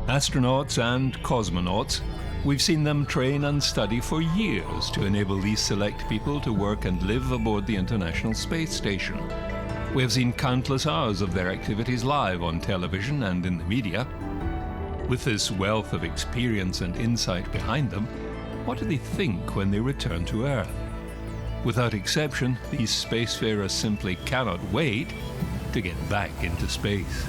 Astronauts and cosmonauts, we've seen them train and study for years to enable these select people to work and live aboard the International Space Station. We have seen countless hours of their activities live on television and in the media. With this wealth of experience and insight behind them, what do they think when they return to Earth? Without exception, these spacefarers simply cannot wait to get back into space.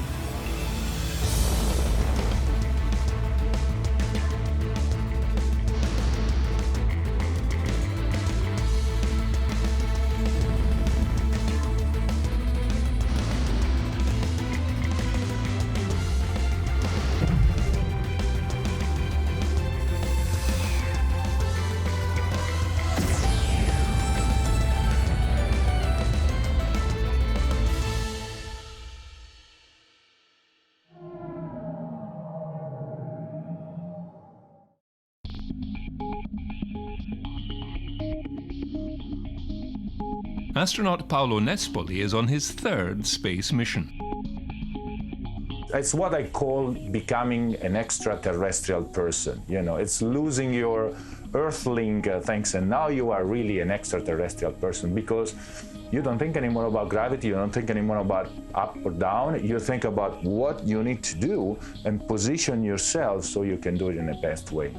Astronaut Paolo Nespoli is on his third space mission. It's what I call becoming an extraterrestrial person. You know, it's losing your earthling things, and now you are really an extraterrestrial person because you don't think anymore about gravity, you don't think anymore about up or down, you think about what you need to do and position yourself so you can do it in the best way.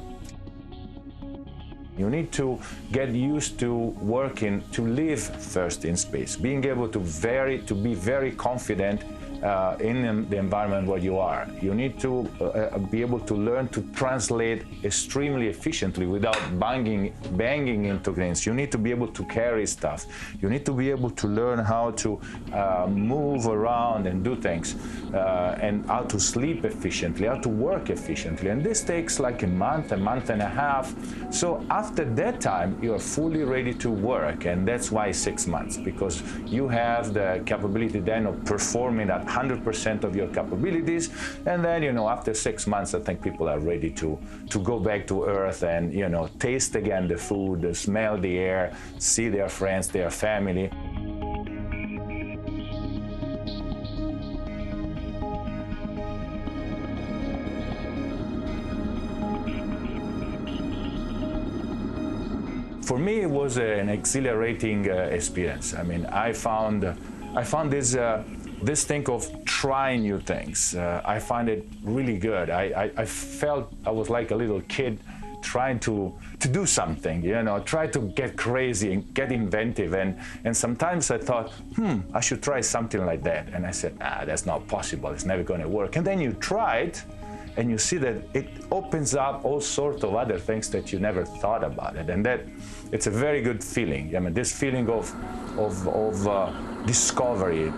You need to get used to working, to live first in space, being able to be very confident in the environment where you are. You need to be able to learn to translate extremely efficiently without banging into things. You need to be able to carry stuff. You need to be able to learn how to move around and do things, and how to sleep efficiently, how to work efficiently. And this takes like a month and a half. So after that time, you are fully ready to work, and that's why 6 months, because you have the capability then of performing at 100% of your capabilities, and then, you know, after 6 months, I think people are ready to go back to Earth and, you know, taste again the food, smell the air, see their friends, their family. For me, it was an exhilarating experience. I mean, I found this thing of trying new things. I find it really good. I felt I was like a little kid trying to do something, you know, try to get crazy and get inventive. And sometimes I thought, I should try something like that. And I said, that's not possible. It's never going to work. And then you try it, and you see that it opens up all sorts of other things that you never thought about it. And that it's a very good feeling. I mean, this feeling of discovery.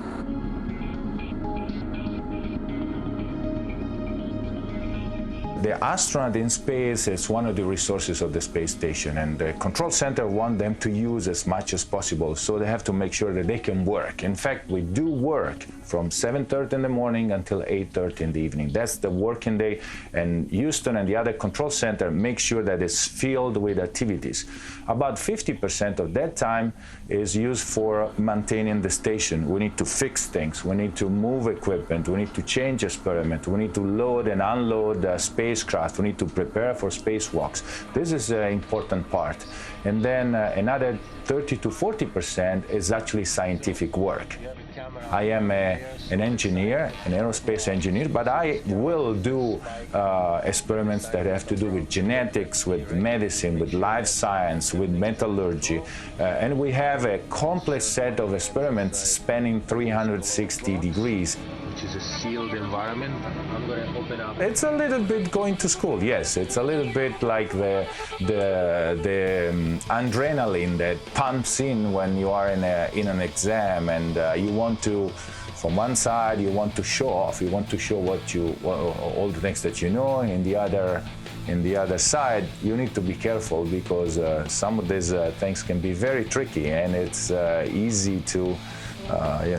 The astronaut in space is one of the resources of the space station, and the control center want them to use as much as possible, so they have to make sure that they can work. In fact, we do work from 7:30 in the morning until 8:30 in the evening. That's the working day, and Houston and the other control center make sure that it's filled with activities. About 50% of that time is used for maintaining the station. We need to fix things, we need to move equipment, we need to change experiment, we need to load and unload spacecraft, we need to prepare for spacewalks. This is an important part. And then another 30 to 40% is actually scientific work. I am an engineer, an aerospace engineer, but I will do experiments that have to do with genetics, with medicine, with life science, with metallurgy. And we have a complex set of experiments spanning 360 degrees. Which is a sealed environment. I'm going to open up. It's a little bit going to school, yes. It's a little bit like the adrenaline that pumps in when you are in an exam, and you want to, from one side, you want to show off. You want to show all the things that you know. In the other side, you need to be careful because some of these things can be very tricky, and it's easy to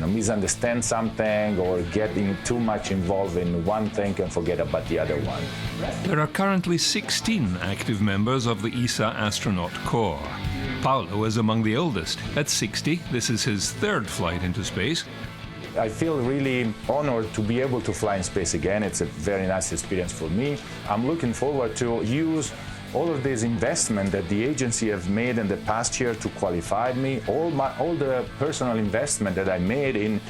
misunderstand something or getting too much involved in one thing and forget about the other one. There are currently 16 active members of the ESA astronaut corps. Paolo is among the oldest. At 60, this is his third flight into space. I feel really honored to be able to fly in space again. It's a very nice experience for me. I'm looking forward to use all of this investment that the agency have made in the past year to qualify me, all the personal investment that I made in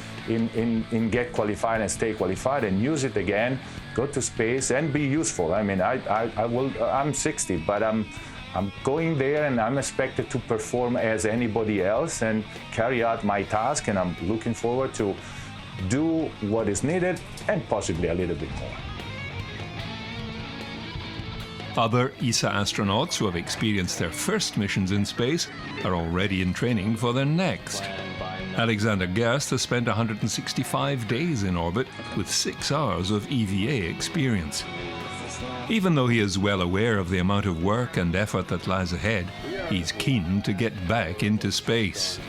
get qualified and stay qualified and use it again, go to space and be useful. I mean, I'm 60, but I'm going there and I'm expected to perform as anybody else and carry out my task, and I'm looking forward to do what is needed and possibly a little bit more. Other ESA astronauts who have experienced their first missions in space are already in training for their next. Alexander Gerst has spent 165 days in orbit with 6 hours of EVA experience. Even though he is well aware of the amount of work and effort that lies ahead, he's keen to get back into space.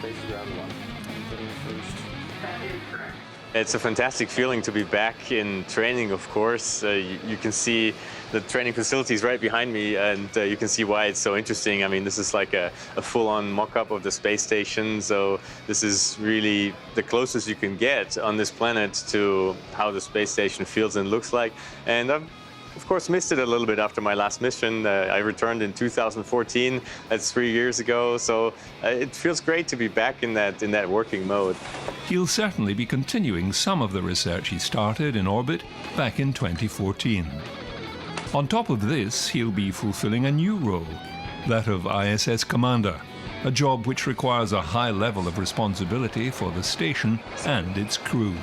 It's a fantastic feeling to be back in training, of course. You can see the training facilities right behind me, and you can see why it's so interesting. I mean, this is like a full-on mock-up of the space station, so this is really the closest you can get on this planet to how the space station feels and looks like. And I've, of course, missed it a little bit after my last mission. I returned in 2014, that's 3 years ago, so it feels great to be back in that working mode. He'll certainly be continuing some of the research he started in orbit back in 2014. On top of this, he'll be fulfilling a new role, that of ISS Commander, a job which requires a high level of responsibility for the station and its crew.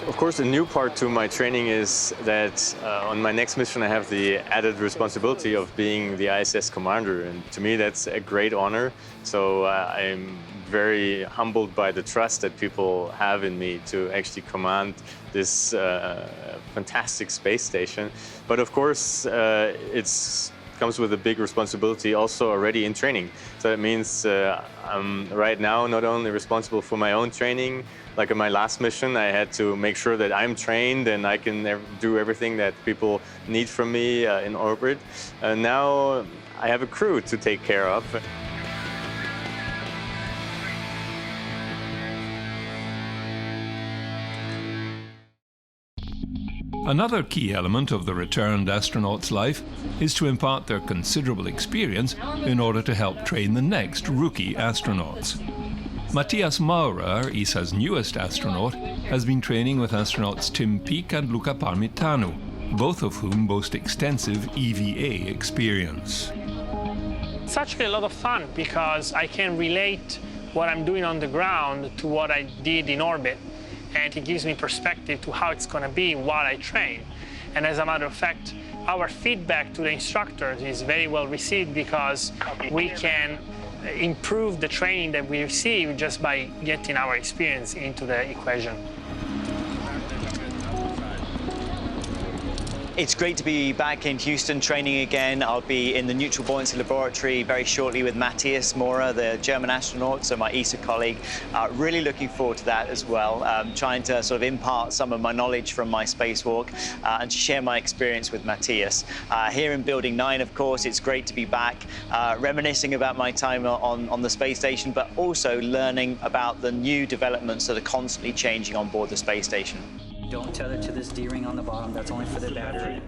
Of course, a new part to my training is that on my next mission I have the added responsibility of being the ISS commander, and to me that's a great honor. So I'm very humbled by the trust that people have in me to actually command this fantastic space station. But of course, it comes with a big responsibility also already in training. So it means I'm right now not only responsible for my own training, like in my last mission, I had to make sure that I'm trained and I can do everything that people need from me in orbit. Now I have a crew to take care of. Another key element of the returned astronaut's life is to impart their considerable experience in order to help train the next rookie astronauts. Matthias Maurer, ESA's newest astronaut, has been training with astronauts Tim Peake and Luca Parmitano, both of whom boast extensive EVA experience. It's actually a lot of fun because I can relate what I'm doing on the ground to what I did in orbit, and it gives me perspective to how it's going to be while I train. And as a matter of fact, our feedback to the instructors is very well received because we can improve the training that we receive just by getting our experience into the equation. It's great to be back in Houston training again. I'll be in the neutral buoyancy laboratory very shortly with Matthias Maurer, the German astronaut, so my ESA colleague. Really looking forward to that as well, trying to sort of impart some of my knowledge from my spacewalk and to share my experience with Matthias. Here in Building 9, of course, it's great to be back, reminiscing about my time on the space station, but also learning about the new developments that are constantly changing on board the space station. Don't tether to this D-ring on the bottom, that's only for the battery.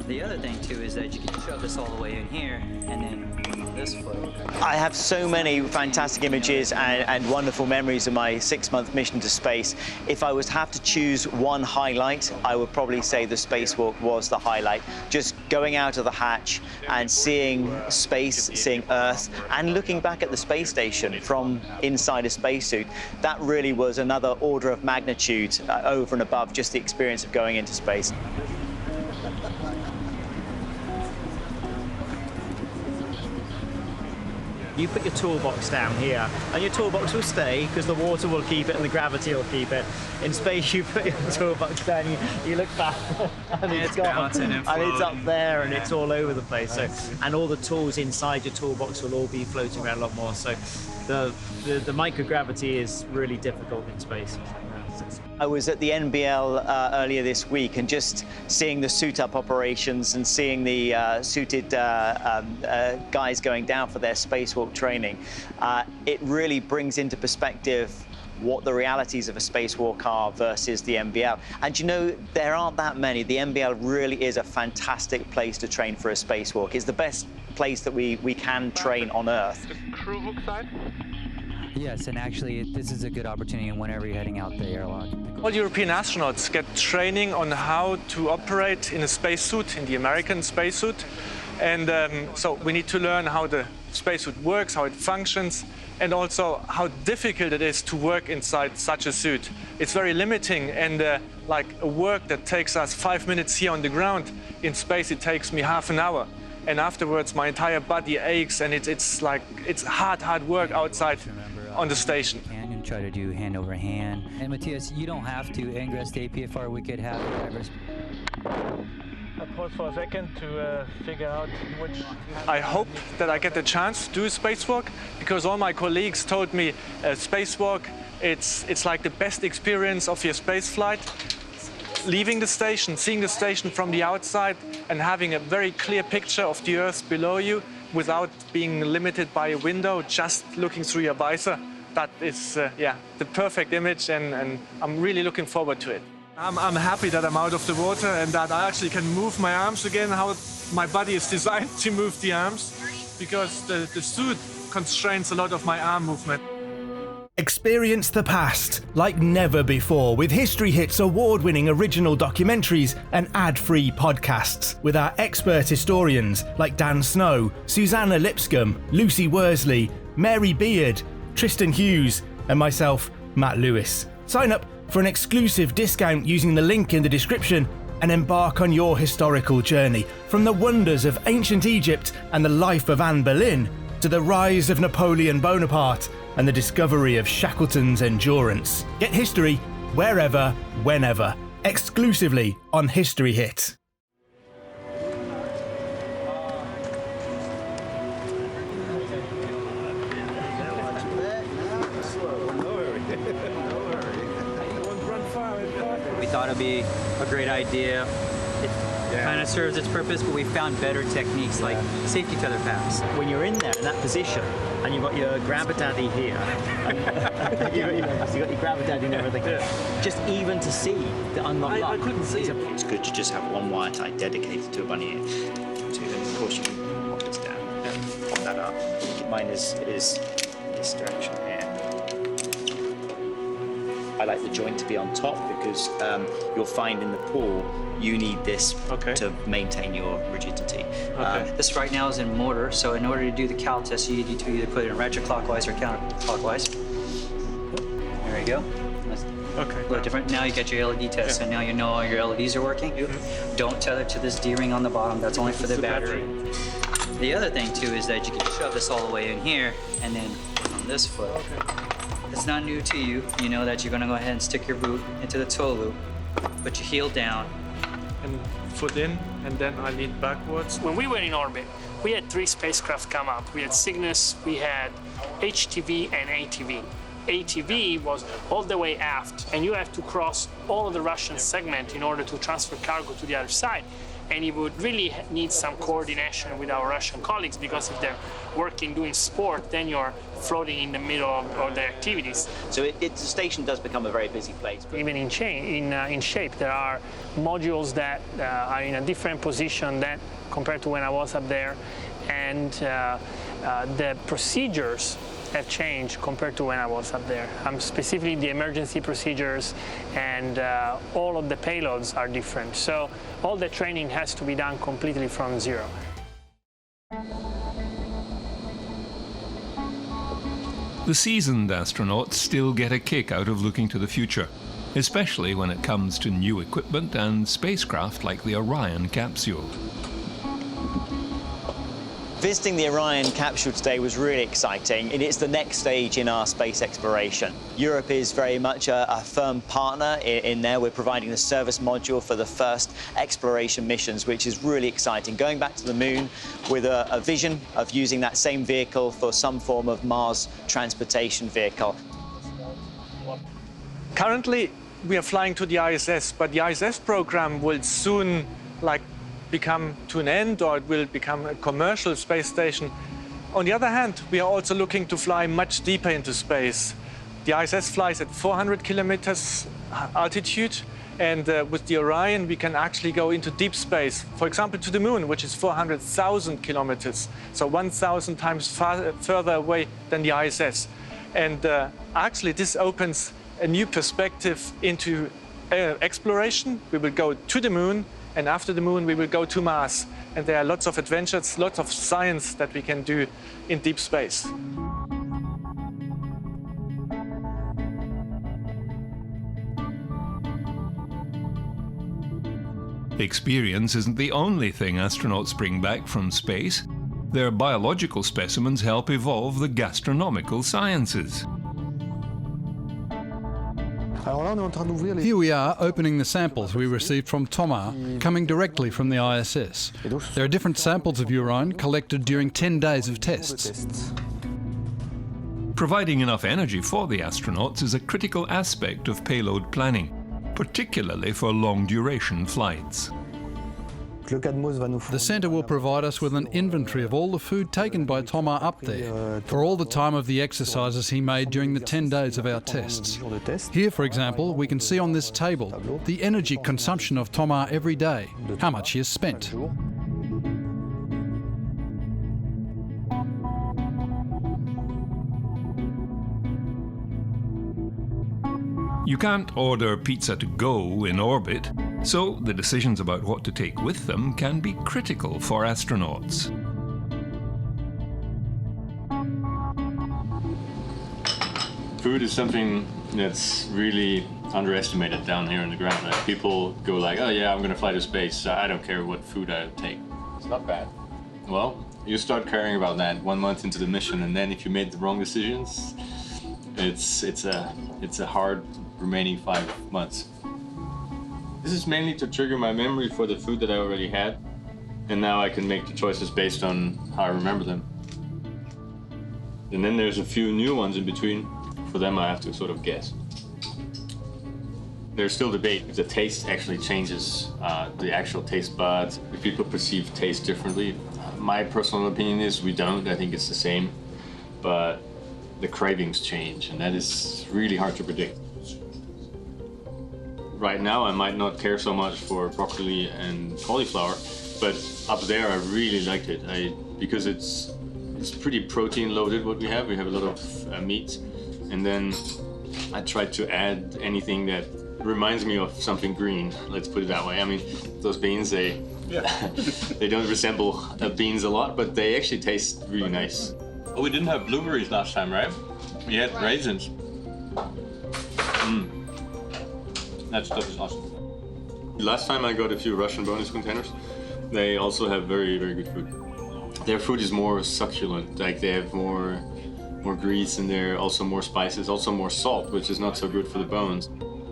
The other thing too is that you can shove this all the way in here and then this float. I have so many fantastic images and wonderful memories of my 6-month mission to space. If I was to have to choose one highlight, I would probably say the spacewalk was the highlight. Just going out of the hatch and seeing space, seeing Earth, and looking back at the space station from inside a spacesuit, that really was another order of magnitude over and above just the experience of going into space. You put your toolbox down here, and your toolbox will stay because the water will keep it and the gravity will keep it. In space, you put your toolbox down, you look back, and it's gone, and it's up there, and it's all over the place. So, and all the tools inside your toolbox will all be floating around a lot more. So, the microgravity is really difficult in space. I was at the NBL earlier this week, and just seeing the suit-up operations and seeing the suited guys going down for their spacewalk training, it really brings into perspective what the realities of a spacewalk are versus the MBL. And you know, there aren't that many. The MBL really is a fantastic place to train for a spacewalk. It's the best place that we can train on Earth. Crew hook side. Yes, and actually, this is a good opportunity whenever you're heading out the airlock. All European astronauts get training on how to operate in a spacesuit, in the American spacesuit. And so we need to learn how the spacesuit works, how it functions, and also how difficult it is to work inside such a suit. It's very limiting, and like a work that takes us 5 minutes here on the ground, in space it takes me half an hour. And afterwards my entire body aches, and it's hard work outside on the station. And try to do hand over hand. And Matthias, you don't have to ingress the APFR. We could have drivers. I pause for a second to figure out which... I hope that I get the chance to do a spacewalk, because all my colleagues told me spacewalk, it's like the best experience of your space flight. Leaving the station, seeing the station from the outside, and having a very clear picture of the Earth below you without being limited by a window, just looking through your visor. That is, the perfect image, and I'm really looking forward to it. I'm happy that I'm out of the water and that I actually can move my arms again, how my body is designed to move the arms, because the suit constrains a lot of my arm movement. Experience the past like never before with History Hit's award-winning original documentaries and ad-free podcasts with our expert historians like Dan Snow, Susanna Lipscomb, Lucy Worsley, Mary Beard, Tristan Hughes, and myself, Matt Lewis. Sign up for an exclusive discount using the link in the description and embark on your historical journey from the wonders of ancient Egypt and the life of Anne Boleyn to the rise of Napoleon Bonaparte and the discovery of Shackleton's Endurance. Get history wherever, whenever, exclusively on History Hit. We thought it'd be a great idea. It kind of serves its purpose, but we found better techniques like safety tether paths. When you're in there in that position and you've got your grabber-daddy here, and you've got your grabber-daddy and everything, just even to see the unlock. I couldn't see it. It's good to just have one wire tie dedicated to a bunny ear. And of course you can pop this down and pop that up. Mine is this direction here. I like the joint to be on top because you'll find in the pool you need this to maintain your rigidity. This right now is in mortar, so in order to do the cal test, you need to either put it in retroclockwise or counterclockwise. There you go. That's a little different. Now you get your LED test, and now you know all your LEDs are working. Don't tether to this D-ring on the bottom. That's only for the battery. The other thing, too, is that you can shove this all the way in here, and then on this foot. It's not new to you. You know that you're going to go ahead and stick your boot into the toe loop, put your heel down, And foot in, and then I lean backwards. When we were in orbit, we had 3 spacecraft come up. We had Cygnus, we had HTV, and ATV. ATV was all the way aft, and you have to cross all of the Russian segment in order to transfer cargo to the other side. And you would really need some coordination with our Russian colleagues, because if they're working doing sport, then you're floating in the middle of all their activities. So the station does become a very busy place. Even in shape, there are modules that are in a different position than compared to when I was up there, and the procedures have changed compared to when I was up there. Specifically the emergency procedures, and all of the payloads are different. So all the training has to be done completely from zero. The seasoned astronauts still get a kick out of looking to the future, especially when it comes to new equipment and spacecraft like the Orion capsule. Visiting the Orion capsule today was really exciting, and it's the next stage in our space exploration. Europe is very much a firm partner in there. We're providing the service module for the first exploration missions, which is really exciting. Going back to the moon with a vision of using that same vehicle for some form of Mars transportation vehicle. Currently, we are flying to the ISS, but the ISS program will soon, become to an end, or it will become a commercial space station. On the other hand, we are also looking to fly much deeper into space. The ISS flies at 400 kilometers altitude, and with the Orion we can actually go into deep space, for example to the moon, which is 400,000 kilometers, so 1,000 times further away than the ISS. And actually this opens a new perspective into exploration. We will go to the moon, and after the moon we will go to Mars. And there are lots of adventures, lots of science that we can do in deep space. Experience isn't the only thing astronauts bring back from space. Their biological specimens help evolve the gastronomical sciences. Here we are opening the samples we received from Thomas, coming directly from the ISS. There are different samples of urine collected during 10 days of tests. Providing enough energy for the astronauts is a critical aspect of payload planning, particularly for long-duration flights. The centre will provide us with an inventory of all the food taken by Thomas up there for all the time of the exercises he made during the 10 days of our tests. Here, for example, we can see on this table the energy consumption of Thomas every day, how much he has spent. You can't order pizza to go in orbit, so the decisions about what to take with them can be critical for astronauts. Food is something that's really underestimated down here on the ground. Like, people go like, oh yeah, I'm going to fly to space, so I don't care what food I take. It's not bad. Well, you start caring about that 1 month into the mission, and then if you made the wrong decisions, it's a hard remaining 5 months. This is mainly to trigger my memory for the food that I already had, and now I can make the choices based on how I remember them. And then there's a few new ones in between. For them I have to sort of guess. There's still debate if the taste actually changes the actual taste buds, if people perceive taste differently. My personal opinion is we don't. I think it's the same, but the cravings change, and that is really hard to predict. Right now I might not care so much for broccoli and cauliflower, but up there I really liked it because it's pretty protein loaded what we have. We have a lot of meat, and then I tried to add anything that reminds me of something green, let's put it that way. I mean, those beans, they don't resemble beans a lot, but they actually taste really nice. Oh, we didn't have blueberries last time, right? We had raisins. That stuff is awesome. Last time I got a few Russian bonus containers. They also have very, very good food. Their food is more succulent, like they have more grease in there, also more spices, also more salt, which is not so good for the bones.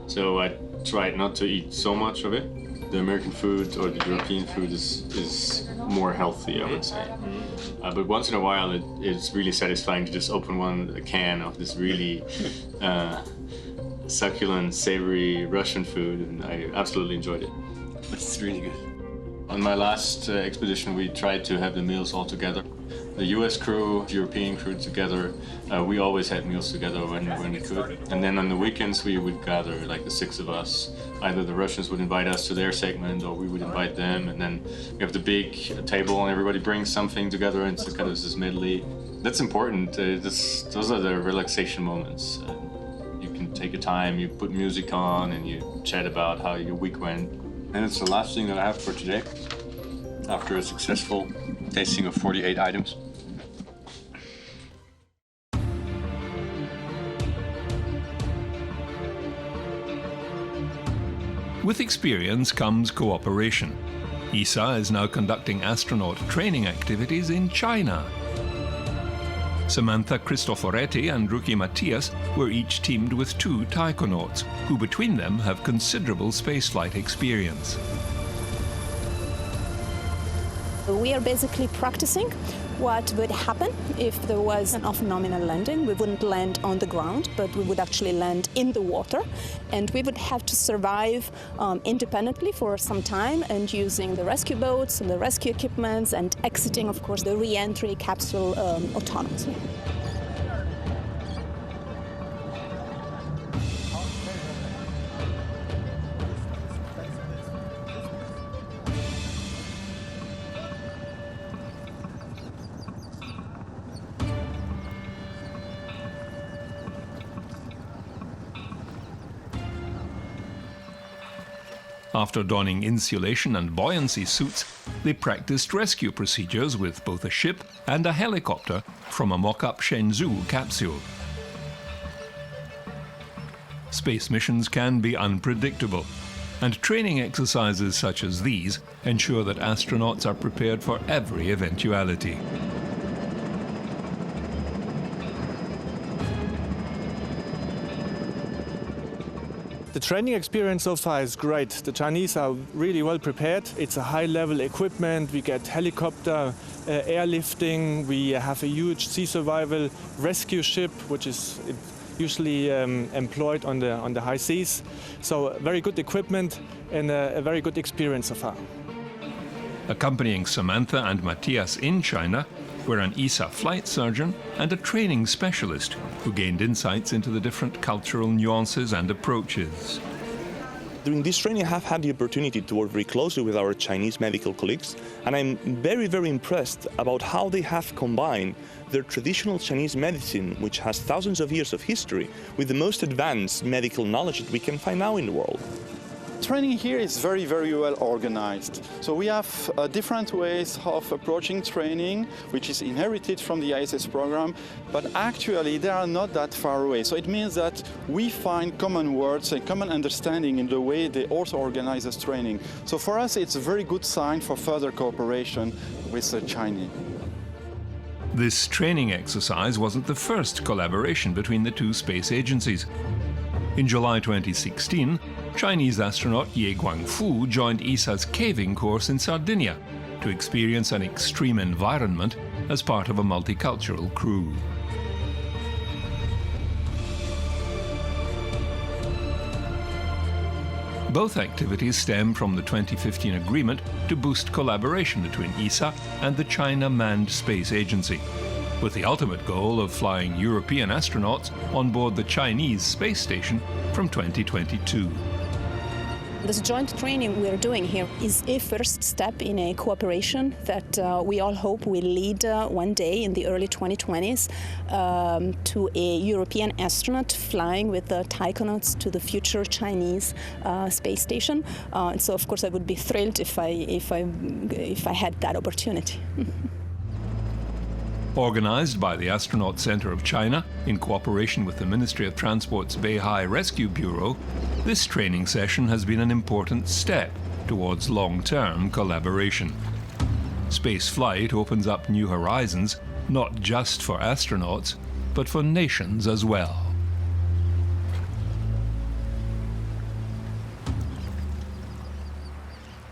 So I tried not to eat so much of it. The American food or the European food is more healthy, I would say. But once in a while it's really satisfying to just open a can of this really succulent, savory Russian food, and I absolutely enjoyed it. It's really good. On my last expedition, we tried to have the meals all together. The US crew, European crew together, we always had meals together when we could. And then on the weekends, we would gather, like the 6 of us. Either the Russians would invite us to their segment, or we would invite them. And then we have the big table, and everybody brings something together, and it's kind of this medley. That's important. Those are the relaxation moments. You can take a time, you put music on, and you chat about how your week went. And it's the last thing that I have for today, after a successful tasting of 48 items. With experience comes cooperation. ESA is now conducting astronaut training activities in China. Samantha Cristoforetti and Ruki Matthias were each teamed with 2 taikonauts, who between them have considerable spaceflight experience. We are basically practicing what would happen if there was an off-nominal landing. We wouldn't land on the ground, but we would actually land in the water, and we would have to survive independently for some time, and using the rescue boats and the rescue equipments, and exiting, of course, the re-entry capsule autonomously. After donning insulation and buoyancy suits, they practiced rescue procedures with both a ship and a helicopter from a mock-up Shenzhou capsule. Space missions can be unpredictable, and training exercises such as these ensure that astronauts are prepared for every eventuality. The training experience so far is great. The Chinese are really well prepared. It's a high-level equipment. We get helicopter airlifting. We have a huge sea survival rescue ship, which is usually employed on the high seas. So very good equipment and a very good experience so far. Accompanying Samantha and Matthias in China were an ESA flight surgeon and a training specialist who gained insights into the different cultural nuances and approaches. During this training, I have had the opportunity to work very closely with our Chinese medical colleagues, and I'm very, very impressed about how they have combined their traditional Chinese medicine, which has thousands of years of history, with the most advanced medical knowledge that we can find now in the world. Training here is very, very well organized. So we have different ways of approaching training, which is inherited from the ISS program, but actually they are not that far away. So it means that we find common words and common understanding in the way they also organize this training. So for us, it's a very good sign for further cooperation with the Chinese. This training exercise wasn't the first collaboration between the two space agencies. In July 2016, Chinese astronaut Ye Guangfu joined ESA's caving course in Sardinia to experience an extreme environment as part of a multicultural crew. Both activities stem from the 2015 agreement to boost collaboration between ESA and the China Manned Space Agency, with the ultimate goal of flying European astronauts on board the Chinese space station from 2022. This joint training we are doing here is a first step in a cooperation that we all hope will lead one day in the early 2020s to a European astronaut flying with the taikonauts to the future Chinese space station. And so, of course, I would be thrilled if I had that opportunity. Organized by the Astronaut Center of China in cooperation with the Ministry of Transport's Beihai Rescue Bureau, this training session has been an important step towards long-term collaboration. Space flight opens up new horizons, not just for astronauts, but for nations as well.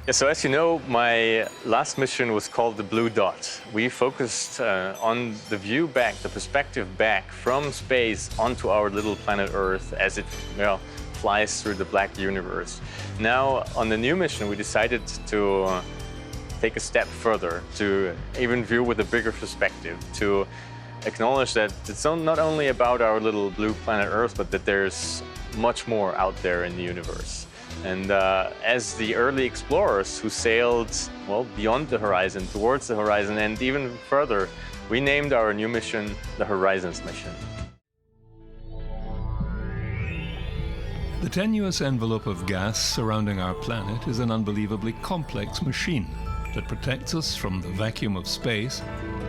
Yeah, so as you know, my last mission was called the Blue Dot. We focused on the view back, the perspective back from space onto our little planet Earth as it flies through the black universe. Now, on the new mission, we decided to take a step further, to even view with a bigger perspective, to acknowledge that it's not only about our little blue planet Earth, but that there's much more out there in the universe. And as the early explorers who sailed, beyond the horizon, towards the horizon, and even further, we named our new mission the Horizons Mission. The tenuous envelope of gas surrounding our planet is an unbelievably complex machine that protects us from the vacuum of space,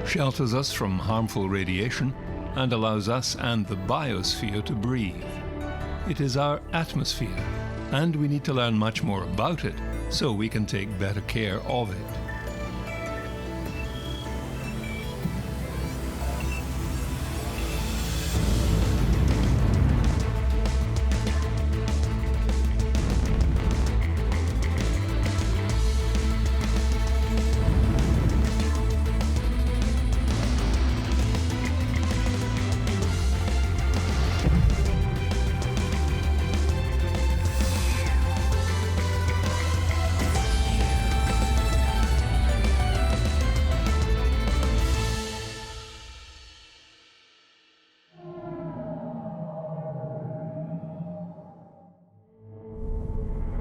shelters us from harmful radiation, and allows us and the biosphere to breathe. It is our atmosphere, and we need to learn much more about it so we can take better care of it.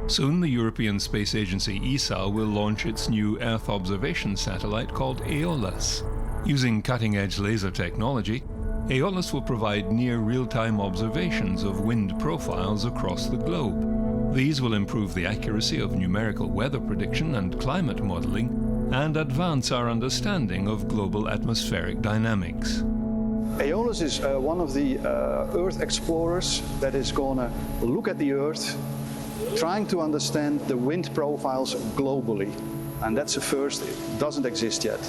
Soon, the European Space Agency ESA will launch its new Earth observation satellite called Aeolus. Using cutting-edge laser technology, Aeolus will provide near real-time observations of wind profiles across the globe. These will improve the accuracy of numerical weather prediction and climate modeling and advance our understanding of global atmospheric dynamics. Aeolus is one of the Earth explorers that is going to look at the Earth, trying to understand the wind profiles globally. And that's the first, it doesn't exist yet.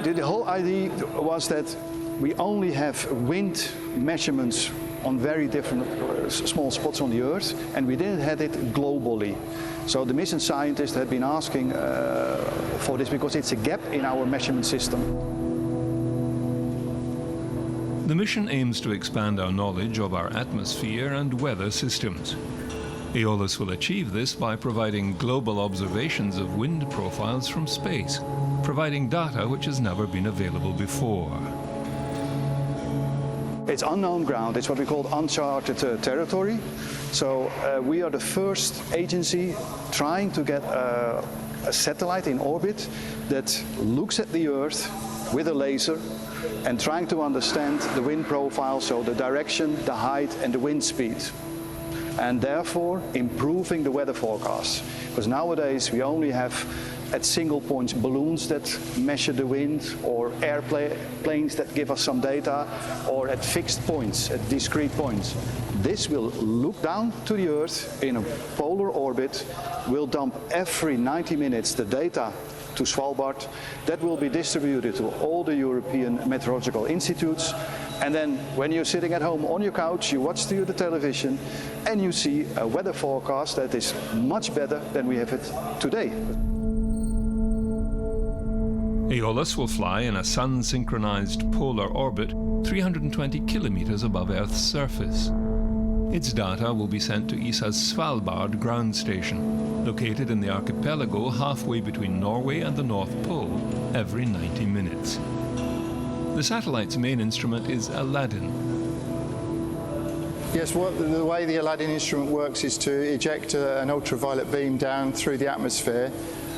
The whole idea was that we only have wind measurements on very different small spots on the Earth, and we didn't have it globally. So the mission scientists have been asking for this because it's a gap in our measurement system. The mission aims to expand our knowledge of our atmosphere and weather systems. Aeolus will achieve this by providing global observations of wind profiles from space, providing data which has never been available before. It's unknown ground. It's what we call uncharted territory. So we are the first agency trying to get a satellite in orbit that looks at the Earth with a laser and trying to understand the wind profile, so the direction, the height, and the wind speed. And therefore improving the weather forecast. Because nowadays we only have at single points balloons that measure the wind, or airplanes that give us some data, or at fixed points, at discrete points. This will look down to the Earth in a polar orbit, will dump every 90 minutes the data to Svalbard. That will be distributed to all the European meteorological institutes. And then when you're sitting at home on your couch, you watch the television and you see a weather forecast that is much better than we have it today. Aeolus will fly in a sun-synchronized polar orbit 320 kilometers above Earth's surface. Its data will be sent to ESA's Svalbard ground station, located in the archipelago halfway between Norway and the North Pole, every 90 minutes. The satellite's main instrument is Aladdin. Yes, the way the Aladdin instrument works is to eject an ultraviolet beam down through the atmosphere,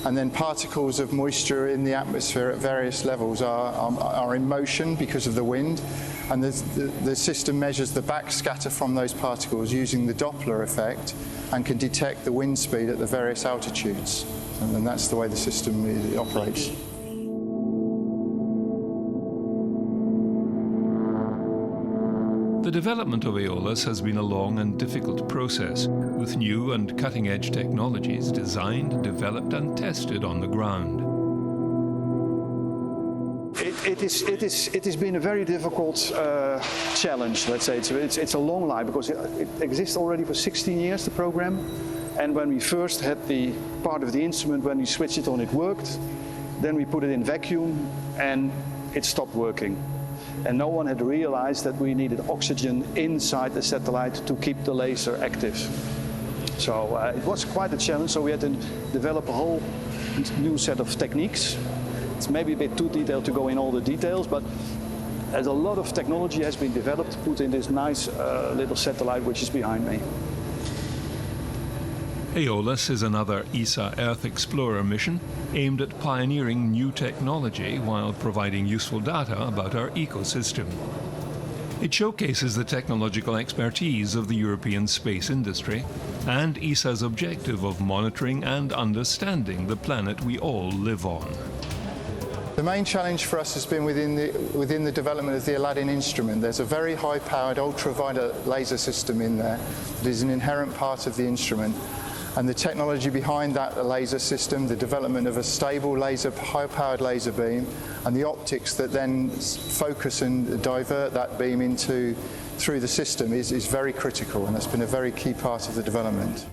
and then particles of moisture in the atmosphere at various levels are in motion because of the wind, and the system measures the backscatter from those particles using the Doppler effect and can detect the wind speed at the various altitudes, and that's the way the system operates. The development of Aeolus has been a long and difficult process, with new and cutting-edge technologies designed, developed and tested on the ground. It has been a very difficult challenge, let's say. It's a long life, because it exists already for 16 years, the program. And when we first had the part of the instrument, when we switched it on, it worked. Then we put it in vacuum and it stopped working. And no one had realized that we needed oxygen inside the satellite to keep the laser active. So it was quite a challenge, so we had to develop a whole new set of techniques. It's maybe a bit too detailed to go in all the details, but as a lot of technology has been developed, put in this nice little satellite which is behind me. Aeolus is another ESA Earth Explorer mission aimed at pioneering new technology while providing useful data about our ecosystem. It showcases the technological expertise of the European space industry and ESA's objective of monitoring and understanding the planet we all live on. The main challenge for us has been within the development of the Aladdin instrument. There's a very high-powered ultraviolet laser system in there that is an inherent part of the instrument. And the technology behind that laser system, the development of a stable laser, high-powered laser beam, and the optics that then focus and divert that beam through the system is very critical, and that's been a very key part of the development.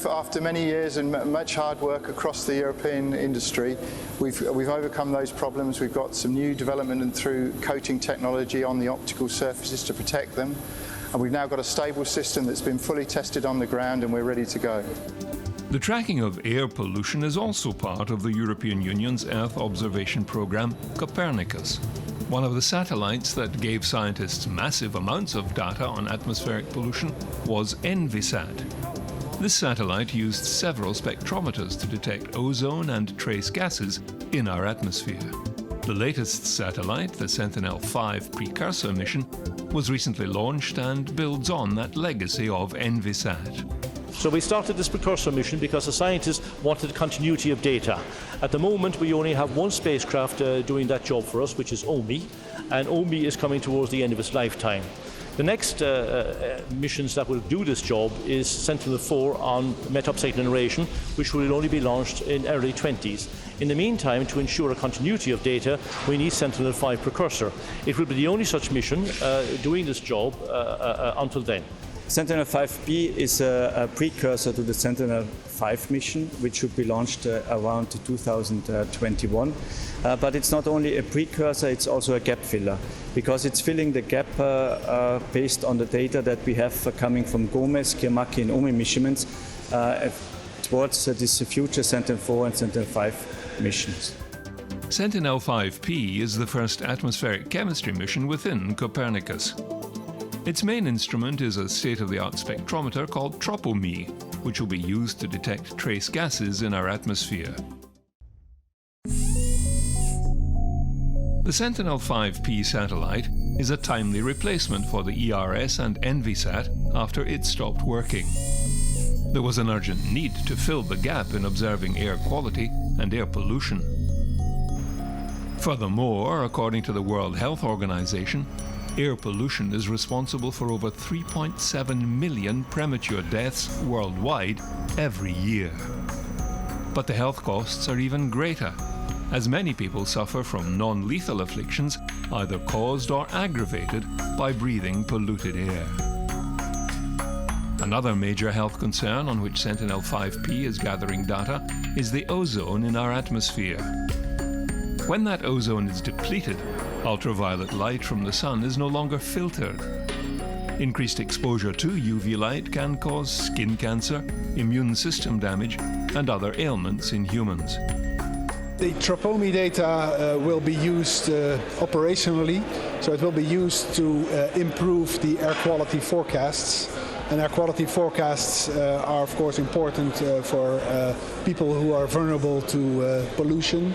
After many years and much hard work across the European industry, we've overcome those problems. We've got some new development and through coating technology on the optical surfaces to protect them. And we've now got a stable system that's been fully tested on the ground, and we're ready to go. The tracking of air pollution is also part of the European Union's Earth observation program, Copernicus. One of the satellites that gave scientists massive amounts of data on atmospheric pollution was Envisat. This satellite used several spectrometers to detect ozone and trace gases in our atmosphere. The latest satellite, the Sentinel-5 precursor mission, was recently launched and builds on that legacy of Envisat. So we started this precursor mission because the scientists wanted continuity of data. At the moment, we only have one spacecraft doing that job for us, which is OMI, and OMI is coming towards the end of its lifetime. The next missions that will do this job is Sentinel-4 on metopsych generation, which will only be launched in early 20s. In the meantime, to ensure a continuity of data, we need Sentinel-5 precursor. It will be the only such mission doing this job until then. Sentinel-5P is a precursor to the Sentinel-5 mission, which should be launched around 2021. But it's not only a precursor, it's also a gap filler, because it's filling the gap based on the data that we have coming from Gomez, Kirmaki and OMI measurements towards this future Sentinel-4 and Sentinel-5 missions. Sentinel-5P is the first atmospheric chemistry mission within Copernicus. Its main instrument is a state-of-the-art spectrometer called TROPOMI, which will be used to detect trace gases in our atmosphere. The Sentinel-5P satellite is a timely replacement for the ERS and Envisat after it stopped working. There was an urgent need to fill the gap in observing air quality and air pollution. Furthermore, according to the World Health Organization, air pollution is responsible for over 3.7 million premature deaths worldwide every year. But the health costs are even greater, as many people suffer from non-lethal afflictions either caused or aggravated by breathing polluted air. Another major health concern on which Sentinel-5P is gathering data is the ozone in our atmosphere. When that ozone is depleted, ultraviolet light from the sun is no longer filtered. Increased exposure to UV light can cause skin cancer, immune system damage, and other ailments in humans. The TROPOMI data will be used operationally, so it will be used to improve the air quality forecasts. And air quality forecasts are of course important for people who are vulnerable to pollution.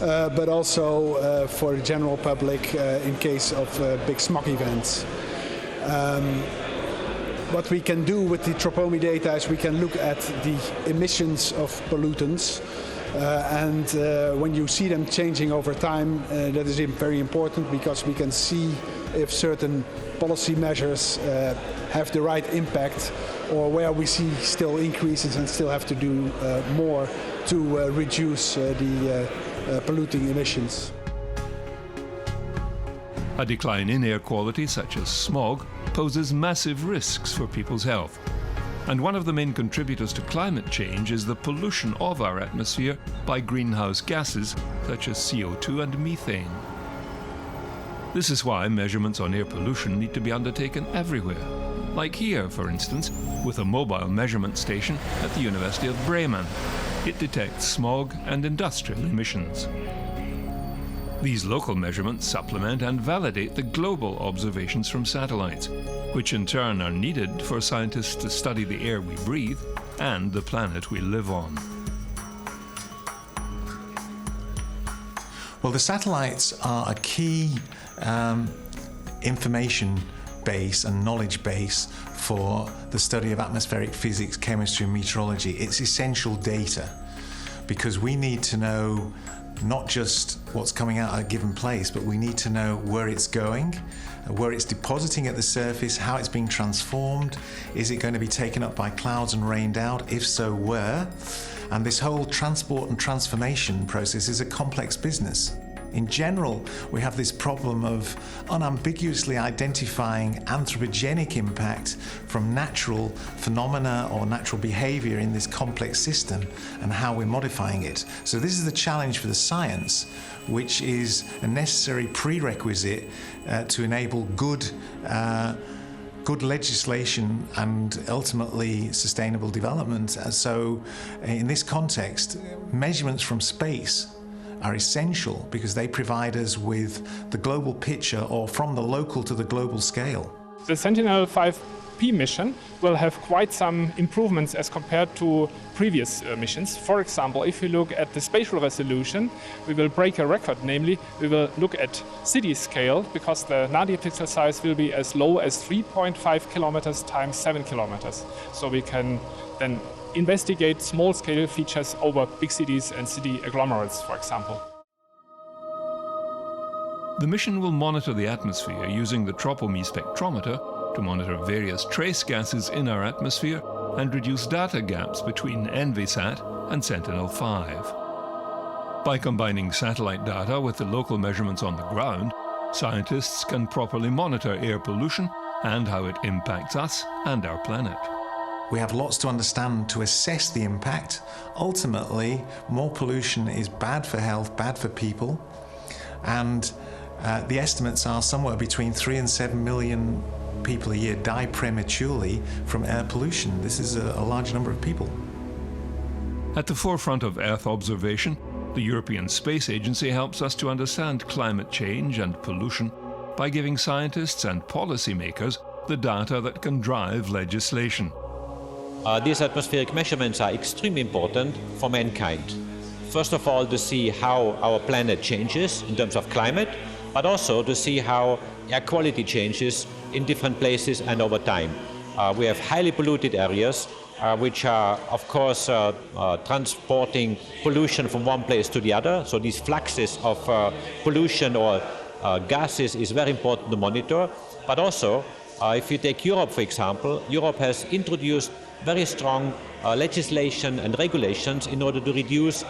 But also for the general public in case of big smog events. What we can do with the TROPOMI data is we can look at the emissions of pollutants, and when you see them changing over time, that is very important because we can see if certain policy measures have the right impact or where we see still increases and still have to do more to reduce the polluting emissions. A decline in air quality such as smog poses massive risks for people's health. And one of the main contributors to climate change is the pollution of our atmosphere by greenhouse gases such as CO2 and methane. This is why measurements on air pollution need to be undertaken everywhere. Like here, for instance, with a mobile measurement station at the University of Bremen. It detects smog and industrial emissions. These local measurements supplement and validate the global observations from satellites, which in turn are needed for scientists to study the air we breathe and the planet we live on. Well, the satellites are a key information base and knowledge base for the study of atmospheric physics, chemistry and meteorology. It's essential data because we need to know not just what's coming out at a given place, but we need to know where it's going, where it's depositing at the surface, how it's being transformed, is it going to be taken up by clouds and rained out, if so, where? And this whole transport and transformation process is a complex business. In general, we have this problem of unambiguously identifying anthropogenic impact from natural phenomena or natural behavior in this complex system and how we're modifying it. So this is the challenge for the science, which is a necessary prerequisite to enable good legislation and ultimately sustainable development. So in this context, measurements from space are essential because they provide us with the global picture or from the local to the global scale. The Sentinel-5 5P mission will have quite some improvements as compared to previous missions. For example, if we look at the spatial resolution, we will break a record, namely we will look at city scale because the nadir pixel size will be as low as 3.5 kilometers times 7 kilometers. So we can then investigate small-scale features over big cities and city agglomerates, for example. The mission will monitor the atmosphere using the TROPOME spectrometer to monitor various trace gases in our atmosphere and reduce data gaps between ENVISAT and Sentinel-5. By combining satellite data with the local measurements on the ground, scientists can properly monitor air pollution and how it impacts us and our planet. We have lots to understand to assess the impact. Ultimately, more pollution is bad for health, bad for people, and the estimates are somewhere between 3 and 7 million people a year die prematurely from air pollution. This is a large number of people. At the forefront of Earth observation, the European Space Agency helps us to understand climate change and pollution by giving scientists and policymakers the data that can drive legislation. These atmospheric measurements are extremely important for mankind. First of all, to see how our planet changes in terms of climate, but also to see how air quality changes in different places and over time. We have highly polluted areas which are, of course, transporting pollution from one place to the other. So these fluxes of pollution or gases is very important to monitor. But also, if you take Europe, for example, Europe has introduced very strong legislation and regulations in order to reduce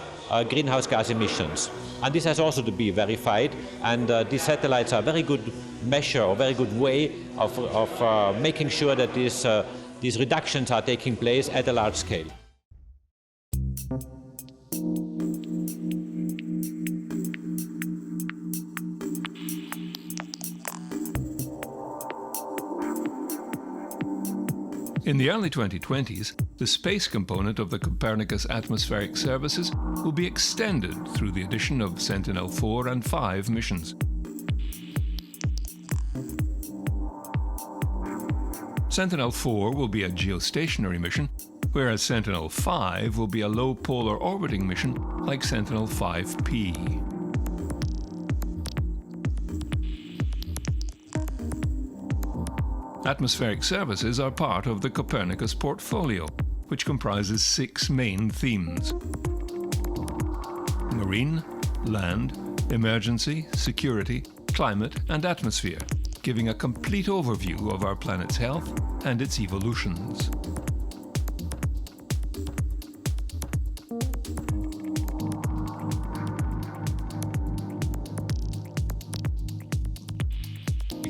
greenhouse gas emissions. And this has also to be verified, and these satellites are a very good measure or very good way of making sure that these reductions are taking place at a large scale. In the early 2020s, the space component of the Copernicus atmospheric services will be extended through the addition of Sentinel-4 and 5 missions. Sentinel-4 will be a geostationary mission, whereas Sentinel-5 will be a low polar orbiting mission like Sentinel-5P. Atmospheric services are part of the Copernicus portfolio, which comprises 6 main themes: marine, land, emergency, security, climate, and atmosphere, giving a complete overview of our planet's health and its evolutions.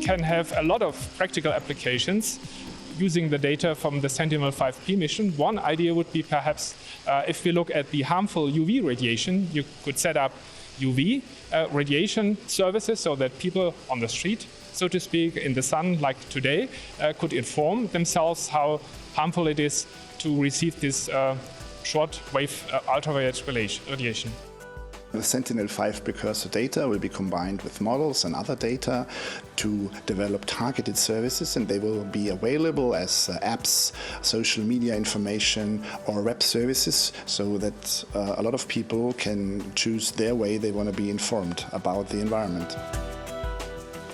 Can have a lot of practical applications using the data from the Sentinel-5P mission. One idea would be perhaps if we look at the harmful UV radiation, you could set up UV radiation services so that people on the street, so to speak, in the sun like today, could inform themselves how harmful it is to receive this short-wave ultraviolet radiation. The Sentinel-5 precursor data will be combined with models and other data to develop targeted services, and they will be available as apps, social media information, or web services, so that a lot of people can choose their way they want to be informed about the environment.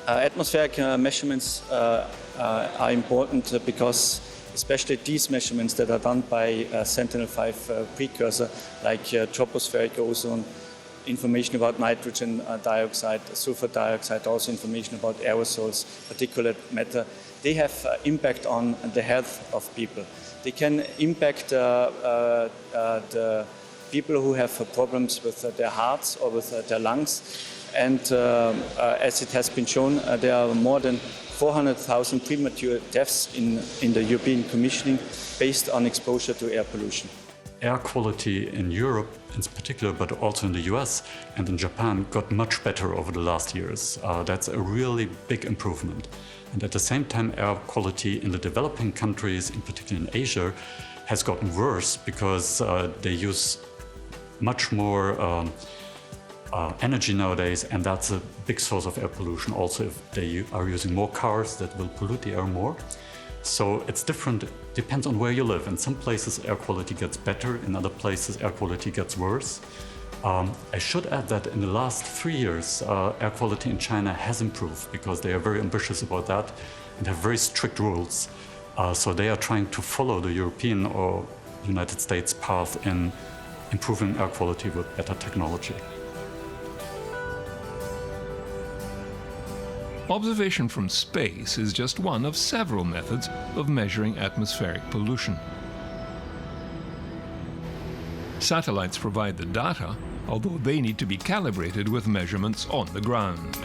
Atmospheric measurements are important because especially these measurements that are done by Sentinel-5 precursor, like tropospheric ozone, information about nitrogen dioxide, sulfur dioxide, also information about aerosols, particulate matter, they have impact on the health of people. They can impact the people who have problems with their hearts or with their lungs. And as it has been shown, there are more than 400,000 premature deaths in the European Commissioning based on exposure to air pollution. Air quality in Europe in particular, but also in the US and in Japan, got much better over the last years. That's a really big improvement. And at the same time, air quality in the developing countries, in particular in Asia, has gotten worse because they use much more energy nowadays, and that's a big source of air pollution. Also, if they are using more cars, that will pollute the air more. So it's different, depends on where you live. In some places air quality gets better, in other places air quality gets worse. I should add that in the last 3 years, air quality in China has improved because they are very ambitious about that and have very strict rules. So they are trying to follow the European or United States path in improving air quality with better technology. Observation from space is just one of several methods of measuring atmospheric pollution. Satellites provide the data, although they need to be calibrated with measurements on the ground.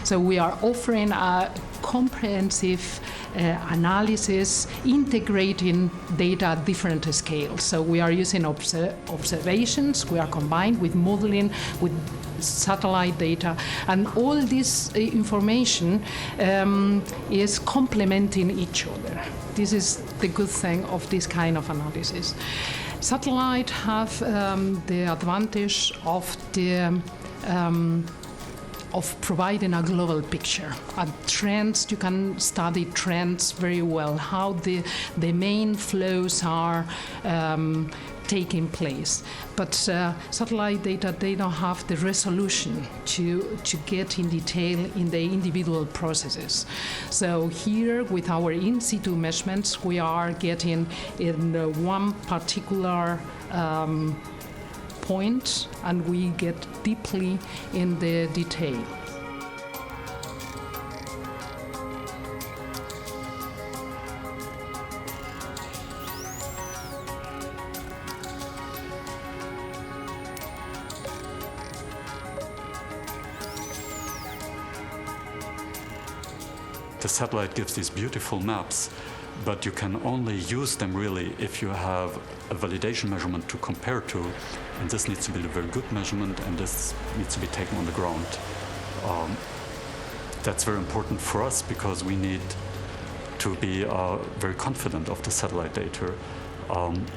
So we are offering a comprehensive analysis, integrating data at different scales. So we are using observations, we are combined with modeling, with satellite data, and all this information is complementing each other. This is the good thing of this kind of analysis. Satellite have the advantage of providing a global picture. Trends, you can study trends very well, how the main flows are taking place. But satellite data, they don't have the resolution to get in detail in the individual processes. So here, with our in situ measurements, we are getting in one particular point, and we get deeply in the detail. The satellite gives these beautiful maps, but you can only use them really if you have a validation measurement to compare to, and this needs to be a very good measurement, and this needs to be taken on the ground. That's very important for us because we need to be very confident of the satellite data.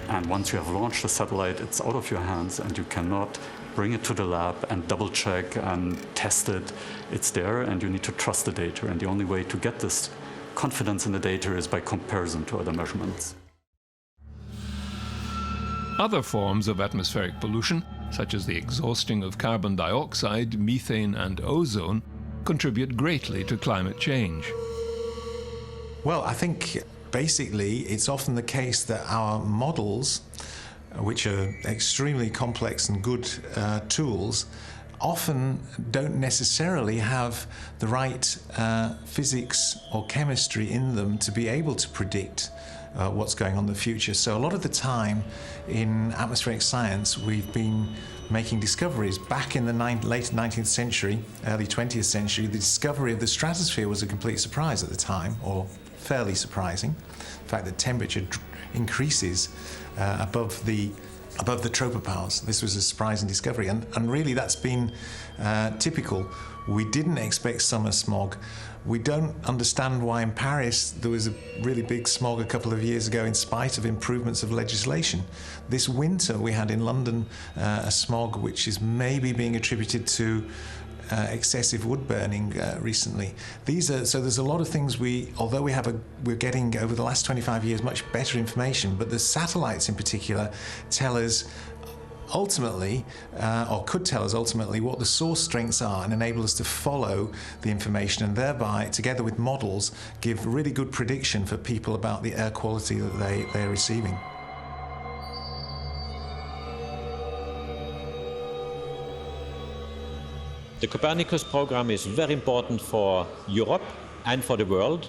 And once you have launched the satellite, it's out of your hands, and you cannot bring it to the lab and double check and test it. It's there, and you need to trust the data, and the only way to get this confidence in the data is by comparison to other measurements. Other forms of atmospheric pollution, such as the exhausting of carbon dioxide, methane and ozone, contribute greatly to climate change. Well, I think basically it's often the case that our models, which are extremely complex and good tools, often don't necessarily have the right physics or chemistry in them to be able to predict what's going on in the future. So a lot of the time in atmospheric science, we've been making discoveries. Back in the late 19th century, early 20th century, the discovery of the stratosphere was a complete surprise at the time, or fairly surprising. The fact that temperature increases above the tropopause. This was a surprising discovery, and really that's been typical. We didn't expect summer smog. We don't understand why in Paris there was a really big smog a couple of years ago in spite of improvements of legislation. This winter we had in London a smog which is maybe being attributed to excessive wood burning recently. So there's a lot of things although we're getting over the last 25 years much better information, but the satellites in particular tell us ultimately, or could tell us ultimately, what the source strengths are and enable us to follow the information, and thereby, together with models, give really good prediction for people about the air quality that they're receiving. The Copernicus program is very important for Europe and for the world.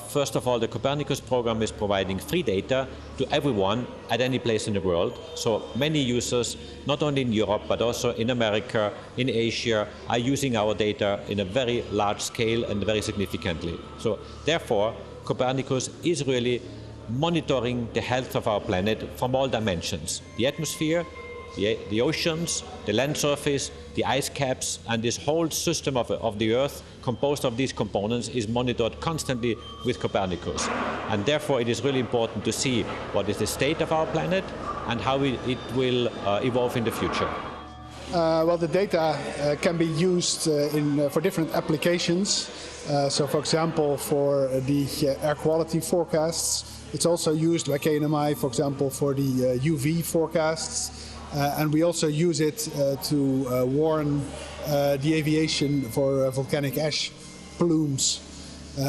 First of all, the Copernicus program is providing free data to everyone at any place in the world. So many users, not only in Europe, but also in America, in Asia, are using our data in a very large scale and very significantly. So therefore, Copernicus is really monitoring the health of our planet from all dimensions: the atmosphere, the oceans, the land surface, the ice caps, and this whole system of the Earth composed of these components is monitored constantly with Copernicus. And therefore it is really important to see what is the state of our planet and how it will evolve in the future. Well, the data can be used for different applications. So, for example, for the air quality forecasts, it's also used by KNMI, for example, for the UV forecasts. And we also use it to warn the aviation for volcanic ash plumes.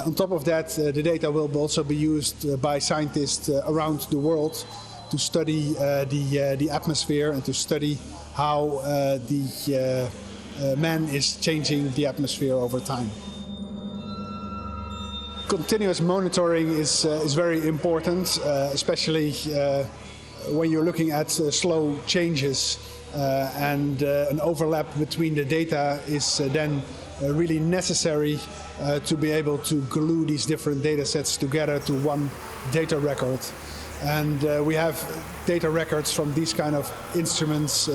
On top of that, the data will also be used by scientists around the world to study the atmosphere and to study how man is changing the atmosphere over time. Continuous monitoring is very important, especially when you're looking at slow changes, and an overlap between the data is then really necessary to be able to glue these different data sets together to one data record. And we have data records from these kind of instruments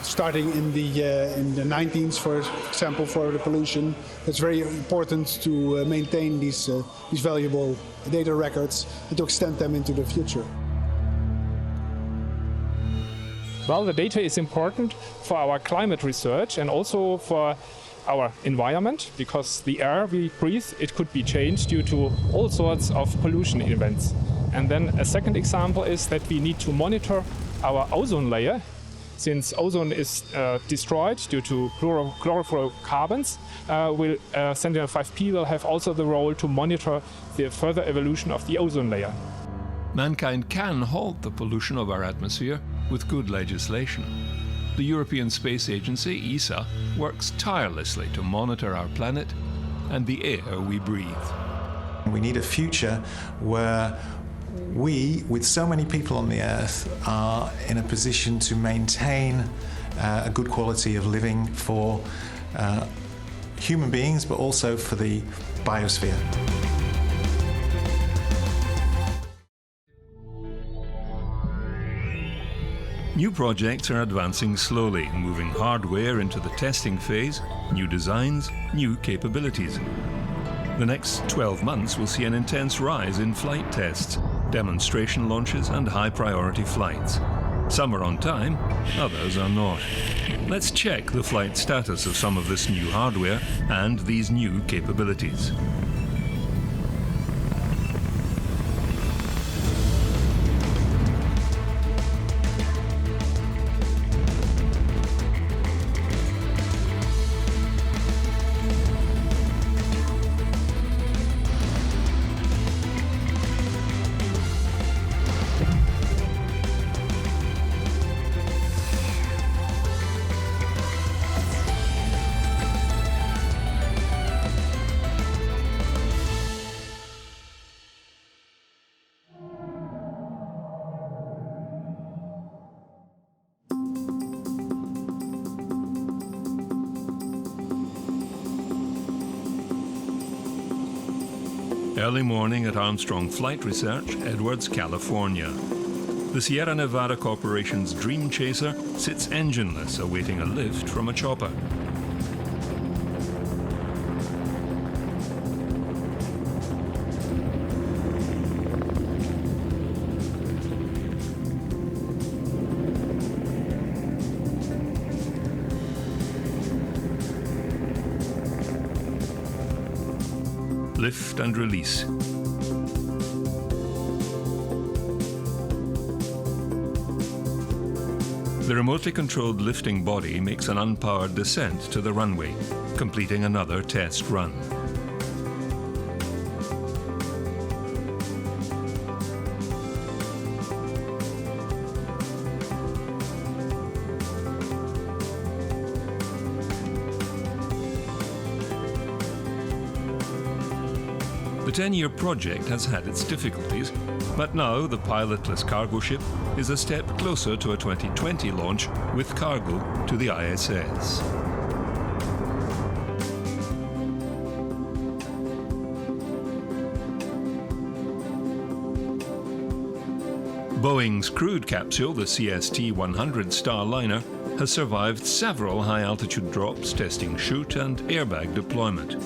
starting in the 19s, for example, for the pollution. It's very important to maintain these valuable data records and to extend them into the future. Well, the data is important for our climate research and also for our environment, because the air we breathe, it could be changed due to all sorts of pollution events. And then a second example is that we need to monitor our ozone layer. Since ozone is destroyed due to chlorofluorocarbons, Sentinel-5P will have also the role to monitor the further evolution of the ozone layer. Mankind can halt the pollution of our atmosphere with good legislation. The European Space Agency, ESA, works tirelessly to monitor our planet and the air we breathe. We need a future where we, with so many people on the Earth, are in a position to maintain a good quality of living for human beings, but also for the biosphere. New projects are advancing slowly, moving hardware into the testing phase, new designs, new capabilities. The next 12 months will see an intense rise in flight tests, demonstration launches and high-priority flights. Some are on time, others are not. Let's check the flight status of some of this new hardware and these new capabilities. Early morning at Armstrong Flight Research, Edwards, California. The Sierra Nevada Corporation's Dream Chaser sits engineless, awaiting a lift from a chopper. Lift and release. The remotely controlled lifting body makes an unpowered descent to the runway, completing another test run. The 10-year project has had its difficulties, but now the pilotless cargo ship is a step closer to a 2020 launch with cargo to the ISS. Boeing's crewed capsule, the CST-100 Starliner, has survived several high-altitude drops testing chute and airbag deployment.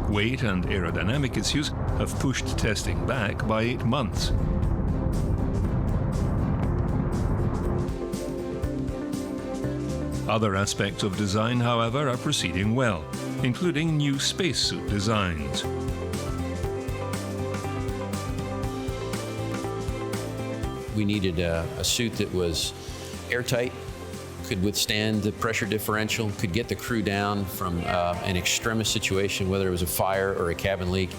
Weight and aerodynamic issues have pushed testing back by 8 months. Other aspects of design, however, are proceeding well, including new spacesuit designs. We needed a suit that was airtight, could withstand the pressure differential, could get the crew down from an extremis situation, whether it was a fire or a cabin leak.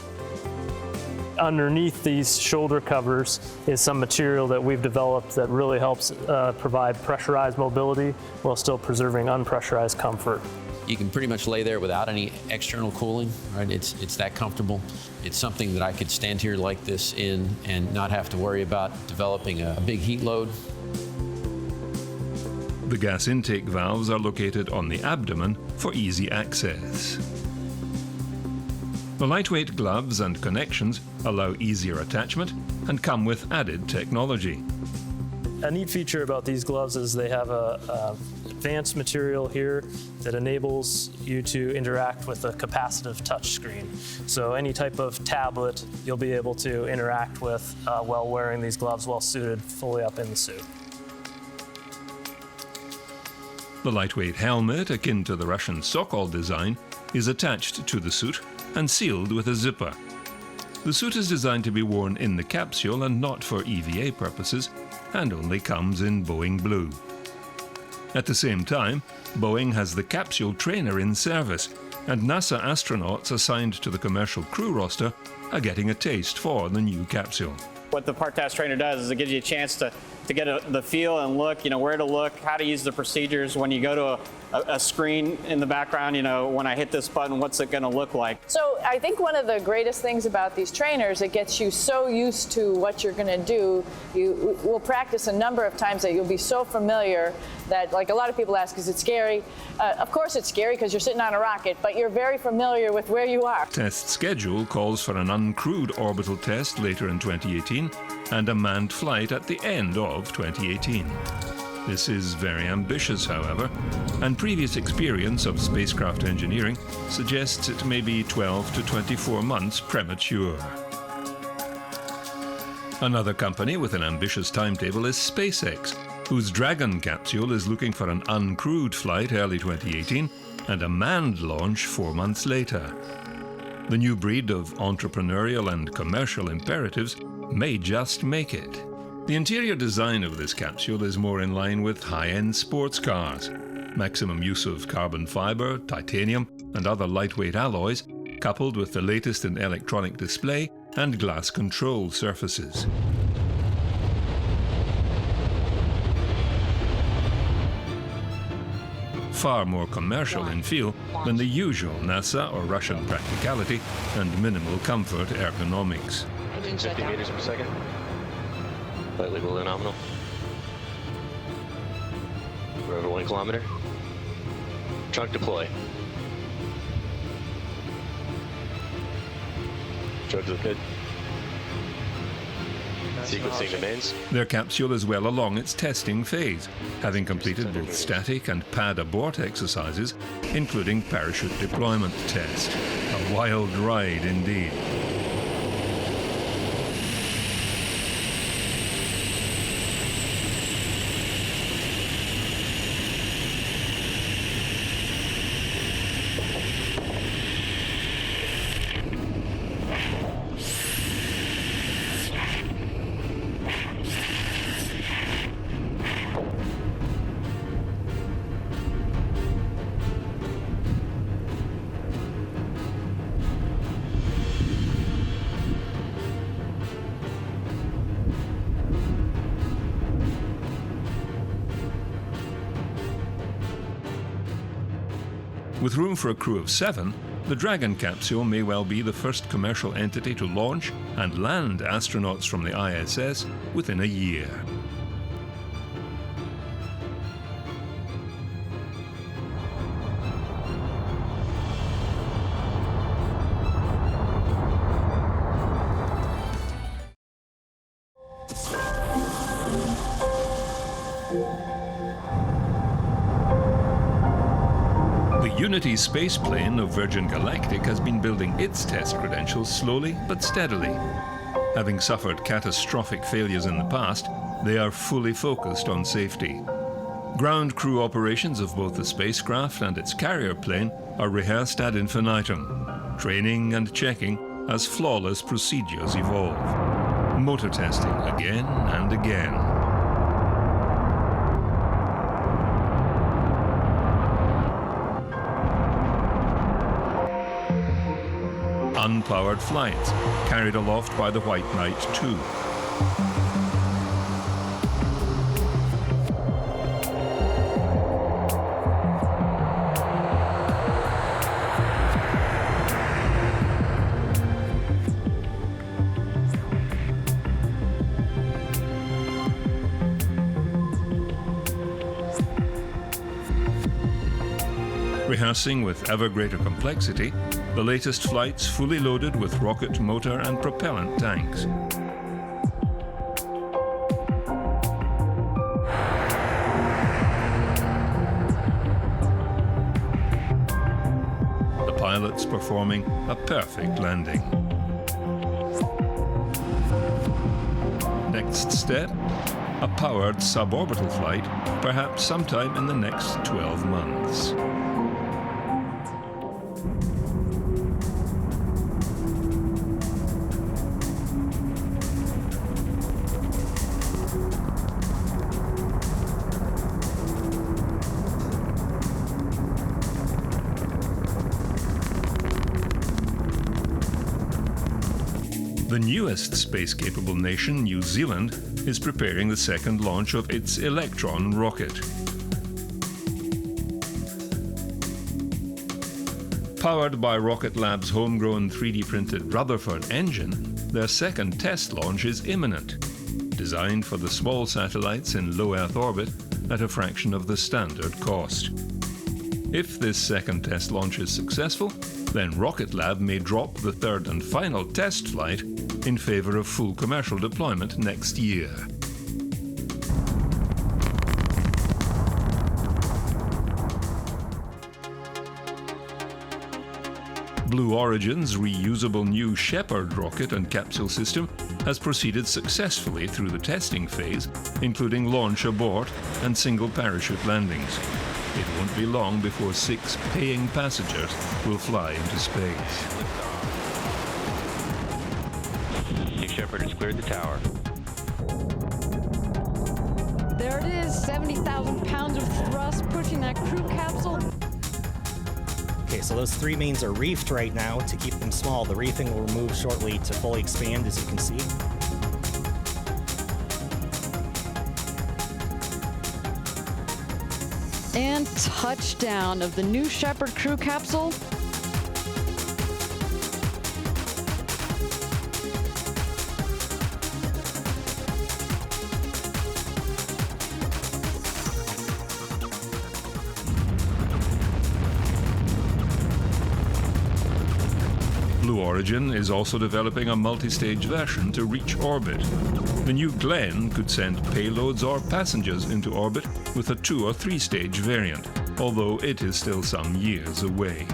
Underneath these shoulder covers is some material that we've developed that really helps provide pressurized mobility while still preserving unpressurized comfort. You can pretty much lay there without any external cooling, right? It's that comfortable. It's something that I could stand here like this in and not have to worry about developing a big heat load. The gas intake valves are located on the abdomen for easy access. The lightweight gloves and connections allow easier attachment and come with added technology. A neat feature about these gloves is they have a advanced material here that enables you to interact with a capacitive touch screen. So any type of tablet you'll be able to interact with while wearing these gloves, well suited fully up in the suit. The lightweight helmet, akin to the Russian Sokol design, is attached to the suit and sealed with a zipper. The suit is designed to be worn in the capsule and not for EVA purposes, and only comes in Boeing Blue. At the same time, Boeing has the capsule trainer in service, and NASA astronauts assigned to the commercial crew roster are getting a taste for the new capsule. What the part task trainer does is it gives you a chance to get the feel and look, where to look, how to use the procedures when you go to a screen in the background, when I hit this button, what's it going to look like? So I think one of the greatest things about these trainers, it gets you so used to what you're going to do. You will practice a number of times that you'll be so familiar that, like a lot of people ask, is it scary? Of course it's scary because you're sitting on a rocket, but you're very familiar with where you are. Test schedule calls for an uncrewed orbital test later in 2018 and a manned flight at the end of 2018. This is very ambitious, however, and previous experience of spacecraft engineering suggests it may be 12 to 24 months premature. Another company with an ambitious timetable is SpaceX, whose Dragon capsule is looking for an uncrewed flight early 2018 and a manned launch 4 months later. The new breed of entrepreneurial and commercial imperatives may just make it. The interior design of this capsule is more in line with high-end sports cars. Maximum use of carbon fiber, titanium, and other lightweight alloys, coupled with the latest in electronic display and glass control surfaces. Far more commercial in feel than the usual NASA or Russian practicality and minimal comfort ergonomics. 50 meters per second. Slightly below nominal. We're over 1 kilometer. Trunk deploy. Drugs look good. Sequencing domains. Their capsule is well along its testing phase, having completed both static and pad abort exercises, including parachute deployment test. A wild ride indeed. With room for a crew of 7, the Dragon capsule may well be the first commercial entity to launch and land astronauts from the ISS within a year. Unity spaceplane of Virgin Galactic has been building its test credentials slowly but steadily. Having suffered catastrophic failures in the past, they are fully focused on safety. Ground crew operations of both the spacecraft and its carrier plane are rehearsed ad infinitum, training and checking as flawless procedures evolve. Motor testing again and again. Unpowered flights, carried aloft by the White Knight II. Rehearsing with ever greater complexity, the latest flights fully loaded with rocket motor and propellant tanks. The pilots performing a perfect landing. Next step, a powered suborbital flight, perhaps sometime in the next 12 months. The newest space-capable nation, New Zealand, is preparing the second launch of its Electron rocket. Powered by Rocket Lab's homegrown 3D-printed Rutherford engine, their second test launch is imminent, designed for the small satellites in low Earth orbit at a fraction of the standard cost. If this second test launch is successful, then Rocket Lab may drop the third and final test flight in favor of full commercial deployment next year. Blue Origin's reusable new Shepard rocket and capsule system has proceeded successfully through the testing phase, including launch, abort, and single parachute landings. It won't be long before 6 paying passengers will fly into space. New Shepard has cleared the tower. There it is, 70,000 pounds of thrust pushing that crew capsule. Okay, so those 3 mains are reefed right now to keep them small. The reefing will remove shortly to fully expand, as you can see. And touchdown of the New Shepard crew capsule. Blue Origin is also developing a multi-stage version to reach orbit. The new Glenn could send payloads or passengers into orbit with a 2- or 3-stage variant, although it is still some years away.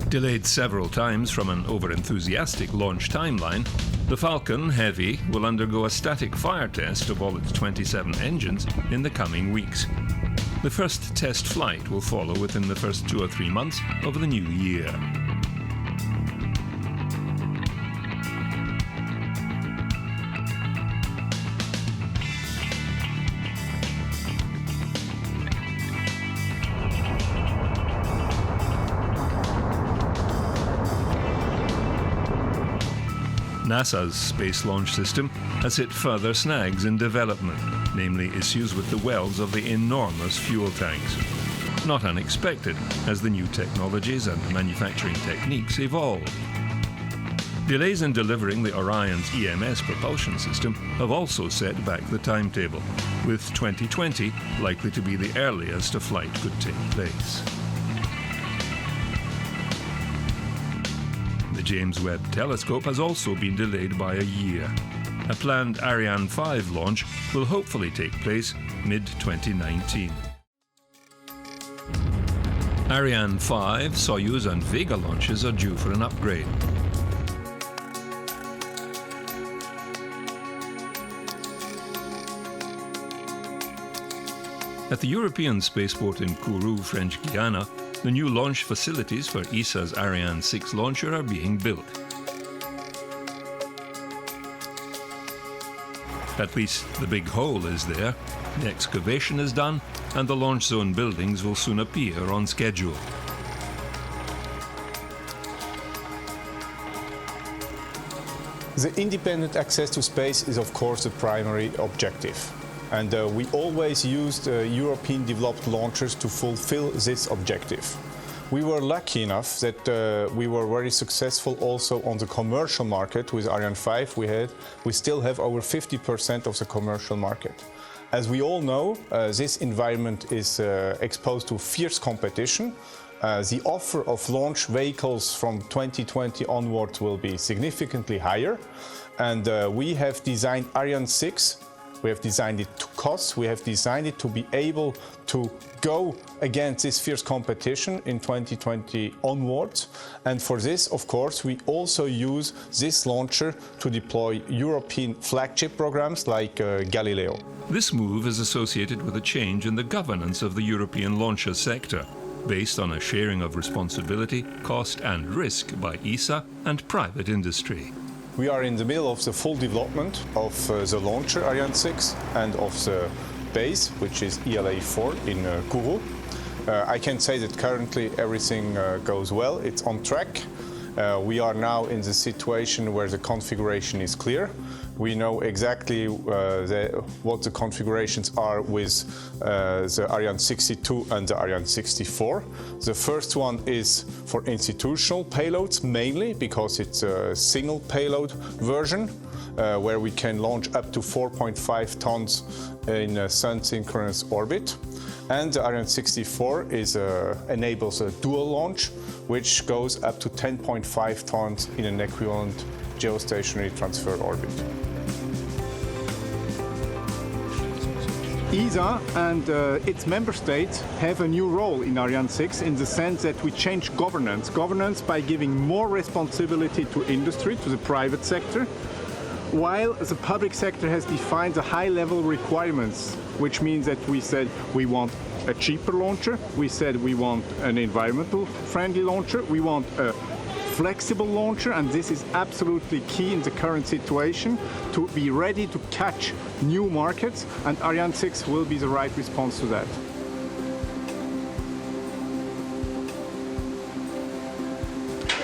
Delayed several times from an over-enthusiastic launch timeline, the Falcon Heavy will undergo a static fire test of all its 27 engines in the coming weeks. The first test flight will follow within the first 2 or 3 months of the new year. NASA's Space Launch System has hit further snags in development. namely issues with the welds of the enormous fuel tanks. Not unexpected, as the new technologies and manufacturing techniques evolve. Delays in delivering the Orion's EMS propulsion system have also set back the timetable, with 2020 likely to be the earliest a flight could take place. The James Webb Telescope has also been delayed by a year. A planned Ariane 5 launch will hopefully take place mid-2019. Ariane 5, Soyuz and Vega launches are due for an upgrade. At the European spaceport in Kourou, French Guiana, the new launch facilities for ESA's Ariane 6 launcher are being built. At least the big hole is there, the excavation is done, and the launch zone buildings will soon appear on schedule. The independent access to space is, of course, the primary objective. And we always used European developed launchers to fulfill this objective. We were lucky enough that we were very successful also on the commercial market with Ariane 5. We still have over 50% of the commercial market. As we all know, this environment is exposed to fierce competition. The offer of launch vehicles from 2020 onwards will be significantly higher. And we have designed Ariane 6. We have designed it to cost. We have designed it to be able to go against this fierce competition in 2020 onwards. And for this, of course, we also use this launcher to deploy European flagship programs like Galileo. This move is associated with a change in the governance of the European launcher sector, based on a sharing of responsibility, cost and risk by ESA and private industry. We are in the middle of the full development of the launcher Ariane 6 and of the base, which is ELA-4 in Kourou. I can say that currently everything goes well. It's on track. We are now in the situation where the configuration is clear. We know exactly what the configurations are with the Ariane 62 and the Ariane 64. The first one is for institutional payloads mainly because it's a single payload version where we can launch up to 4.5 tons in a sun-synchronous orbit. And the Ariane 64 enables a dual launch, which goes up to 10.5 tons in an equivalent geostationary transfer orbit. ESA and its member states have a new role in Ariane 6 in the sense that we change governance. Governance by giving more responsibility to industry, to the private sector, while the public sector has defined the high-level requirements, which means that we said we want a cheaper launcher, we said we want an environmental friendly launcher, we want a flexible launcher, and this is absolutely key in the current situation to be ready to catch new markets, and Ariane 6 will be the right response to that.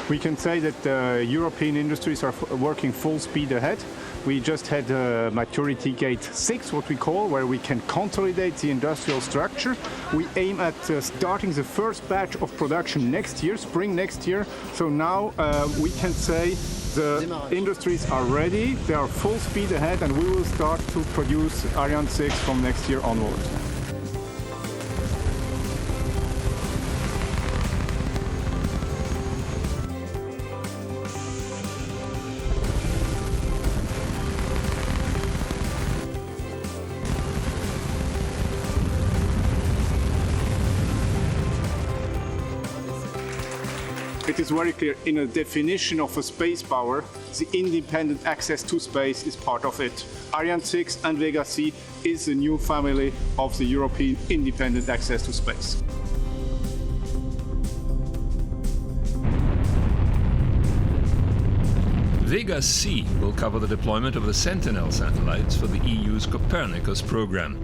We can say that European industries are working full speed ahead. We just had maturity gate 6, what we call, where we can consolidate the industrial structure. We aim at starting the first batch of production next year, spring next year. So now we can say the industries are ready, they are full speed ahead, and we will start to produce Ariane 6 from next year onwards. It is very clear, in a definition of a space power, the independent access to space is part of it. Ariane 6 and Vega C is the new family of the European independent access to space. Vega C will cover the deployment of the Sentinel satellites for the EU's Copernicus program.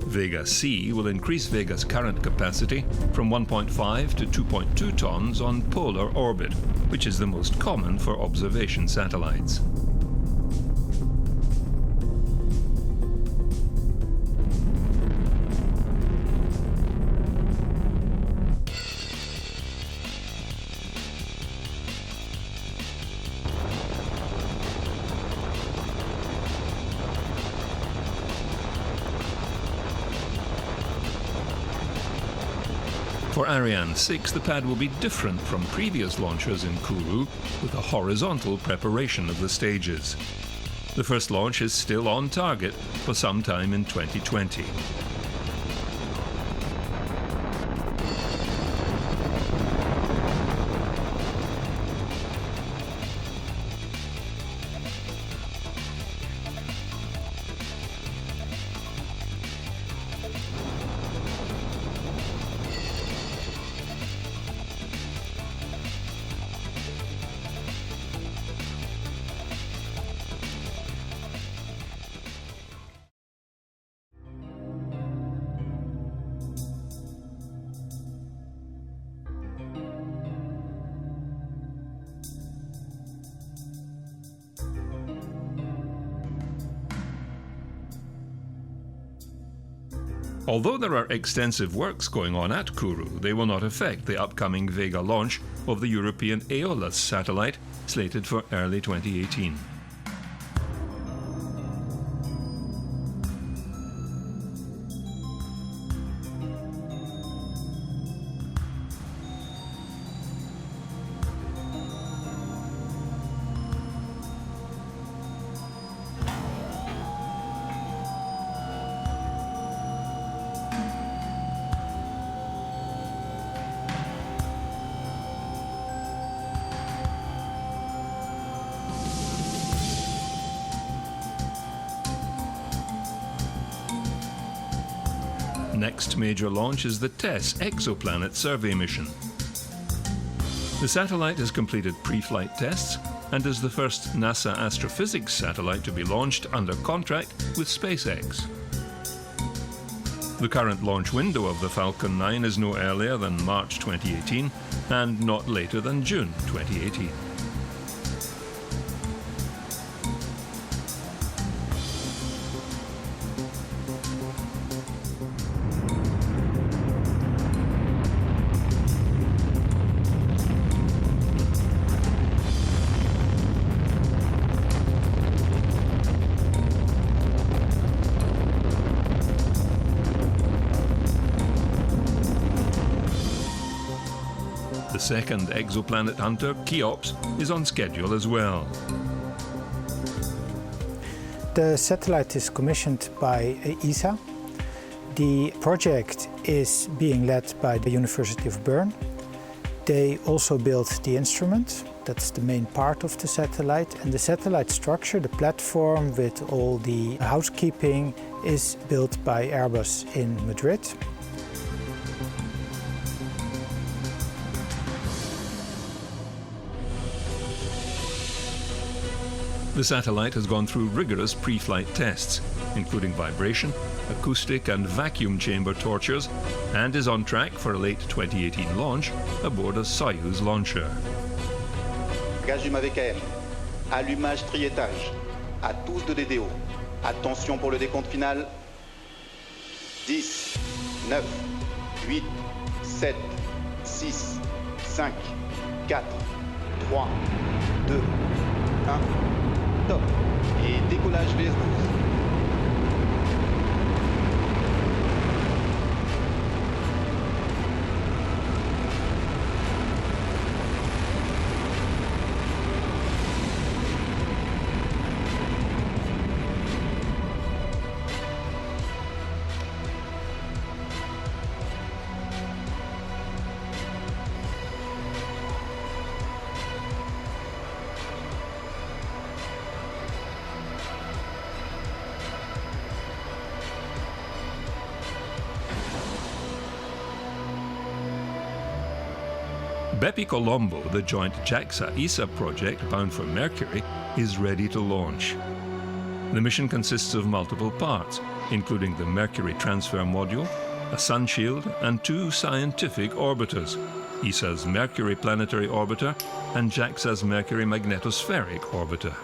Vega C will increase Vega's current capacity from 1.5 to 2.2 tons on polar orbit, which is the most common for observation satellites. For Ariane 6, the pad will be different from previous launches in Kourou, with a horizontal preparation of the stages. The first launch is still on target for sometime in 2020. Although there are extensive works going on at Kourou, they will not affect the upcoming Vega launch of the European Aeolus satellite, slated for early 2018. Next major launch is the TESS exoplanet survey mission. The satellite has completed pre-flight tests and is the first NASA astrophysics satellite to be launched under contract with SpaceX. The current launch window of the Falcon 9 is no earlier than March 2018 and not later than June 2018. The second exoplanet hunter, Cheops, is on schedule as well. The satellite is commissioned by ESA. The project is being led by the University of Bern. They also built the instrument. That's the main part of the satellite. And the satellite structure, the platform with all the housekeeping, is built by Airbus in Madrid. The satellite has gone through rigorous pre-flight tests, including vibration, acoustic and vacuum chamber tortures, and is on track for a late 2018 launch aboard a Soyuz launcher. Gage du AVKM. Allumage triétage. À tous de DDO. Attention pour le décompte final. 10, 9, 8, 7, 6, 5, 4, 3, 2, 1. Top. Et décollage VS12. Bepi Colombo, the joint JAXA-ESA project bound for Mercury, is ready to launch. The mission consists of multiple parts, including the Mercury Transfer Module, a sun shield, and 2 scientific orbiters, ESA's Mercury Planetary Orbiter and JAXA's Mercury Magnetospheric Orbiter.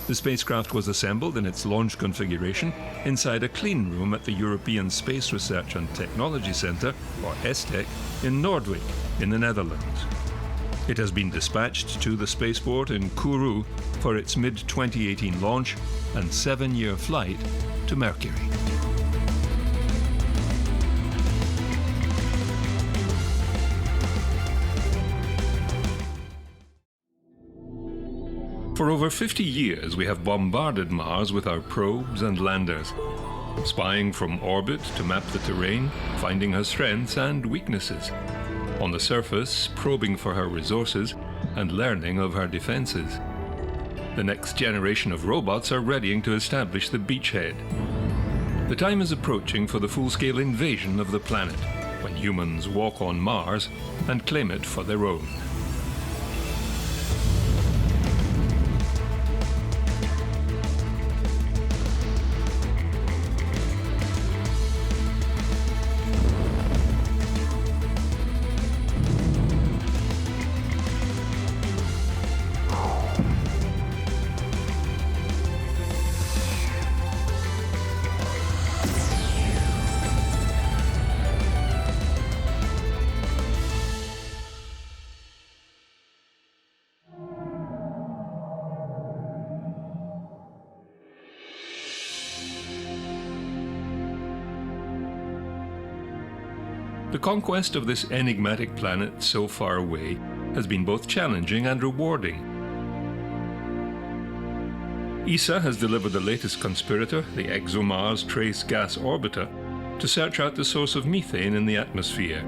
The spacecraft was assembled in its launch configuration inside a clean room at the European Space Research and Technology Centre, or ESTEC, in Nordwijk, in the Netherlands. It has been dispatched to the spaceport in Kourou for its mid-2018 launch and 7-year flight to Mercury. For over 50 years, we have bombarded Mars with our probes and landers, spying from orbit to map the terrain, finding her strengths and weaknesses. On the surface, probing for her resources and learning of her defenses. The next generation of robots are readying to establish the beachhead. The time is approaching for the full-scale invasion of the planet, when humans walk on Mars and claim it for their own. The conquest of this enigmatic planet so far away has been both challenging and rewarding. ESA has delivered the latest conspirator, the ExoMars Trace Gas Orbiter, to search out the source of methane in the atmosphere.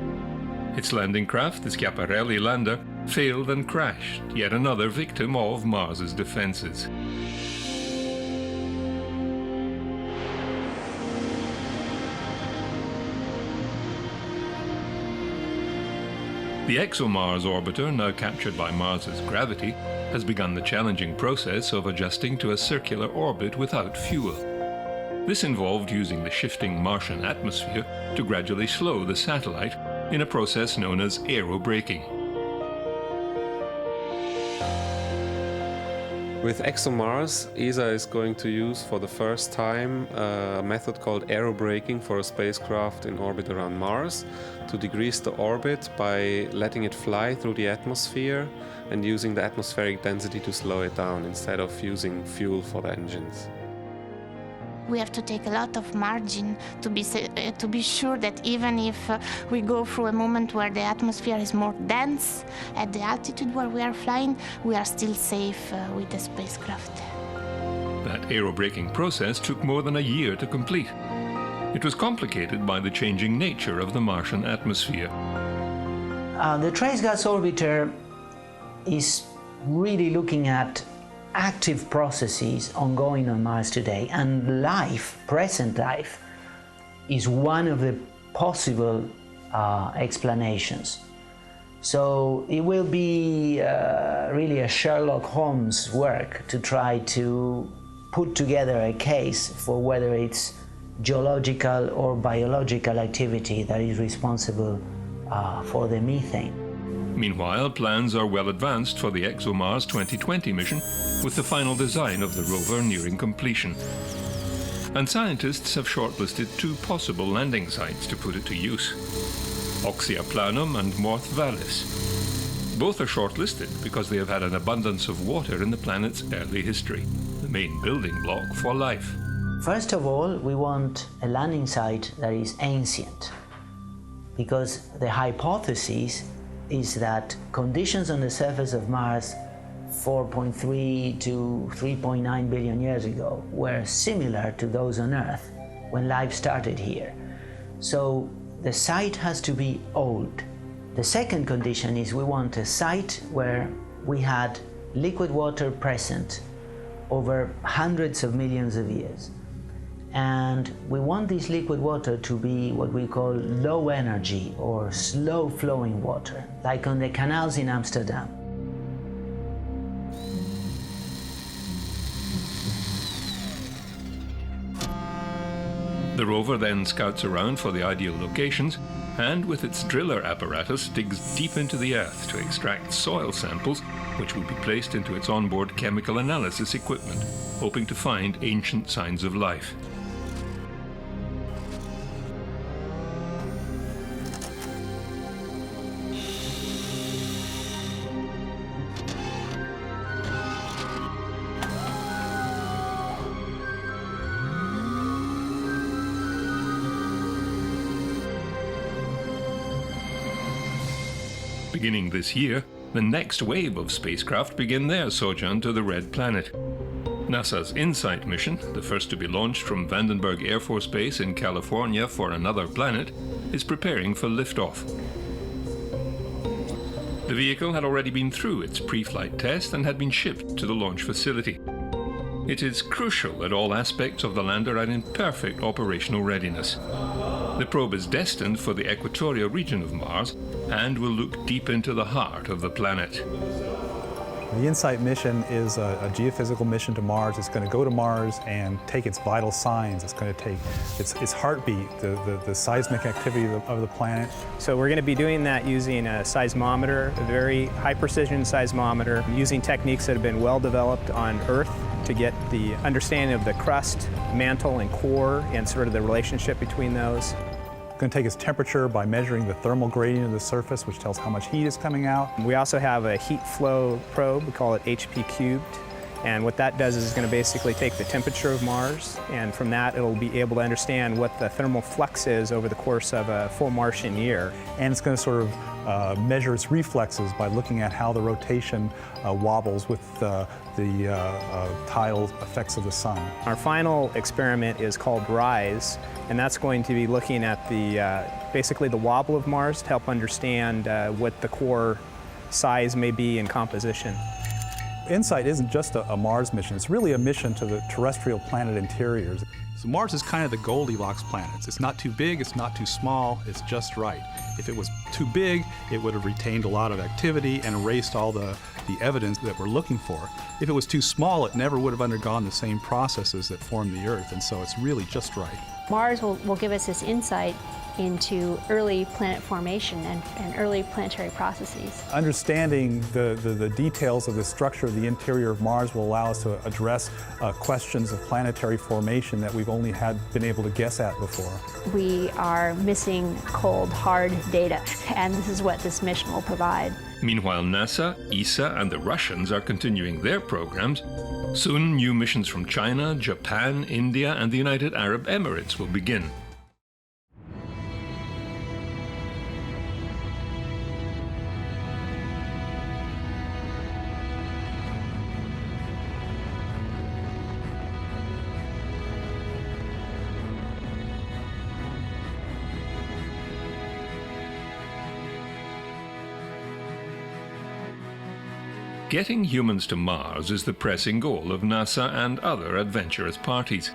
Its landing craft, the Schiaparelli lander, failed and crashed, yet another victim of Mars's defenses. The ExoMars orbiter, now captured by Mars's gravity, has begun the challenging process of adjusting to a circular orbit without fuel. This involved using the shifting Martian atmosphere to gradually slow the satellite in a process known as aerobraking. With ExoMars, ESA is going to use for the first time a method called aerobraking for a spacecraft in orbit around Mars to decrease the orbit by letting it fly through the atmosphere and using the atmospheric density to slow it down instead of using fuel for the engines. We have to take a lot of margin to be sure that even if we go through a moment where the atmosphere is more dense at the altitude where we are flying, we are still safe with the spacecraft. That aerobraking process took more than a year to complete. It was complicated by the changing nature of the Martian atmosphere. The Trace Gas Orbiter is really looking at active processes ongoing on Mars today, and life, present life, is one of the possible explanations. So it will be really a Sherlock Holmes work to try to put together a case for whether it's geological or biological activity that is responsible for the methane. Meanwhile, plans are well advanced for the ExoMars 2020 mission, with the final design of the rover nearing completion. And scientists have shortlisted two possible landing sites to put it to use: Oxia Planum and Morth Vallis. Both are shortlisted because they have had an abundance of water in the planet's early history, the main building block for life. First of all, we want a landing site that is ancient, because the hypothesis is that conditions on the surface of Mars 4.3 to 3.9 billion years ago were similar to those on Earth when life started here. So the site has to be old. The second condition is we want a site where we had liquid water present over hundreds of millions of years. And we want this liquid water to be what we call low energy or slow flowing water, like on the canals in Amsterdam. The rover then scouts around for the ideal locations and, with its driller apparatus, digs deep into the earth to extract soil samples, which will be placed into its onboard chemical analysis equipment, hoping to find ancient signs of life. Beginning this year, the next wave of spacecraft begin their sojourn to the Red Planet. NASA's InSight mission, the first to be launched from Vandenberg Air Force Base in California for another planet, is preparing for liftoff. The vehicle had already been through its pre-flight test and had been shipped to the launch facility. It is crucial that all aspects of the lander are in perfect operational readiness. The probe is destined for the equatorial region of Mars and will look deep into the heart of the planet. The InSight mission is a geophysical mission to Mars. It's going to go to Mars and take its vital signs. It's going to take its heartbeat, the seismic activity of the planet. So we're going to be doing that using a seismometer, a very high precision seismometer, using techniques that have been well developed on Earth to get the understanding of the crust, mantle, and core, and sort of the relationship between those. It's going to take its temperature by measuring the thermal gradient of the surface, which tells how much heat is coming out. We also have a heat flow probe, we call it HP cubed. And what that does is it's going to basically take the temperature of Mars, and from that it'll be able to understand what the thermal flux is over the course of a full Martian year. And it's going to sort of measure its reflexes by looking at how the rotation wobbles with the tidal effects of the sun. Our final experiment is called RISE, and that's going to be looking at basically the wobble of Mars to help understand what the core size may be in composition. InSight isn't just a Mars mission, it's really a mission to the terrestrial planet interiors. So Mars is kind of the Goldilocks planets. It's not too big, it's not too small, it's just right. If it was too big, it would have retained a lot of activity and erased all the evidence that we're looking for. If it was too small, it never would have undergone the same processes that form the Earth, and so it's really just right. Mars will give us this insight into early planet formation and early planetary processes. Understanding the details of the structure of the interior of Mars will allow us to address questions of planetary formation that we've only been able to guess at before. We are missing cold, hard data, and this is what this mission will provide. Meanwhile, NASA, ESA, and the Russians are continuing their programs. Soon, new missions from China, Japan, India, and the United Arab Emirates will begin. Getting humans to Mars is the pressing goal of NASA and other adventurous parties.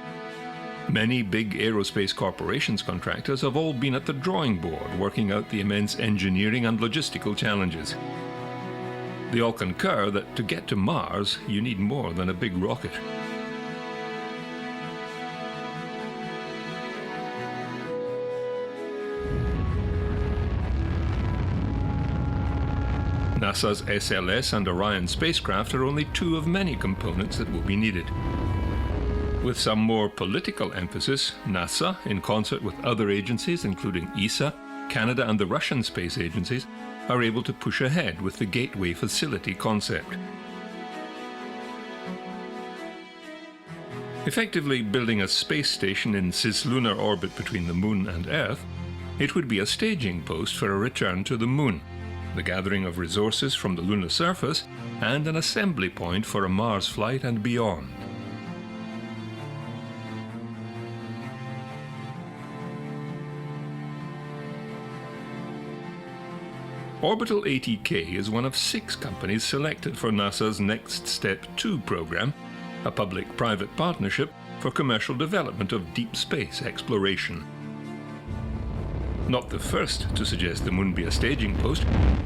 Many big aerospace corporations contractors have all been at the drawing board working out the immense engineering and logistical challenges. They all concur that to get to Mars, you need more than a big rocket. NASA's SLS and Orion spacecraft are only two of many components that will be needed. With some more political emphasis, NASA, in concert with other agencies including ESA, Canada and the Russian space agencies, are able to push ahead with the Gateway Facility concept. Effectively building a space station in cislunar orbit between the Moon and Earth, it would be a staging post for a return to the Moon, the gathering of resources from the lunar surface, and an assembly point for a Mars flight and beyond. Orbital ATK is one of 6 companies selected for NASA's Next Step 2 program, a public-private partnership for commercial development of deep space exploration. Not the first to suggest the Moon be a staging post,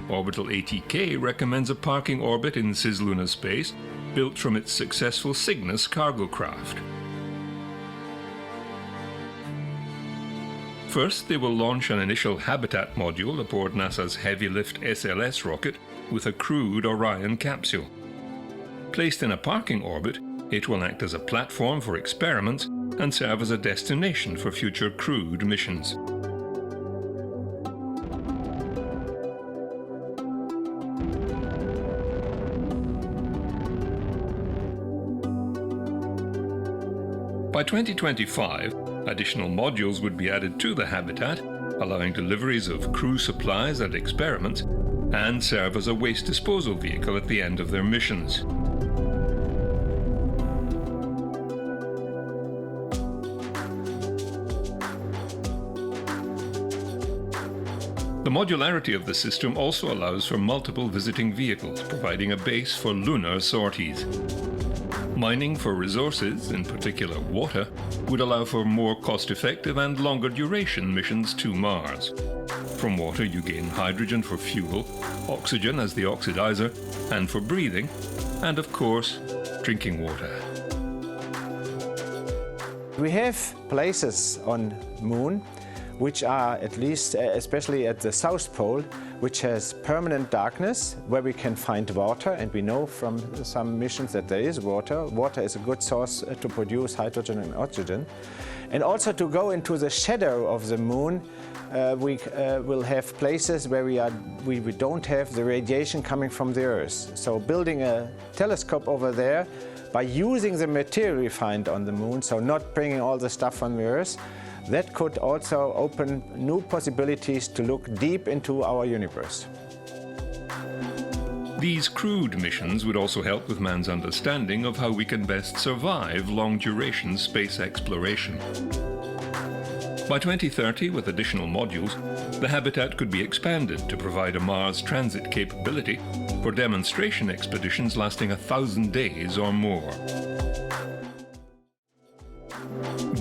Orbital ATK recommends a parking orbit in cislunar space built from its successful Cygnus cargo craft. First, they will launch an initial habitat module aboard NASA's heavy-lift SLS rocket with a crewed Orion capsule. Placed in a parking orbit, it will act as a platform for experiments and serve as a destination for future crewed missions. By 2025, additional modules would be added to the habitat, allowing deliveries of crew supplies and experiments, and serve as a waste disposal vehicle at the end of their missions. The modularity of the system also allows for multiple visiting vehicles, providing a base for lunar sorties. Mining for resources, in particular water, would allow for more cost-effective and longer duration missions to Mars. From water you gain hydrogen for fuel, oxygen as the oxidizer, and for breathing, and of course, drinking water. We have places on Moon which are, at least especially at the South Pole, which has permanent darkness, where we can find water, and we know from some missions that there is water. Water is a good source to produce hydrogen and oxygen. And also to go into the shadow of the Moon, we will have places where we don't have the radiation coming from the Earth. So building a telescope over there by using the material we find on the Moon, so not bringing all the stuff from the Earth, that could also open new possibilities to look deep into our universe. These crewed missions would also help with man's understanding of how we can best survive long-duration space exploration. By 2030, with additional modules, the habitat could be expanded to provide a Mars transit capability for demonstration expeditions lasting 1,000 days or more.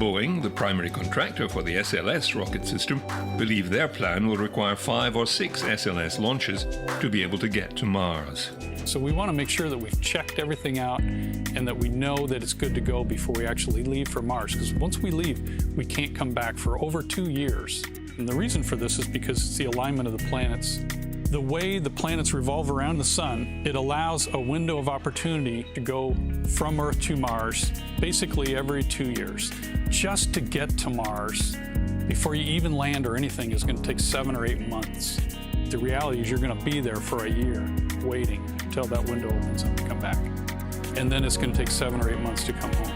Boeing, the primary contractor for the SLS rocket system, believe their plan will require 5 or 6 SLS launches to be able to get to Mars. So we want to make sure that we've checked everything out and that we know that it's good to go before we actually leave for Mars. Because once we leave, we can't come back for over 2 years. And the reason for this is because it's the alignment of the planets. The way the planets revolve around the sun, it allows a window of opportunity to go from Earth to Mars basically every 2 years. Just to get to Mars, before you even land or anything, is going to take 7 or 8 months. The reality is you're going to be there for a year waiting until that window opens up to come back. And then it's going to take 7 or 8 months to come home.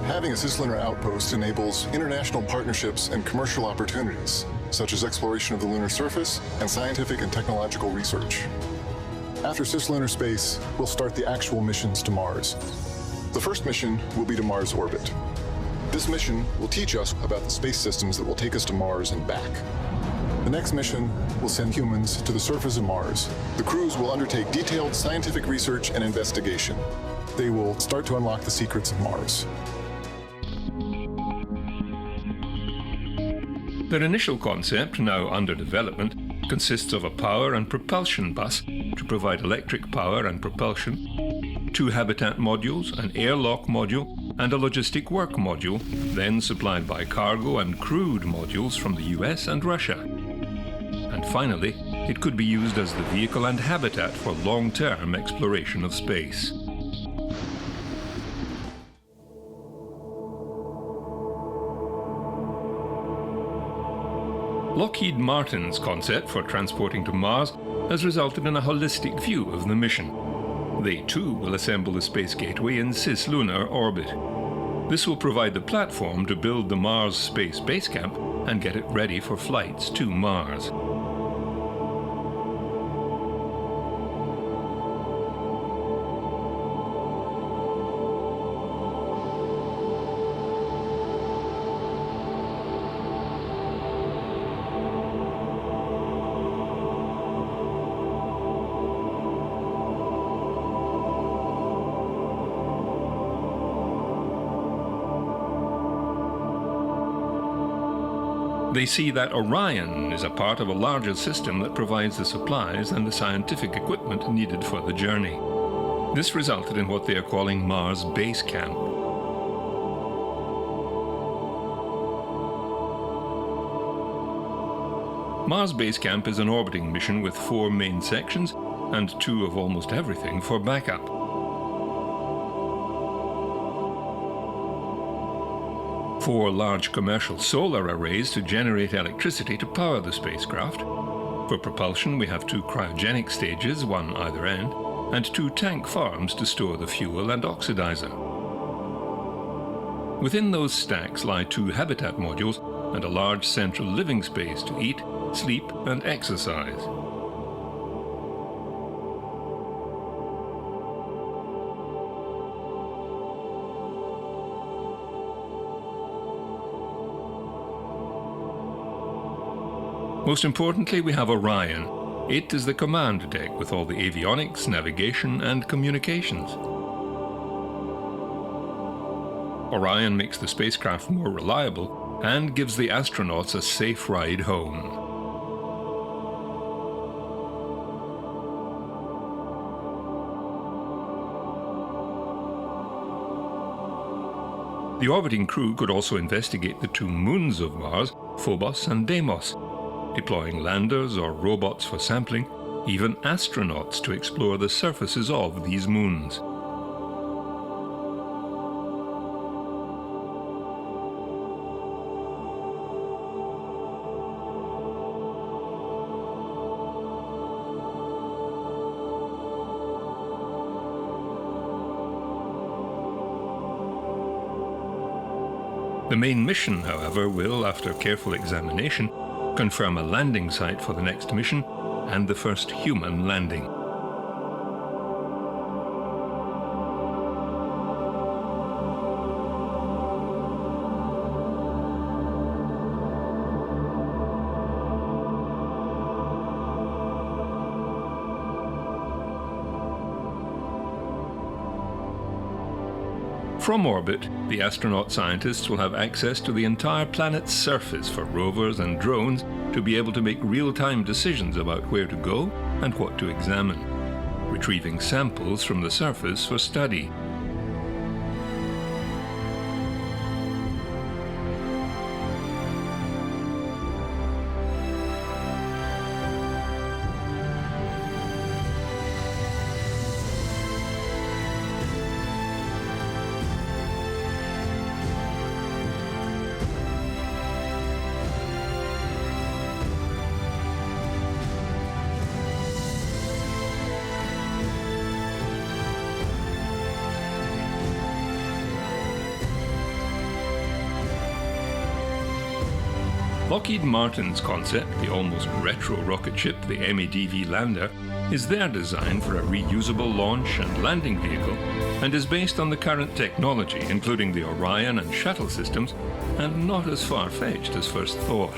Having a cislunar outpost enables international partnerships and commercial opportunities, such as exploration of the lunar surface and scientific and technological research. After cislunar space, we'll start the actual missions to Mars. The first mission will be to Mars orbit. This mission will teach us about the space systems that will take us to Mars and back. The next mission will send humans to the surface of Mars. The crews will undertake detailed scientific research and investigation. They will start to unlock the secrets of Mars. Their initial concept, now under development, consists of a power and propulsion bus to provide electric power and propulsion, 2 habitat modules, an airlock module, and a logistic work module, then supplied by cargo and crewed modules from the US and Russia. And finally, it could be used as the vehicle and habitat for long-term exploration of space. Lockheed Martin's concept for transporting to Mars has resulted in a holistic view of the mission. They too will assemble the space gateway in cislunar orbit. This will provide the platform to build the Mars Space Base Camp and get it ready for flights to Mars. They see that Orion is a part of a larger system that provides the supplies and the scientific equipment needed for the journey. This resulted in what they are calling Mars Base Camp. Mars Base Camp is an orbiting mission with 4 main sections and 2 of almost everything for backup. Four large commercial solar arrays to generate electricity to power the spacecraft. For propulsion, we have 2 cryogenic stages, one either end, and 2 tank farms to store the fuel and oxidizer. Within those stacks lie 2 habitat modules and a large central living space to eat, sleep, and exercise. Most importantly, we have Orion. It is the command deck with all the avionics, navigation, and communications. Orion makes the spacecraft more reliable and gives the astronauts a safe ride home. The orbiting crew could also investigate the two moons of Mars, Phobos and Deimos, deploying landers or robots for sampling, even astronauts to explore the surfaces of these moons. The main mission, however, will, after careful examination, confirm a landing site for the next mission and the first human landing. From orbit, the astronaut scientists will have access to the entire planet's surface for rovers and drones to be able to make real-time decisions about where to go and what to examine, retrieving samples from the surface for study. Lockheed Martin's concept, the almost retro rocket ship, the MEDV Lander, is their design for a reusable launch and landing vehicle and is based on the current technology, including the Orion and shuttle systems, and not as far-fetched as first thought.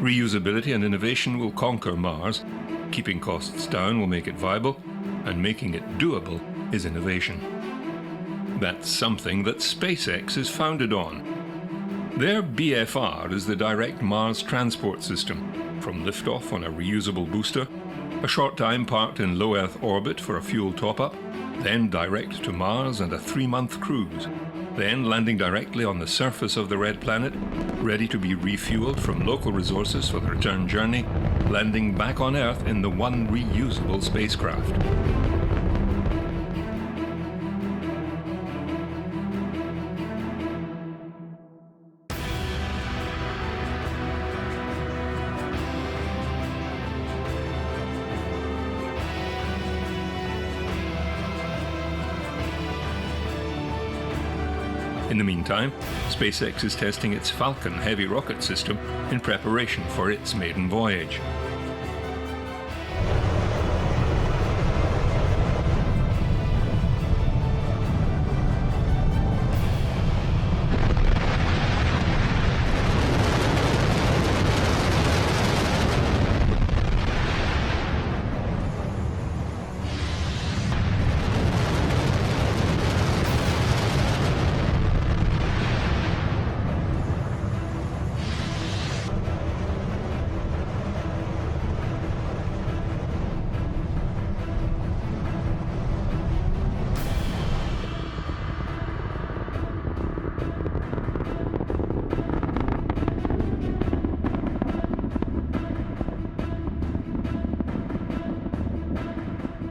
Reusability and innovation will conquer Mars. Keeping costs down will make it viable, and making it doable is innovation. That's something that SpaceX is founded on. Their BFR is the direct Mars transport system, from liftoff on a reusable booster, a short time parked in low Earth orbit for a fuel top-up, then direct to Mars and a 3-month cruise, then landing directly on the surface of the red planet, ready to be refueled from local resources for the return journey, landing back on Earth in the one reusable spacecraft. In the meantime, SpaceX is testing its Falcon heavy rocket system in preparation for its maiden voyage.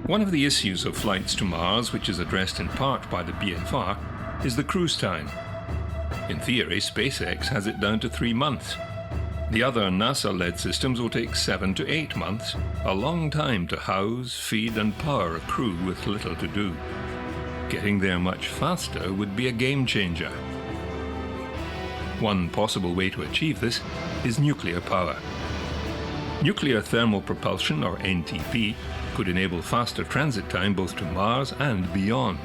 One of the issues of flights to Mars, which is addressed in part by the BFR, is the cruise time. In theory, SpaceX has it down to 3 months. The other NASA-led systems will take 7 to 8 months, a long time to house, feed and power a crew with little to do. Getting there much faster would be a game changer. One possible way to achieve this is nuclear power. Nuclear thermal propulsion, or NTP, could enable faster transit time both to Mars and beyond.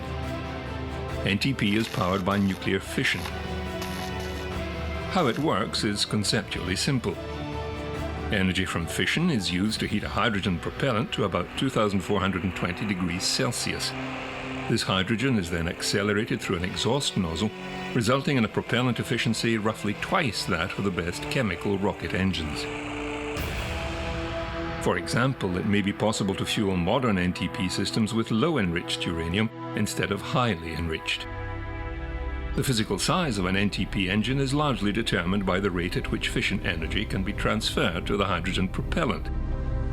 NTP is powered by nuclear fission. How it works is conceptually simple. Energy from fission is used to heat a hydrogen propellant to about 2,420 degrees Celsius. This hydrogen is then accelerated through an exhaust nozzle, resulting in a propellant efficiency roughly twice that of the best chemical rocket engines. For example, it may be possible to fuel modern NTP systems with low-enriched uranium instead of highly enriched. The physical size of an NTP engine is largely determined by the rate at which fission energy can be transferred to the hydrogen propellant,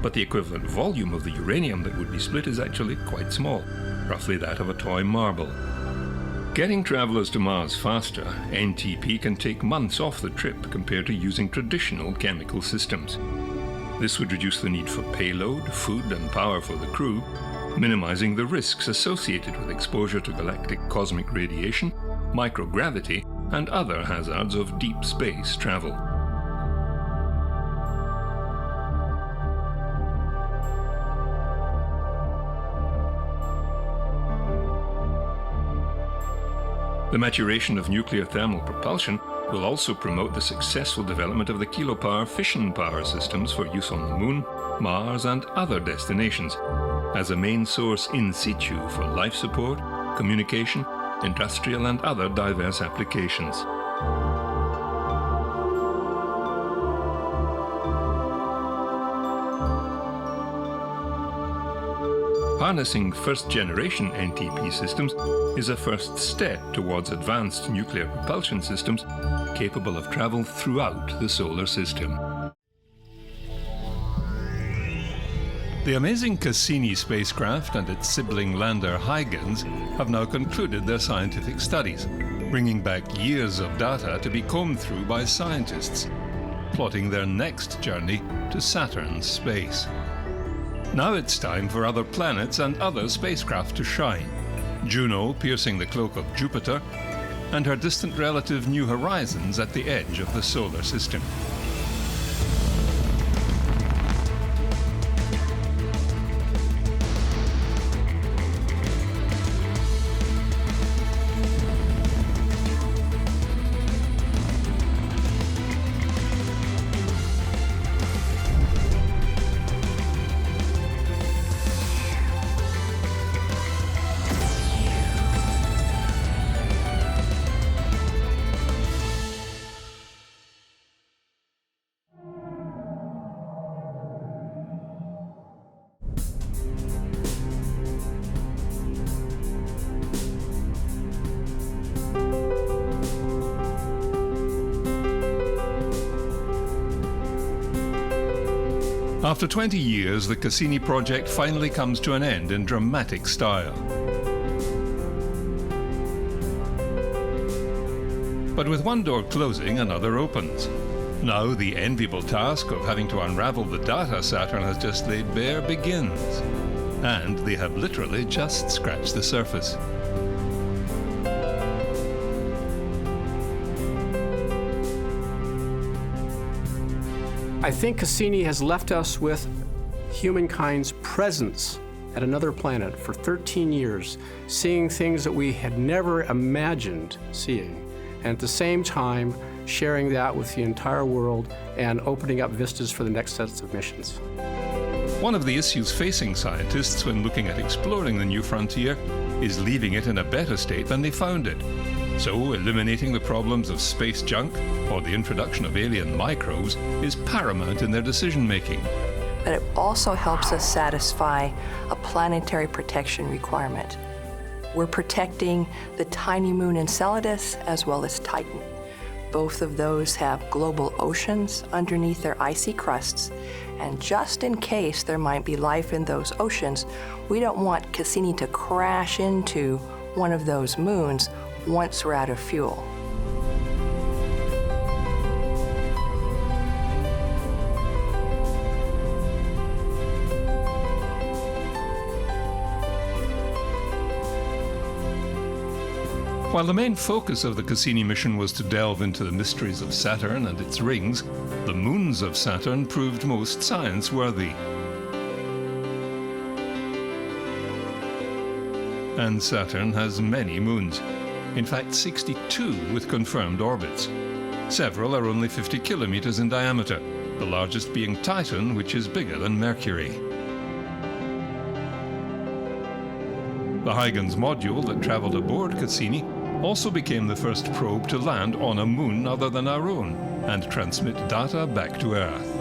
but the equivalent volume of the uranium that would be split is actually quite small, roughly that of a toy marble. Getting travelers to Mars faster, NTP can take months off the trip compared to using traditional chemical systems. This would reduce the need for payload, food and power for the crew, minimizing the risks associated with exposure to galactic cosmic radiation, microgravity, and other hazards of deep space travel. The maturation of nuclear thermal propulsion will also promote the successful development of the kilopower fission power systems for use on the Moon, Mars, and other destinations, as a main source in situ for life support, communication, industrial and other diverse applications. Harnessing first-generation NTP systems is a first step towards advanced nuclear propulsion systems capable of travel throughout the solar system. The amazing Cassini spacecraft and its sibling lander Huygens have now concluded their scientific studies, bringing back years of data to be combed through by scientists, plotting their next journey to Saturn's space. Now it's time for other planets and other spacecraft to shine. Juno piercing the cloak of Jupiter, and her distant relative New Horizons at the edge of the solar system. After 20 years, the Cassini project finally comes to an end in dramatic style. But with one door closing, another opens. Now the enviable task of having to unravel the data Saturn has just laid bare begins. And they have literally just scratched the surface. I think Cassini has left us with humankind's presence at another planet for 13 years, seeing things that we had never imagined seeing, and at the same time sharing that with the entire world and opening up vistas for the next sets of missions. One of the issues facing scientists when looking at exploring the new frontier is leaving it in a better state than they found it. So eliminating the problems of space junk or the introduction of alien microbes is paramount in their decision-making. But it also helps us satisfy a planetary protection requirement. We're protecting the tiny moon Enceladus as well as Titan. Both of those have global oceans underneath their icy crusts, and just in case there might be life in those oceans, we don't want Cassini to crash into one of those moons once we're out of fuel. While the main focus of the Cassini mission was to delve into the mysteries of Saturn and its rings, the moons of Saturn proved most science-worthy. And Saturn has many moons. In fact, 62 with confirmed orbits. Several are only 50 kilometers in diameter, the largest being Titan, which is bigger than Mercury. The Huygens module that traveled aboard Cassini also became the first probe to land on a moon other than our own and transmit data back to Earth.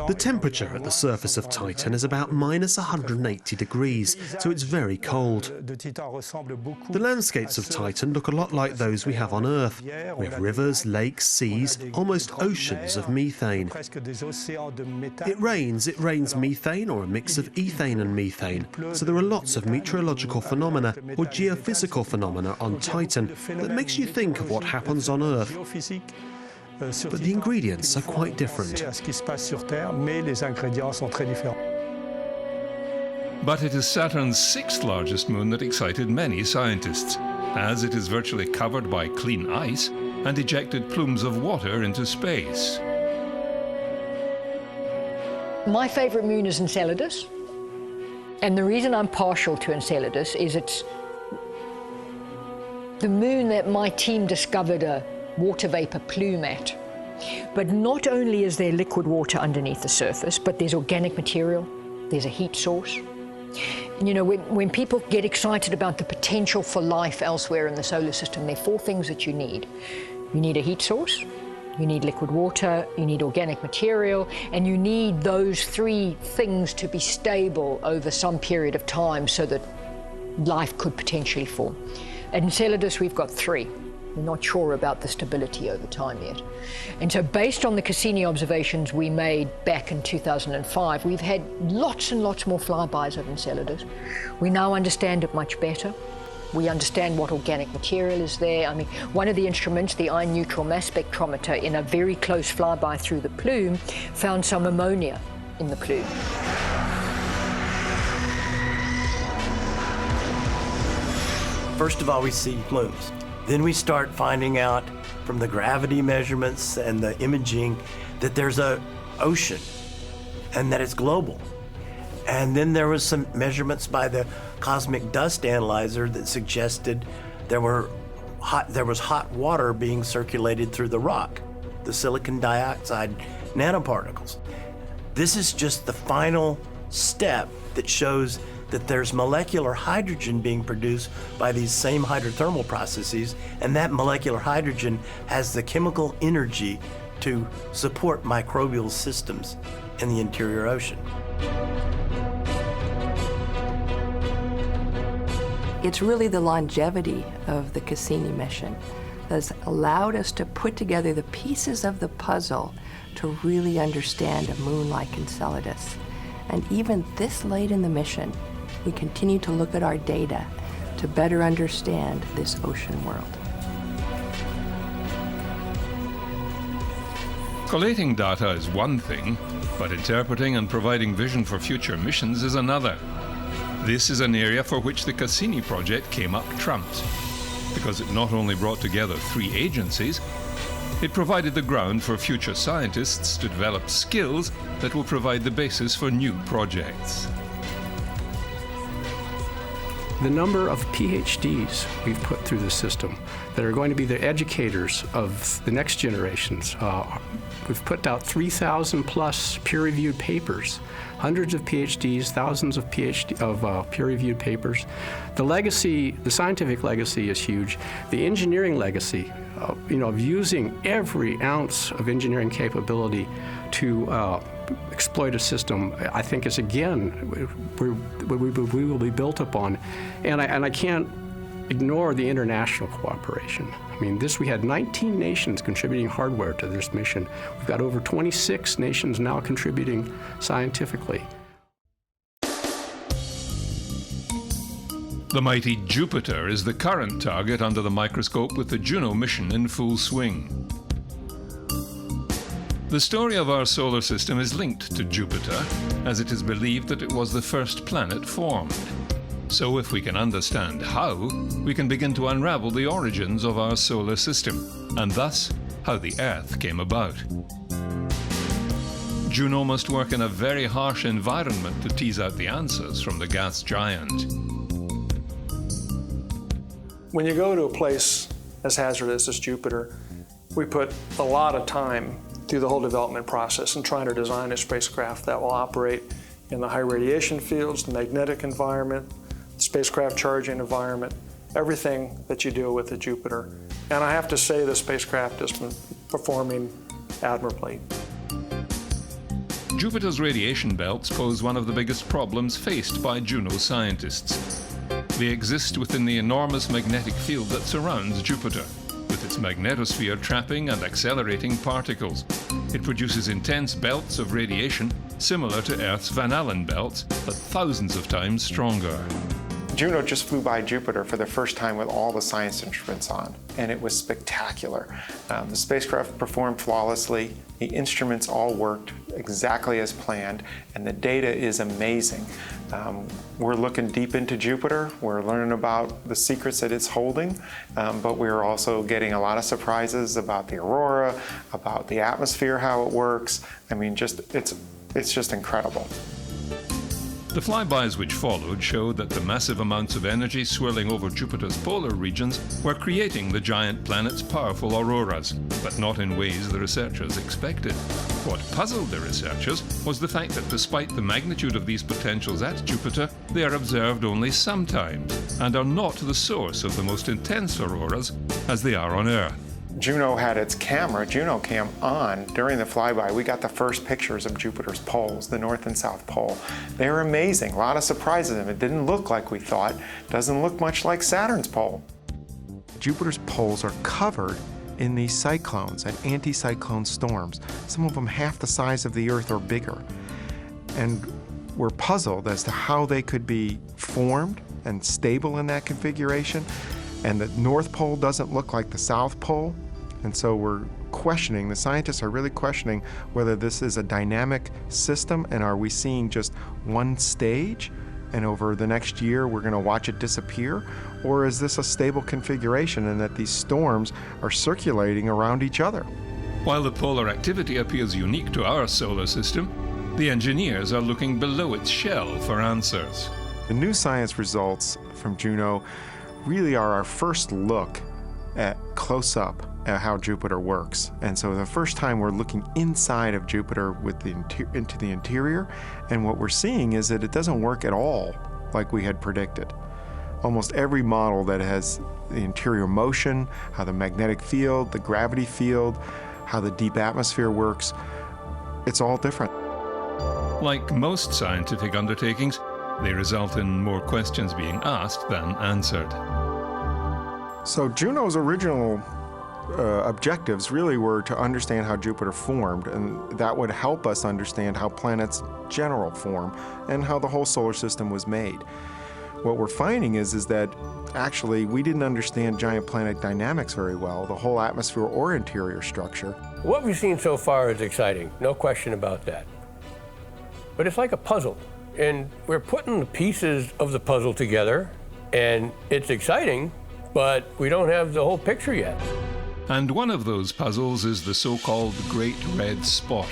The temperature at the surface of Titan is about minus 180 degrees, so it's very cold. The landscapes of Titan look a lot like those we have on Earth. We have rivers, lakes, seas, almost oceans of methane. It rains methane or a mix of ethane and methane, so there are lots of meteorological phenomena or geophysical phenomena on Titan that makes you think of what happens on Earth. But the ingredients are quite different. But it is Saturn's sixth largest moon that excited many scientists, as it is virtually covered by clean ice and ejected plumes of water into space. My favorite moon is Enceladus, and the reason I'm partial to Enceladus is it's the moon that my team discovered a water vapor plume at. But not only is there liquid water underneath the surface, but there's organic material, there's a heat source. And you know, when people get excited about the potential for life elsewhere in the solar system, there are four things that you need. You need a heat source, you need liquid water, you need organic material, and you need those three things to be stable over some period of time so that life could potentially form. At Enceladus, we've got three. We're not sure about the stability over time yet. And so based on the Cassini observations we made back in 2005, we've had lots and lots more flybys of Enceladus. We now understand it much better. We understand what organic material is there. I mean, one of the instruments, the ion neutral mass spectrometer, in a very close flyby through the plume, found some ammonia in the plume. First of all, we see plumes. Then we start finding out from the gravity measurements and the imaging that there's an ocean and that it's global. And then there was some measurements by the cosmic dust analyzer that suggested there was hot water being circulated through the rock, the silicon dioxide nanoparticles. This is just the final step that shows that there's molecular hydrogen being produced by these same hydrothermal processes, and that molecular hydrogen has the chemical energy to support microbial systems in the interior ocean. It's really the longevity of the Cassini mission that's allowed us to put together the pieces of the puzzle to really understand a moon like Enceladus. And even this late in the mission, we continue to look at our data to better understand this ocean world. Collating data is one thing, but interpreting and providing vision for future missions is another. This is an area for which the Cassini project came up trumps, because it not only brought together three agencies, it provided the ground for future scientists to develop skills that will provide the basis for new projects. The number of PhDs we've put through the system that are going to be the educators of the next generations We've put out 3,000 plus peer-reviewed papers, hundreds of PhDs, thousands of peer-reviewed papers. The legacy, the scientific legacy is huge. The engineering legacy, of using every ounce of engineering capability to exploit a system, I think is again, we will be built upon. And I can't ignore the international cooperation. I mean, we had 19 nations contributing hardware to this mission. We've got over 26 nations now contributing scientifically. The mighty Jupiter is the current target under the microscope with the Juno mission in full swing. The story of our solar system is linked to Jupiter, as it is believed that it was the first planet formed. So if we can understand how, we can begin to unravel the origins of our solar system, and thus how the Earth came about. Juno must work in a very harsh environment to tease out the answers from the gas giant. When you go to a place as hazardous as Jupiter, we put a lot of time through the whole development process in trying to design a spacecraft that will operate in the high radiation fields, the magnetic environment, spacecraft charging environment, everything that you do with the Jupiter. And I have to say the spacecraft has been performing admirably. Jupiter's radiation belts pose one of the biggest problems faced by Juno scientists. They exist within the enormous magnetic field that surrounds Jupiter, with its magnetosphere trapping and accelerating particles. It produces intense belts of radiation similar to Earth's Van Allen belts, but thousands of times stronger. Juno just flew by Jupiter for the first time with all the science instruments on, and it was spectacular. The spacecraft performed flawlessly, the instruments all worked exactly as planned, and the data is amazing. We're looking deep into Jupiter, we're learning about the secrets that it's holding, but we're also getting a lot of surprises about the aurora, about the atmosphere, how it works. I mean, it's just incredible. The flybys which followed showed that the massive amounts of energy swirling over Jupiter's polar regions were creating the giant planet's powerful auroras, but not in ways the researchers expected. What puzzled the researchers was the fact that despite the magnitude of these potentials at Jupiter, they are observed only sometimes, and are not the source of the most intense auroras as they are on Earth. Juno had its camera, JunoCam, on during the flyby. We got the first pictures of Jupiter's poles, the North and South Pole. They were amazing, a lot of surprises. It didn't look like we thought. Doesn't look much like Saturn's pole. Jupiter's poles are covered in these cyclones and anticyclone storms, some of them half the size of the Earth or bigger. And we're puzzled as to how they could be formed and stable in that configuration. And the North Pole doesn't look like the South Pole. And so we're questioning, the scientists are really questioning whether this is a dynamic system and are we seeing just one stage and over the next year we're going to watch it disappear? Or is this a stable configuration and that these storms are circulating around each other? While the polar activity appears unique to our solar system, the engineers are looking below its shell for answers. The new science results from Juno really are our first look at close-up at how Jupiter works. And so the first time we're looking inside of Jupiter with into the interior, and what we're seeing is that it doesn't work at all like we had predicted. Almost every model that has the interior motion, how the magnetic field, the gravity field, how the deep atmosphere works, it's all different. Like most scientific undertakings, they result in more questions being asked than answered. So Juno's original objectives really were to understand how Jupiter formed, and that would help us understand how planets general form and how the whole solar system was made. What we're finding is that actually we didn't understand giant planet dynamics very well, the whole atmosphere or interior structure. What we've seen so far is exciting, no question about that. But it's like a puzzle. And we're putting the pieces of the puzzle together, and it's exciting, but we don't have the whole picture yet. And one of those puzzles is the so-called Great Red Spot.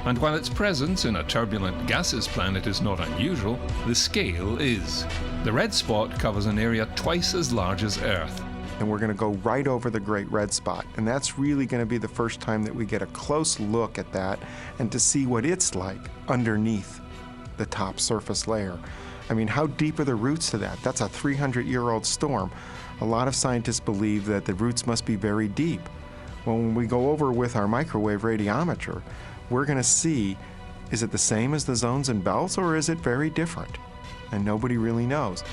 And while its presence in a turbulent gaseous planet is not unusual, the scale is. The red spot covers an area twice as large as Earth. and we're going to go right over the Great Red Spot. And that's really going to be the first time that we get a close look at that and to see what it's like underneath the top surface layer. I mean, how deep are the roots to that? That's a 300-year-old storm. A lot of scientists believe that the roots must be very deep. Well, when we go over with our microwave radiometer, we're going to see, is it the same as the zones and belts, or is it very different? And nobody really knows.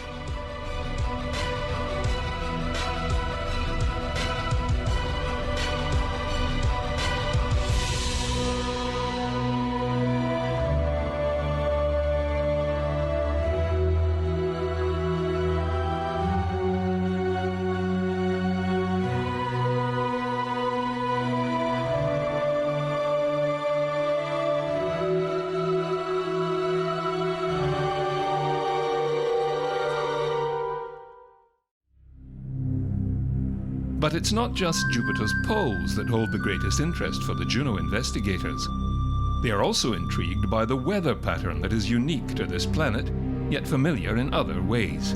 But it's not just Jupiter's poles that hold the greatest interest for the Juno investigators. They are also intrigued by the weather pattern that is unique to this planet, yet familiar in other ways.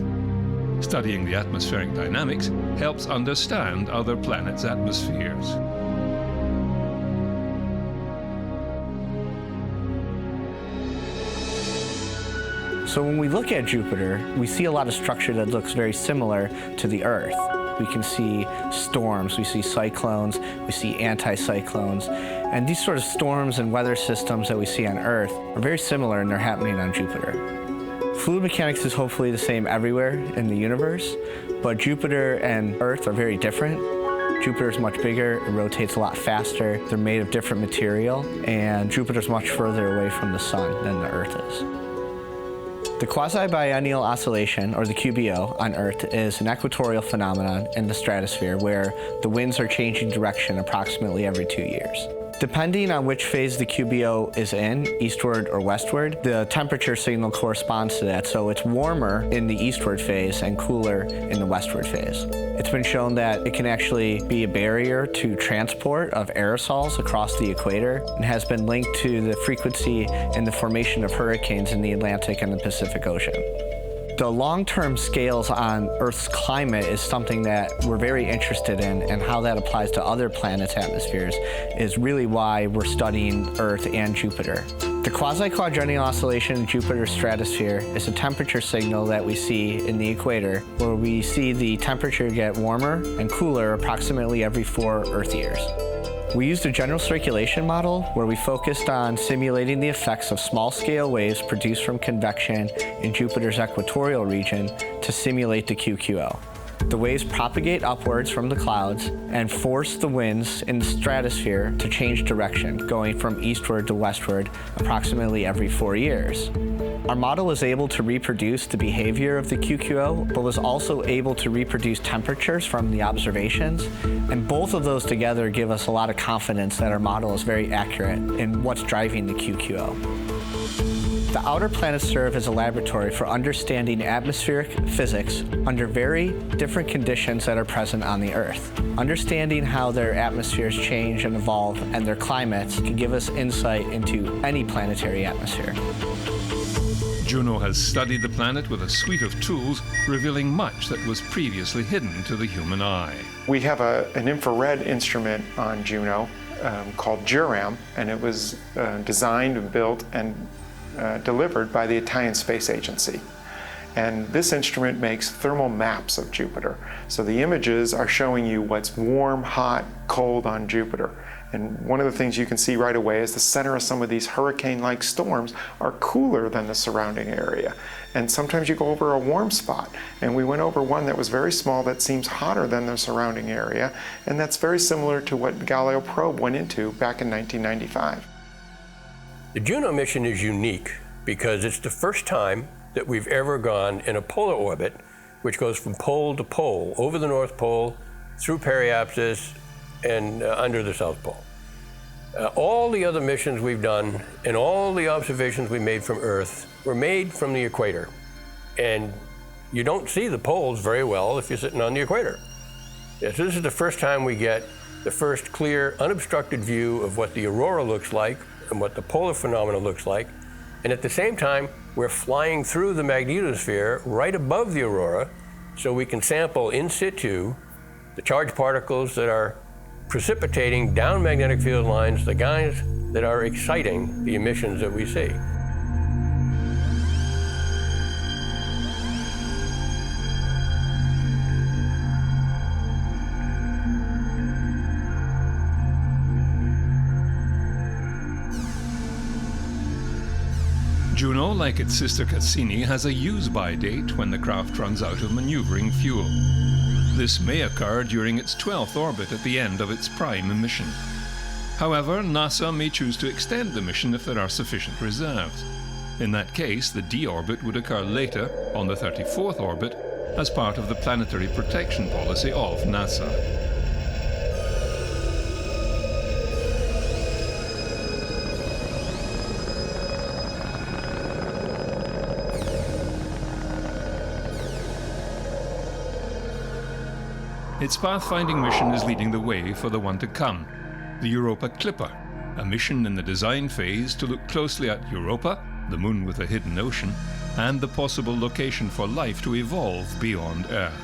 Studying the atmospheric dynamics helps understand other planets' atmospheres. So when we look at Jupiter, we see a lot of structure that looks very similar to the Earth. We can see storms, we see cyclones, we see anticyclones, and these sort of storms and weather systems that we see on Earth are very similar, and they're happening on Jupiter. Fluid mechanics is hopefully the same everywhere in the universe, but Jupiter and Earth are very different. Jupiter is much bigger, it rotates a lot faster, they're made of different material, and Jupiter's much further away from the sun than the Earth is. The quasi-biennial oscillation, or the QBO, on Earth is an equatorial phenomenon in the stratosphere where the winds are changing direction approximately every 2 years. Depending on which phase the QBO is in, eastward or westward, the temperature signal corresponds to that. So it's warmer in the eastward phase and cooler in the westward phase. It's been shown that it can actually be a barrier to transport of aerosols across the equator and has been linked to the frequency and the formation of hurricanes in the Atlantic and the Pacific Ocean. The long-term scales on Earth's climate is something that we're very interested in, and how that applies to other planets' atmospheres is really why we're studying Earth and Jupiter. The quasi-quadrennial oscillation in Jupiter's stratosphere is a temperature signal that we see in the equator, where we see the temperature get warmer and cooler approximately every 4 Earth years. We used a general circulation model where we focused on simulating the effects of small-scale waves produced from convection in Jupiter's equatorial region to simulate the QQO. The waves propagate upwards from the clouds and force the winds in the stratosphere to change direction, going from eastward to westward approximately every 4 years. Our model was able to reproduce the behavior of the QQO, but was also able to reproduce temperatures from the observations, and both of those together give us a lot of confidence that our model is very accurate in what's driving the QQO. The outer planets serve as a laboratory for understanding atmospheric physics under very different conditions that are present on the Earth. Understanding how their atmospheres change and evolve and their climates can give us insight into any planetary atmosphere. Juno has studied the planet with a suite of tools, revealing much that was previously hidden to the human eye. We have an infrared instrument on Juno called JURAM, and it was designed and built and delivered by the Italian Space Agency. And this instrument makes thermal maps of Jupiter. So the images are showing you what's warm, hot, cold on Jupiter. And one of the things you can see right away is the center of some of these hurricane-like storms are cooler than the surrounding area. And sometimes you go over a warm spot. And we went over one that was very small that seems hotter than the surrounding area. And that's very similar to what the Galileo probe went into back in 1995. The Juno mission is unique because it's the first time that we've ever gone in a polar orbit, which goes from pole to pole, over the North Pole, through periapsis, and under the South Pole. All the other missions we've done and all the observations we made from Earth were made from the equator. And you don't see the poles very well if you're sitting on the equator. Yes, this is the first time we get the first clear, unobstructed view of what the aurora looks like and what the polar phenomena looks like. And at the same time, we're flying through the magnetosphere right above the aurora, so we can sample in situ the charged particles that are precipitating down magnetic field lines, the guys that are exciting the emissions that we see. Juno, like its sister Cassini, has a use-by date when the craft runs out of maneuvering fuel. This may occur during its 12th orbit at the end of its prime mission. However, NASA may choose to extend the mission if there are sufficient reserves. In that case, the deorbit would occur later, on the 34th orbit, as part of the planetary protection policy of NASA. Its pathfinding mission is leading the way for the one to come, the Europa Clipper, a mission in the design phase to look closely at Europa, the moon with a hidden ocean, and the possible location for life to evolve beyond Earth.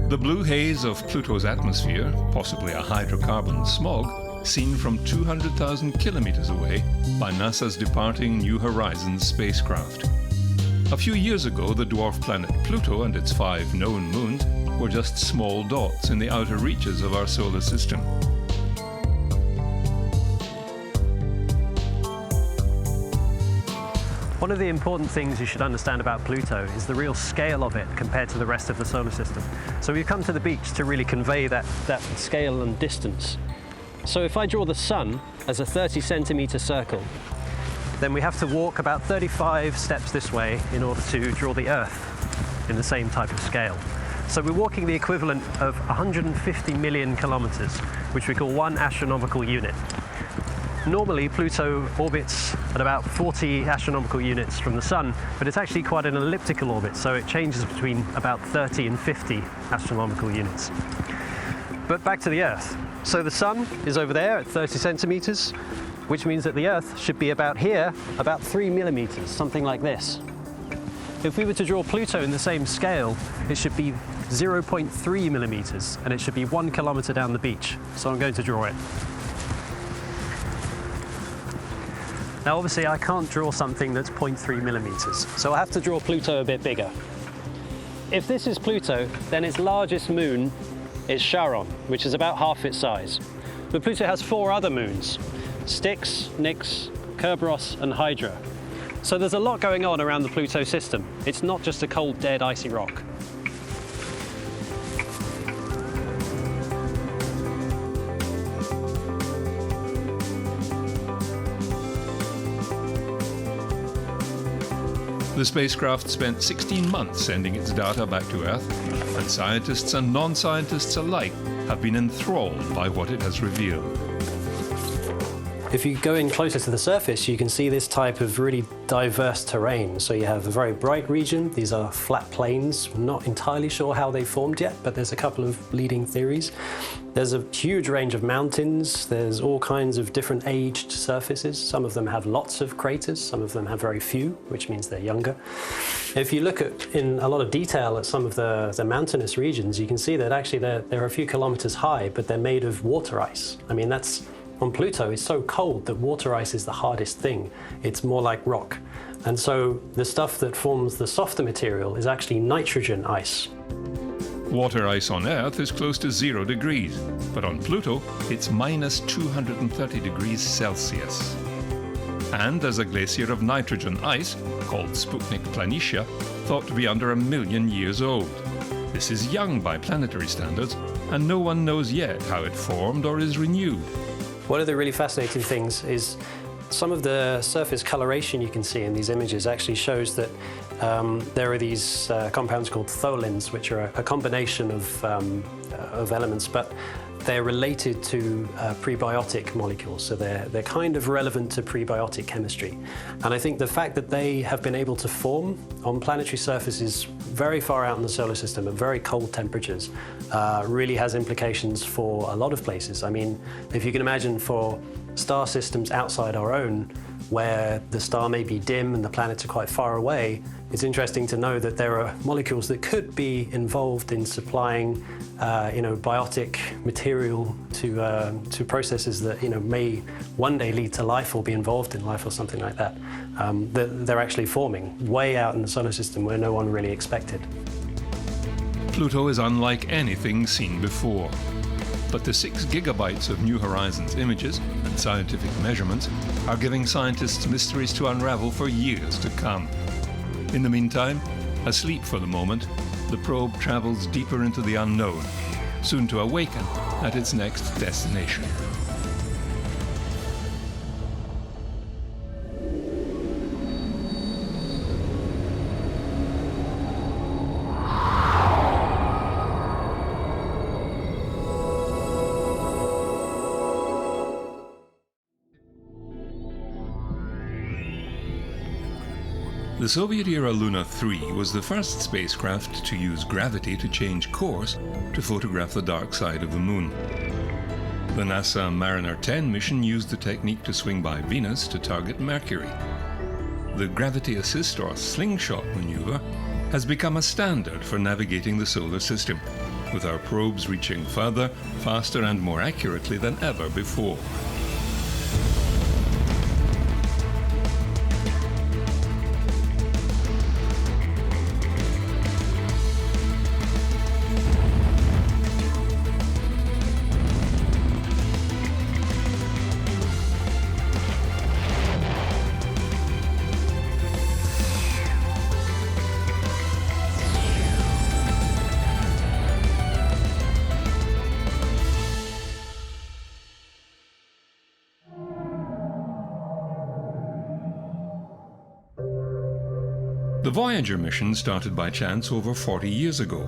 The blue haze of Pluto's atmosphere, possibly a hydrocarbon smog, seen from 200,000 kilometers away by NASA's departing New Horizons spacecraft. A few years ago, the dwarf planet Pluto and its 5 known moons were just small dots in the outer reaches of our solar system. One of the important things you should understand about Pluto is the real scale of it compared to the rest of the solar system. So we've come to the beach to really convey that scale and distance. So if I draw the sun as a 30-centimeter circle, then we have to walk about 35 steps this way in order to draw the Earth in the same type of scale. So we're walking the equivalent of 150 million kilometers, which we call 1 astronomical unit. Normally, Pluto orbits at about 40 astronomical units from the Sun, but it's actually quite an elliptical orbit, so it changes between about 30 and 50 astronomical units. But back to the Earth. So the Sun is over there at 30 centimeters, which means that the Earth should be about here, about 3 millimeters, something like this. If we were to draw Pluto in the same scale, it should be 0.3 millimeters, and it should be 1 kilometer down the beach. So I'm going to draw it. Now obviously I can't draw something that's 0.3 millimeters, so I have to draw Pluto a bit bigger. If this is Pluto, then its largest moon is Charon, which is about half its size. But Pluto has 4 other moons, Styx, Nix, Kerberos and Hydra. So there's a lot going on around the Pluto system. It's not just a cold, dead, icy rock. The spacecraft spent 16 months sending its data back to Earth, and scientists and non-scientists alike have been enthralled by what it has revealed. If you go in closer to the surface, you can see this type of really diverse terrain. So you have a very bright region. These are flat plains. Not entirely sure how they formed yet, but there's a couple of leading theories. There's a huge range of mountains. There's all kinds of different aged surfaces. Some of them have lots of craters. Some of them have very few, which means they're younger. If you look in a lot of detail at some of the mountainous regions, you can see that actually they're a few kilometers high, but they're made of water ice. I mean, on Pluto, it's so cold that water ice is the hardest thing. It's more like rock. And so the stuff that forms the softer material is actually nitrogen ice. Water ice on Earth is close to 0 degrees, but on Pluto, it's minus 230 degrees Celsius. And there's a glacier of nitrogen ice, called Sputnik Planitia, thought to be under 1 million years old. This is young by planetary standards, and no one knows yet how it formed or is renewed. One of the really fascinating things is some of the surface coloration you can see in these images actually shows that there are these compounds called tholins, which are a combination of elements, but they're related to prebiotic molecules, so they're kind of relevant to prebiotic chemistry. And I think the fact that they have been able to form on planetary surfaces very far out in the solar system at very cold temperatures really has implications for a lot of places. I mean, if you can imagine for star systems outside our own, where the star may be dim and the planets are quite far away, it's interesting to know that there are molecules that could be involved in supplying biotic material to processes that may one day lead to life or be involved in life or something like that. They're actually forming way out in the solar system where no one really expected. Pluto is unlike anything seen before. But the 6 gigabytes of New Horizons images and scientific measurements are giving scientists mysteries to unravel for years to come. In the meantime, asleep for the moment, the probe travels deeper into the unknown, soon to awaken at its next destination. The Soviet-era Luna 3 was the first spacecraft to use gravity to change course to photograph the dark side of the Moon. The NASA Mariner 10 mission used the technique to swing by Venus to target Mercury. The gravity assist or Sling Shot maneuver has become a standard for navigating the solar system, with our probes reaching further, faster and more accurately than ever before. The Voyager mission started by chance over 40 years ago,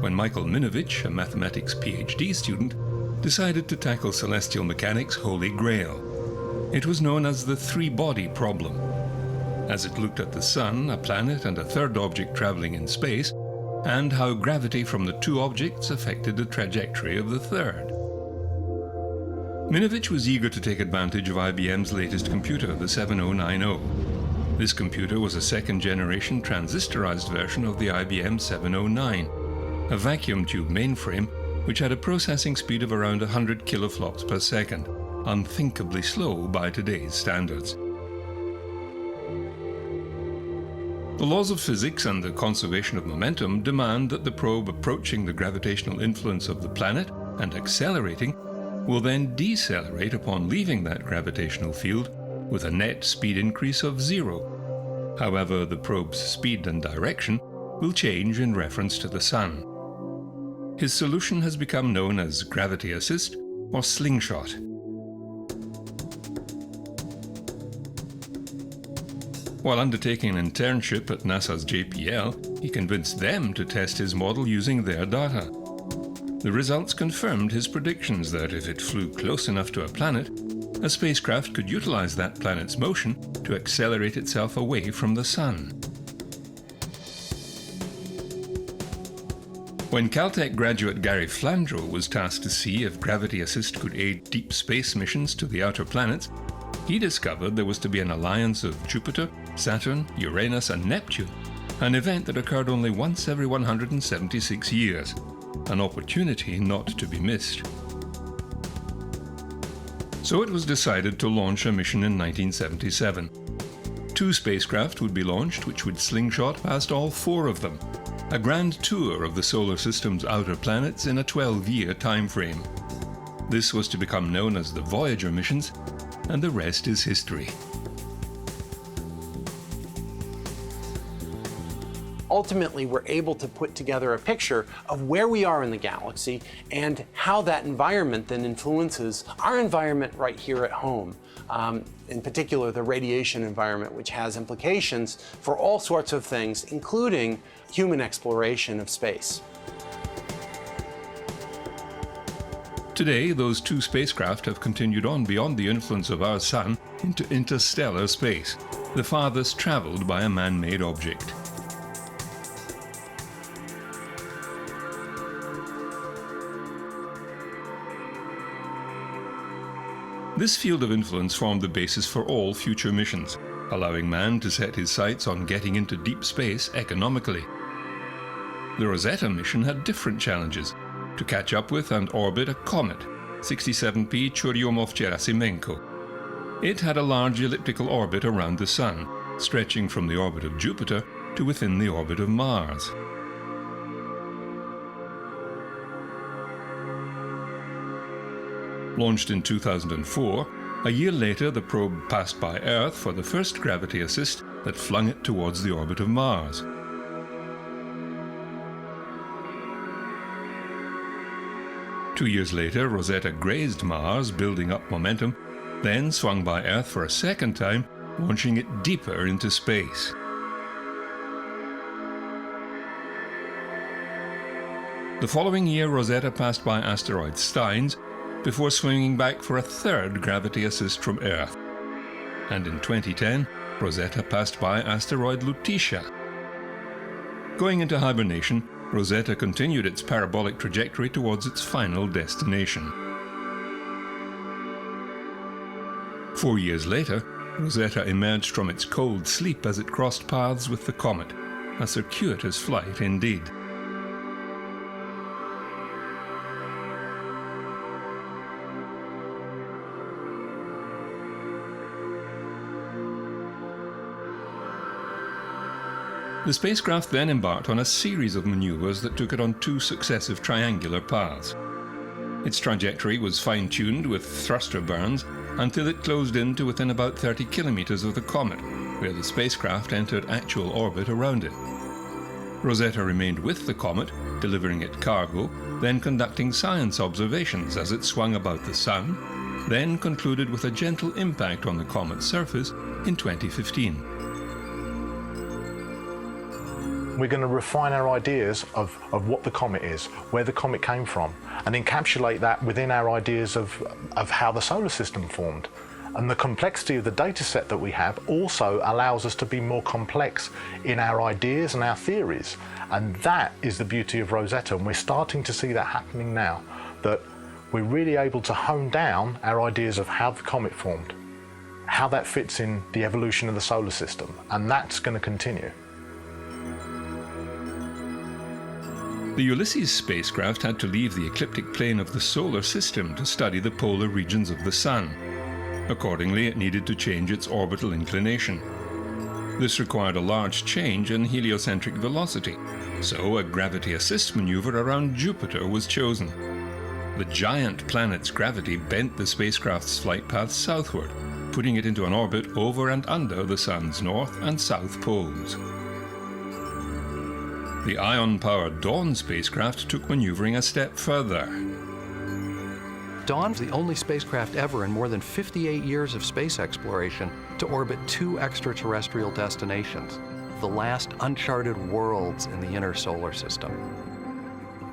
when Michael Minovich, a mathematics PhD student, decided to tackle celestial mechanics' holy grail. It was known as the three-body problem, as it looked at the Sun, a planet, and a third object traveling in space, and how gravity from the two objects affected the trajectory of the third. Minovich was eager to take advantage of IBM's latest computer, the 7090. This computer was a second-generation transistorized version of the IBM 709, a vacuum tube mainframe which had a processing speed of around 100 kiloflops per second, unthinkably slow by today's standards. The laws of physics and the conservation of momentum demand that the probe approaching the gravitational influence of the planet and accelerating will then decelerate upon leaving that gravitational field with a net speed increase of 0. However, the probe's speed and direction will change in reference to the Sun. His solution has become known as gravity assist or Sling Shot. While undertaking an internship at NASA's JPL, he convinced them to test his model using their data. The results confirmed his predictions that if it flew close enough to a planet, a spacecraft could utilize that planet's motion to accelerate itself away from the Sun. When Caltech graduate Gary Flandreau was tasked to see if gravity assist could aid deep space missions to the outer planets, he discovered there was to be an alliance of Jupiter, Saturn, Uranus and Neptune, an event that occurred only once every 176 years, an opportunity not to be missed. So it was decided to launch a mission in 1977. 2 spacecraft would be launched which would slingshot past all 4 of them, a grand tour of the solar system's outer planets in a 12-year time frame. This was to become known as the Voyager missions, and the rest is history. Ultimately, we're able to put together a picture of where we are in the galaxy and how that environment then influences our environment right here at home. In particular, the radiation environment, which has implications for all sorts of things, including human exploration of space. Today, those two spacecraft have continued on beyond the influence of our Sun into interstellar space, the farthest traveled by a man-made object. This field of influence formed the basis for all future missions, allowing man to set his sights on getting into deep space economically. The Rosetta mission had different challenges: to catch up with and orbit a comet, 67P Churyumov-Gerasimenko. It had a large elliptical orbit around the Sun, stretching from the orbit of Jupiter to within the orbit of Mars. Launched in 2004, a year later the probe passed by Earth for the first gravity assist that flung it towards the orbit of Mars. Two years later, Rosetta grazed Mars, building up momentum, then swung by Earth for a second time, launching it deeper into space. The following year, Rosetta passed by asteroid Steins before swinging back for a third gravity assist from Earth. And in 2010, Rosetta passed by asteroid Lutetia. Going into hibernation, Rosetta continued its parabolic trajectory towards its final destination. 4 years later, Rosetta emerged from its cold sleep as it crossed paths with the comet, a circuitous flight indeed. The spacecraft then embarked on a series of maneuvers that took it on two successive triangular paths. Its trajectory was fine-tuned with thruster burns until it closed in to within about 30 kilometers of the comet, where the spacecraft entered actual orbit around it. Rosetta remained with the comet, delivering it cargo, then conducting science observations as it swung about the Sun, then concluded with a gentle impact on the comet's surface in 2015. We're going to refine our ideas of what the comet is, where the comet came from, and encapsulate that within our ideas of how the solar system formed. And the complexity of the data set that we have also allows us to be more complex in our ideas and our theories. And that is the beauty of Rosetta, and we're starting to see that happening now, that we're really able to hone down our ideas of how the comet formed, how that fits in the evolution of the solar system, and that's going to continue. The Ulysses spacecraft had to leave the ecliptic plane of the solar system to study the polar regions of the Sun. Accordingly, it needed to change its orbital inclination. This required a large change in heliocentric velocity, so a gravity assist maneuver around Jupiter was chosen. The giant planet's gravity bent the spacecraft's flight path southward, putting it into an orbit over and under the Sun's north and south poles. The ion-powered Dawn spacecraft took maneuvering a step further. Dawn's the only spacecraft ever in more than 58 years of space exploration to orbit two extraterrestrial destinations, the last uncharted worlds in the inner solar system.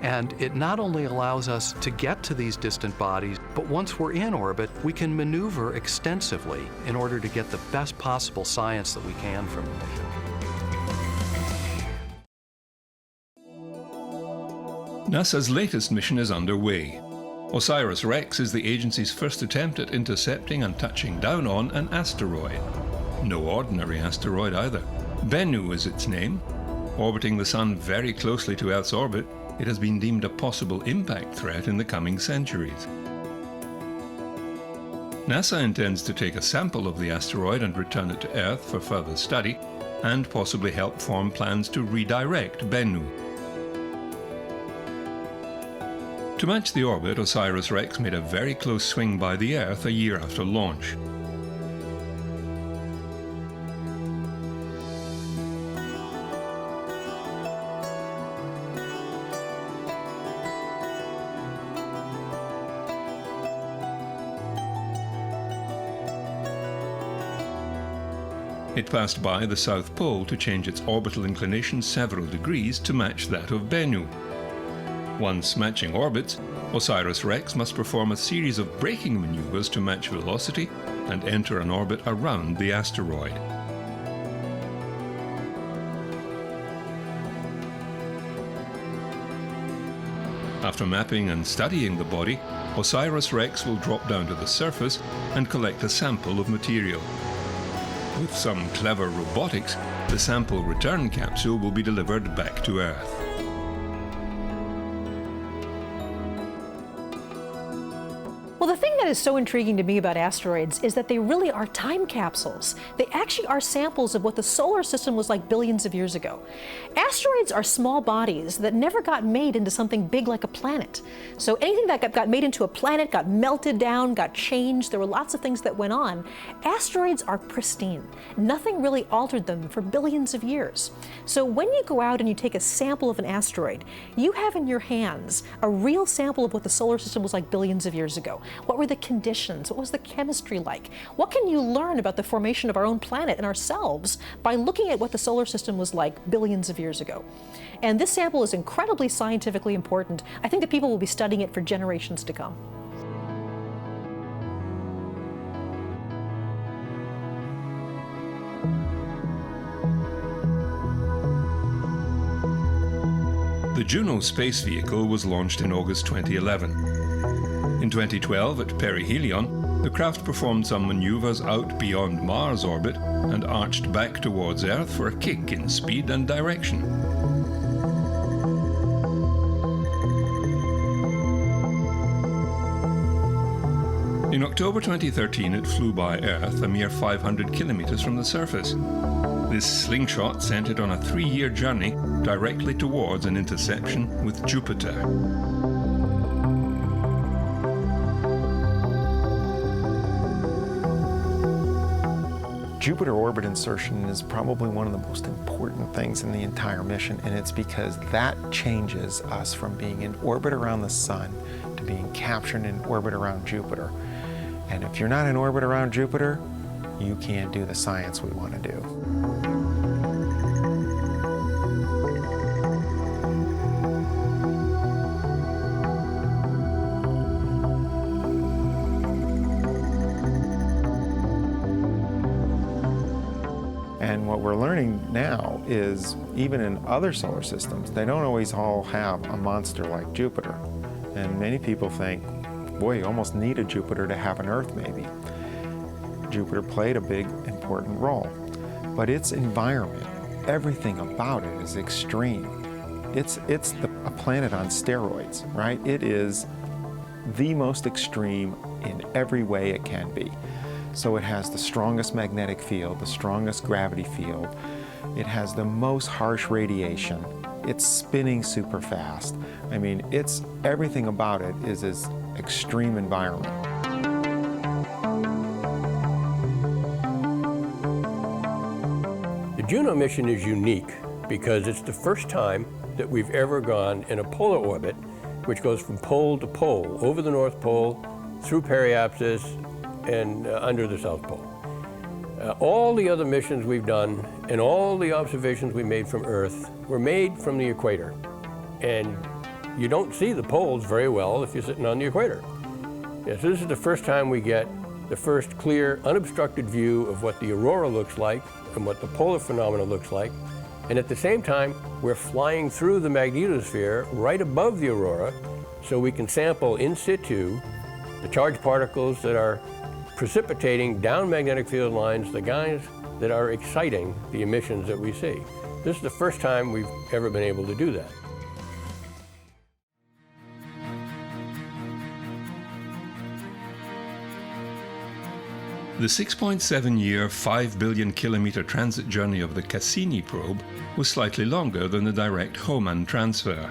And it not only allows us to get to these distant bodies, but once we're in orbit, we can maneuver extensively in order to get the best possible science that we can from the mission. NASA's latest mission is underway. OSIRIS-REx is the agency's first attempt at intercepting and touching down on an asteroid. No ordinary asteroid either. Bennu is its name. Orbiting the Sun very closely to Earth's orbit, it has been deemed a possible impact threat in the coming centuries. NASA intends to take a sample of the asteroid and return it to Earth for further study, and possibly help form plans to redirect Bennu. To match the orbit, OSIRIS-REx made a very close swing by the Earth a year after launch. It passed by the South Pole to change its orbital inclination several degrees to match that of Bennu. Once matching orbits, OSIRIS-REx must perform a series of braking maneuvers to match velocity and enter an orbit around the asteroid. After mapping and studying the body, OSIRIS-REx will drop down to the surface and collect a sample of material. With some clever robotics, the sample return capsule will be delivered back to Earth. Well, the thing that is so intriguing to me about asteroids is that they really are time capsules. They actually are samples of what the solar system was like billions of years ago. Asteroids are small bodies that never got made into something big like a planet. So anything that got made into a planet got melted down, got changed. There were lots of things that went on. Asteroids are pristine. Nothing really altered them for billions of years. So when you go out and you take a sample of an asteroid, you have in your hands a real sample of what the solar system was like billions of years ago. What were the conditions? What was the chemistry like? What can you learn about the formation of our own planet and ourselves by looking at what the solar system was like billions of years ago? And this sample is incredibly scientifically important. I think that people will be studying it for generations to come. The Juno space vehicle was launched in August 2011. In 2012, at perihelion, the craft performed some maneuvers out beyond Mars' orbit and arched back towards Earth for a kick in speed and direction. In October 2013, it flew by Earth a mere 500 kilometers from the surface. This Sling Shot sent it on a 3-year journey directly towards an interception with Jupiter. Jupiter orbit insertion is probably one of the most important things in the entire mission, and it's because that changes us from being in orbit around the Sun to being captured in orbit around Jupiter. And if you're not in orbit around Jupiter, you can't do the science we want to do. And what we're learning now is even in other solar systems, they don't always all have a monster like Jupiter. And many people think, boy, you almost need a Jupiter to have an Earth maybe. Jupiter played a big, important role. But its environment, everything about it is extreme. It's a planet on steroids, right? It is the most extreme in every way it can be. So it has the strongest magnetic field, the strongest gravity field. It has the most harsh radiation. It's spinning super fast. I mean, everything about it is this extreme environment. The Juno mission is unique because it's the first time that we've ever gone in a polar orbit, which goes from pole to pole, over the North Pole, through periapsis, and under the South Pole. All the other missions we've done and all the observations we made from Earth were made from the equator. And you don't see the poles very well if you're sitting on the equator. Yes, this is the first time we get the first clear, unobstructed view of what the aurora looks like and what the polar phenomena looks like. And at the same time, we're flying through the magnetosphere right above the aurora, so we can sample in situ the charged particles that are precipitating down magnetic field lines, the guys that are exciting the emissions that we see. This is the first time we've ever been able to do that. The 6.7-year, 5 billion kilometer transit journey of the Cassini probe was slightly longer than the direct Hohmann transfer.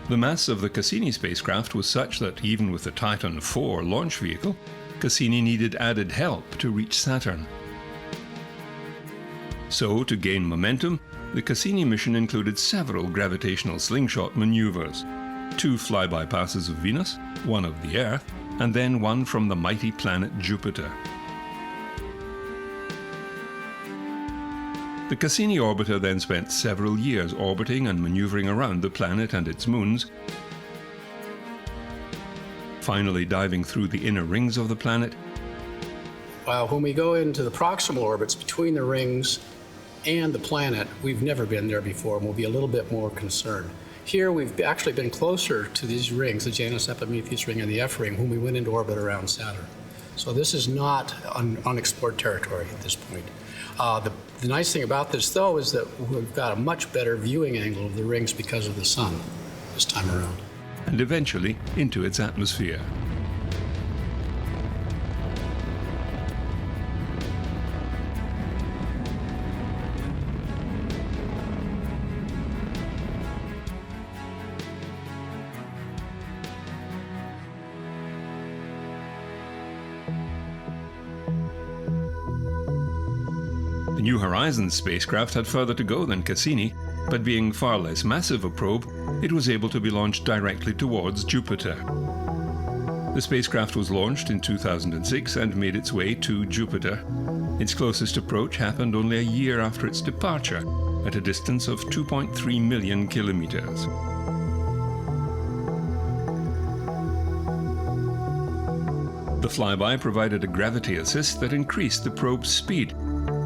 The mass of the Cassini spacecraft was such that even with the Titan IV launch vehicle, Cassini needed added help to reach Saturn. So, to gain momentum, the Cassini mission included several gravitational slingshot maneuvers. 2 flyby passes of Venus, 1 of the Earth, and then 1 from the mighty planet Jupiter. The Cassini orbiter then spent several years orbiting and maneuvering around the planet and its moons, finally diving through the inner rings of the planet. When we go into the proximal orbits between the rings and the planet, we've never been there before, and we'll be a little bit more concerned. Here, we've actually been closer to these rings, the Janus Epimetheus ring and the F ring, when we went into orbit around Saturn. So this is not unexplored territory at this point. The nice thing about this, though, is that we've got a much better viewing angle of the rings because of the sun this time around. And eventually into its atmosphere. The New Horizons spacecraft had further to go than Cassini, but being far less massive a probe, it was able to be launched directly towards Jupiter. The spacecraft was launched in 2006 and made its way to Jupiter. Its closest approach happened only a year after its departure, at a distance of 2.3 million kilometers. The flyby provided a gravity assist that increased the probe's speed.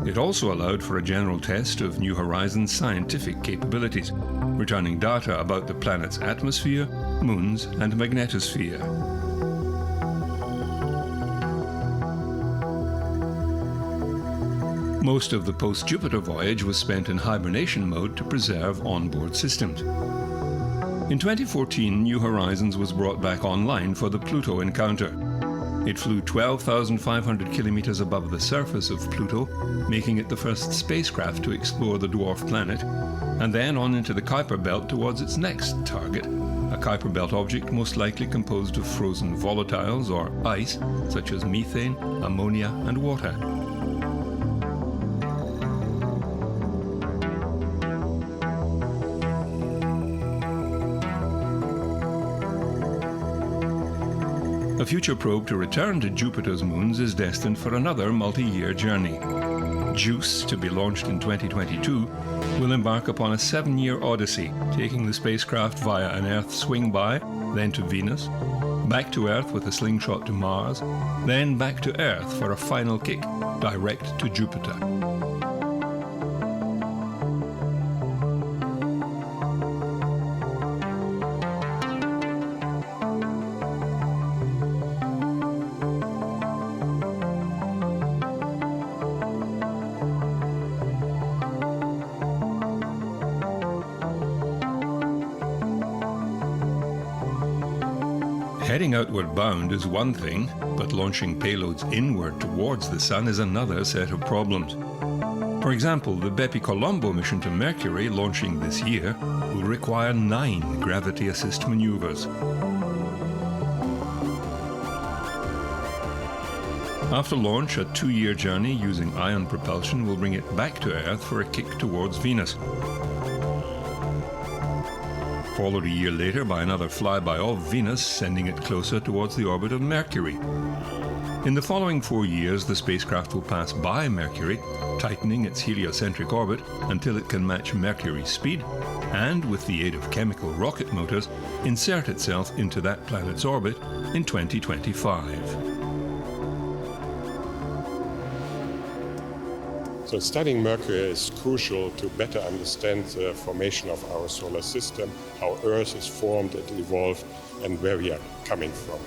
It also allowed for a general test of New Horizons' scientific capabilities, returning data about the planet's atmosphere, moons, and magnetosphere. Most of the post-Jupiter voyage was spent in hibernation mode to preserve onboard systems. In 2014, New Horizons was brought back online for the Pluto encounter. It flew 12,500 kilometers above the surface of Pluto, making it the first spacecraft to explore the dwarf planet, and then on into the Kuiper Belt towards its next target, a Kuiper Belt object most likely composed of frozen volatiles or ice, such as methane, ammonia, and water. A future probe to return to Jupiter's moons is destined for another multi-year journey. JUICE, to be launched in 2022, will embark upon a 7-year odyssey, taking the spacecraft via an Earth swing-by, then to Venus, back to Earth with a Sling Shot to Mars, then back to Earth for a final kick, direct to Jupiter. Heading outward bound is one thing, but launching payloads inward towards the Sun is another set of problems. For example, the Bepi-Colombo mission to Mercury, launching this year, will require 9 gravity assist maneuvers. After launch, a 2-year journey using ion propulsion will bring it back to Earth for a kick towards Venus, followed a year later by another flyby of Venus, sending it closer towards the orbit of Mercury. In the following 4 years, the spacecraft will pass by Mercury, tightening its heliocentric orbit until it can match Mercury's speed, and with the aid of chemical rocket motors, insert itself into that planet's orbit in 2025. So studying Mercury is crucial to better understand the formation of our solar system, how Earth is formed and evolved, and where we are coming from.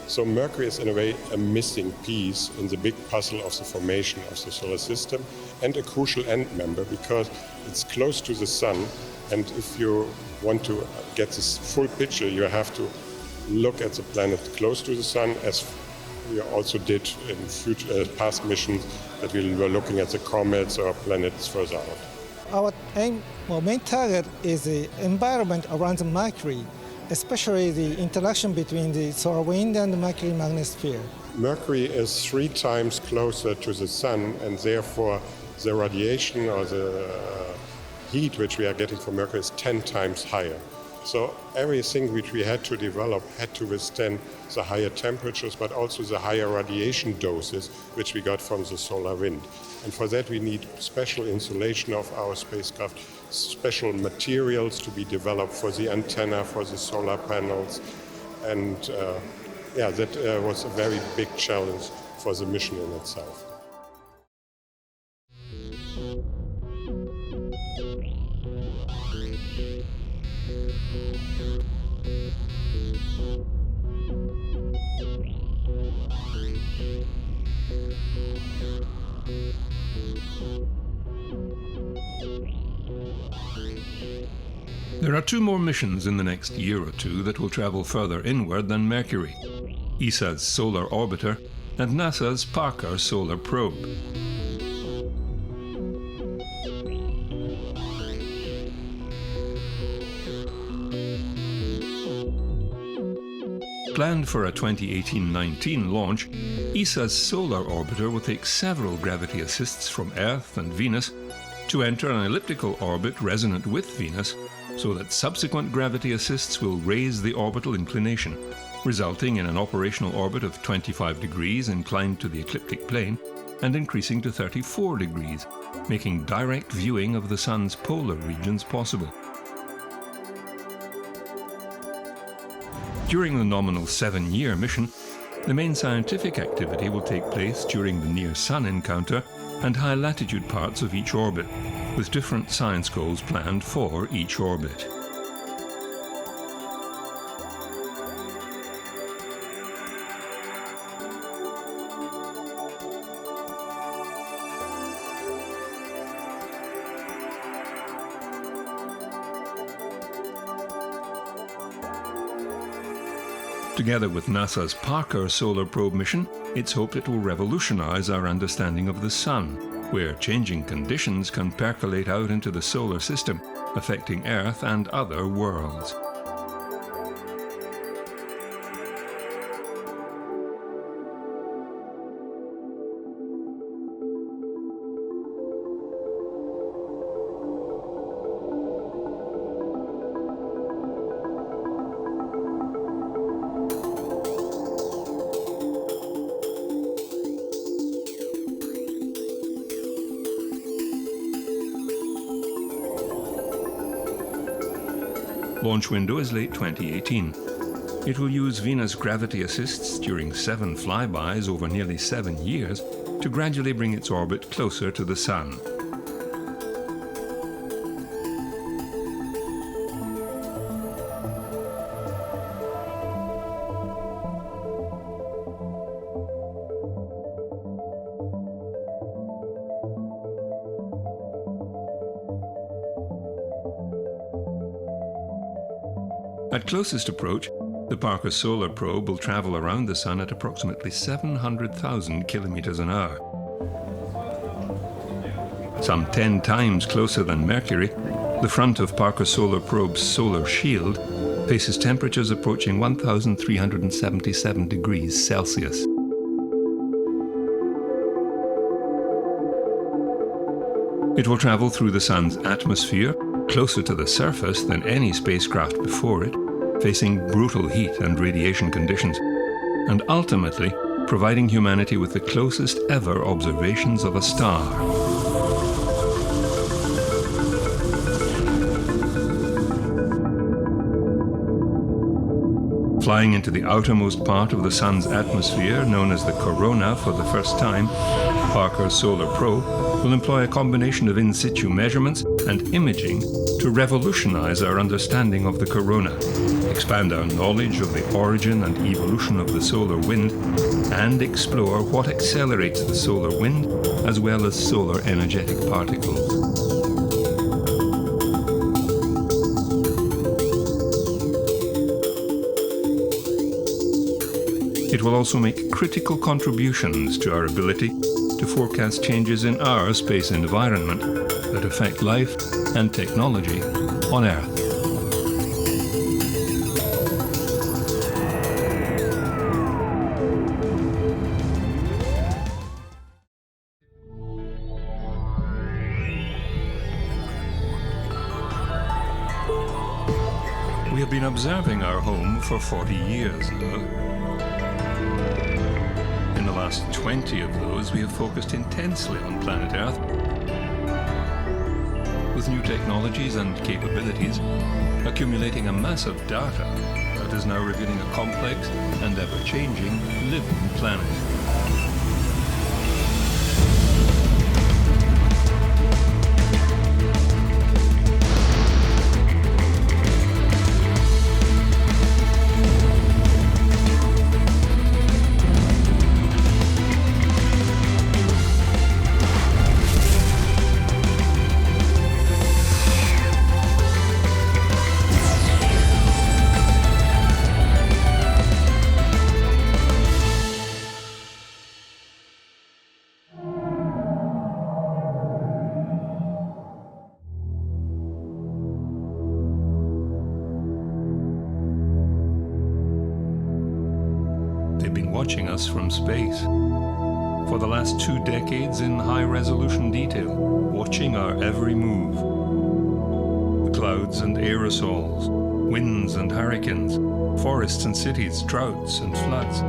So Mercury is in a way a missing piece in the big puzzle of the formation of the solar system, and a crucial end member because it's close to the Sun, and if you want to get this full picture, you have to look at the planet close to the Sun, as we also did in past missions that we were looking at the comets or planets further out. Our main target is the environment around the Mercury, especially the interaction between the solar wind and the Mercury magnetosphere. Mercury is 3 times closer to the Sun, and therefore the radiation or the heat which we are getting from Mercury is 10 times higher. So everything which we had to develop had to withstand the higher temperatures, but also the higher radiation doses which we got from the solar wind. And for that we need special insulation of our spacecraft, special materials to be developed for the antenna, for the solar panels. And that was a very big challenge for the mission in itself. There are 2 more missions in the next year or 2 that will travel further inward than Mercury: ESA's Solar Orbiter and NASA's Parker Solar Probe. Planned for a 2018-19 launch, ESA's Solar Orbiter will take several gravity assists from Earth and Venus to enter an elliptical orbit resonant with Venus, so that subsequent gravity assists will raise the orbital inclination, resulting in an operational orbit of 25 degrees inclined to the ecliptic plane and increasing to 34 degrees, making direct viewing of the Sun's polar regions possible. During the nominal 7-year mission, the main scientific activity will take place during the near-Sun encounter and high-latitude parts of each orbit, with different science goals planned for each orbit. Together with NASA's Parker Solar Probe mission, it's hoped it will revolutionize our understanding of the Sun, where changing conditions can percolate out into the solar system, affecting Earth and other worlds. Launch window is late 2018. It will use Venus gravity assists during 7 flybys over nearly 7 years to gradually bring its orbit closer to the Sun. At closest approach, the Parker Solar Probe will travel around the Sun at approximately 700,000 kilometers an hour. Some 10 times closer than Mercury, the front of Parker Solar Probe's solar shield faces temperatures approaching 1,377 degrees Celsius. It will travel through the Sun's atmosphere, closer to the surface than any spacecraft before it, facing brutal heat and radiation conditions, and ultimately providing humanity with the closest ever observations of a star. Flying into the outermost part of the Sun's atmosphere, known as the corona, for the first time, Parker Solar Probe will employ a combination of in-situ measurements and imaging to revolutionize our understanding of the corona, expand our knowledge of the origin and evolution of the solar wind, and explore what accelerates the solar wind as well as solar energetic particles. It will also make critical contributions to our ability to forecast changes in our space environment that affect life and technology on Earth. We have been observing our home for 40 years now. In the last 20 of those, we have focused intensely on planet Earth. With new technologies and capabilities, accumulating a massive data that is now revealing a complex and ever-changing living planet. They've been watching us from space for the last 2 decades in high-resolution detail, watching our every move. The clouds and aerosols, winds and hurricanes, forests and cities, droughts and floods,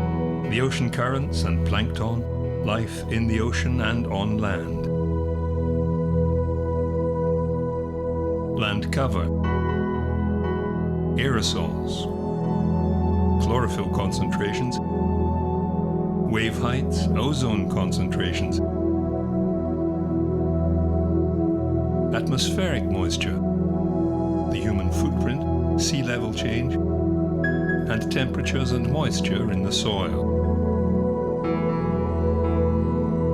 the ocean currents and plankton, life in the ocean and on land. Land cover, aerosols, chlorophyll concentrations, wave heights, ozone concentrations, atmospheric moisture, the human footprint, sea level change, and temperatures and moisture in the soil.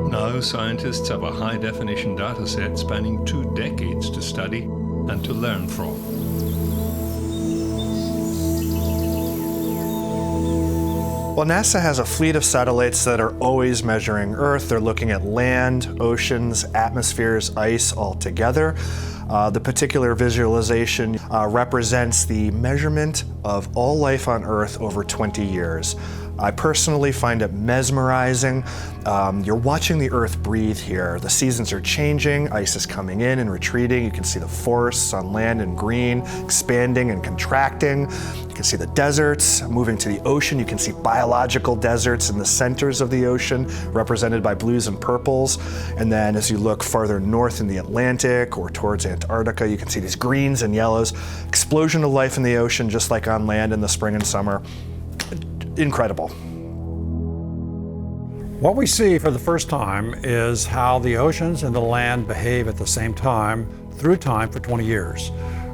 Now scientists have a high-definition data set spanning 2 decades to study and to learn from. Well, NASA has a fleet of satellites that are always measuring Earth. They're looking at land, oceans, atmospheres, ice all together. The particular visualization represents the measurement of all life on Earth over 20 years. I personally find it mesmerizing. You're watching the Earth breathe here. The seasons are changing, ice is coming in and retreating. You can see the forests on land in green, expanding and contracting. You can see the deserts moving to the ocean. You can see biological deserts in the centers of the ocean, represented by blues and purples. And then as you look farther north in the Atlantic or towards Antarctica, you can see these greens and yellows. Explosion of life in the ocean, just like on land in the spring and summer. Incredible. What we see for the first time is how the oceans and the land behave at the same time through time for 20 years.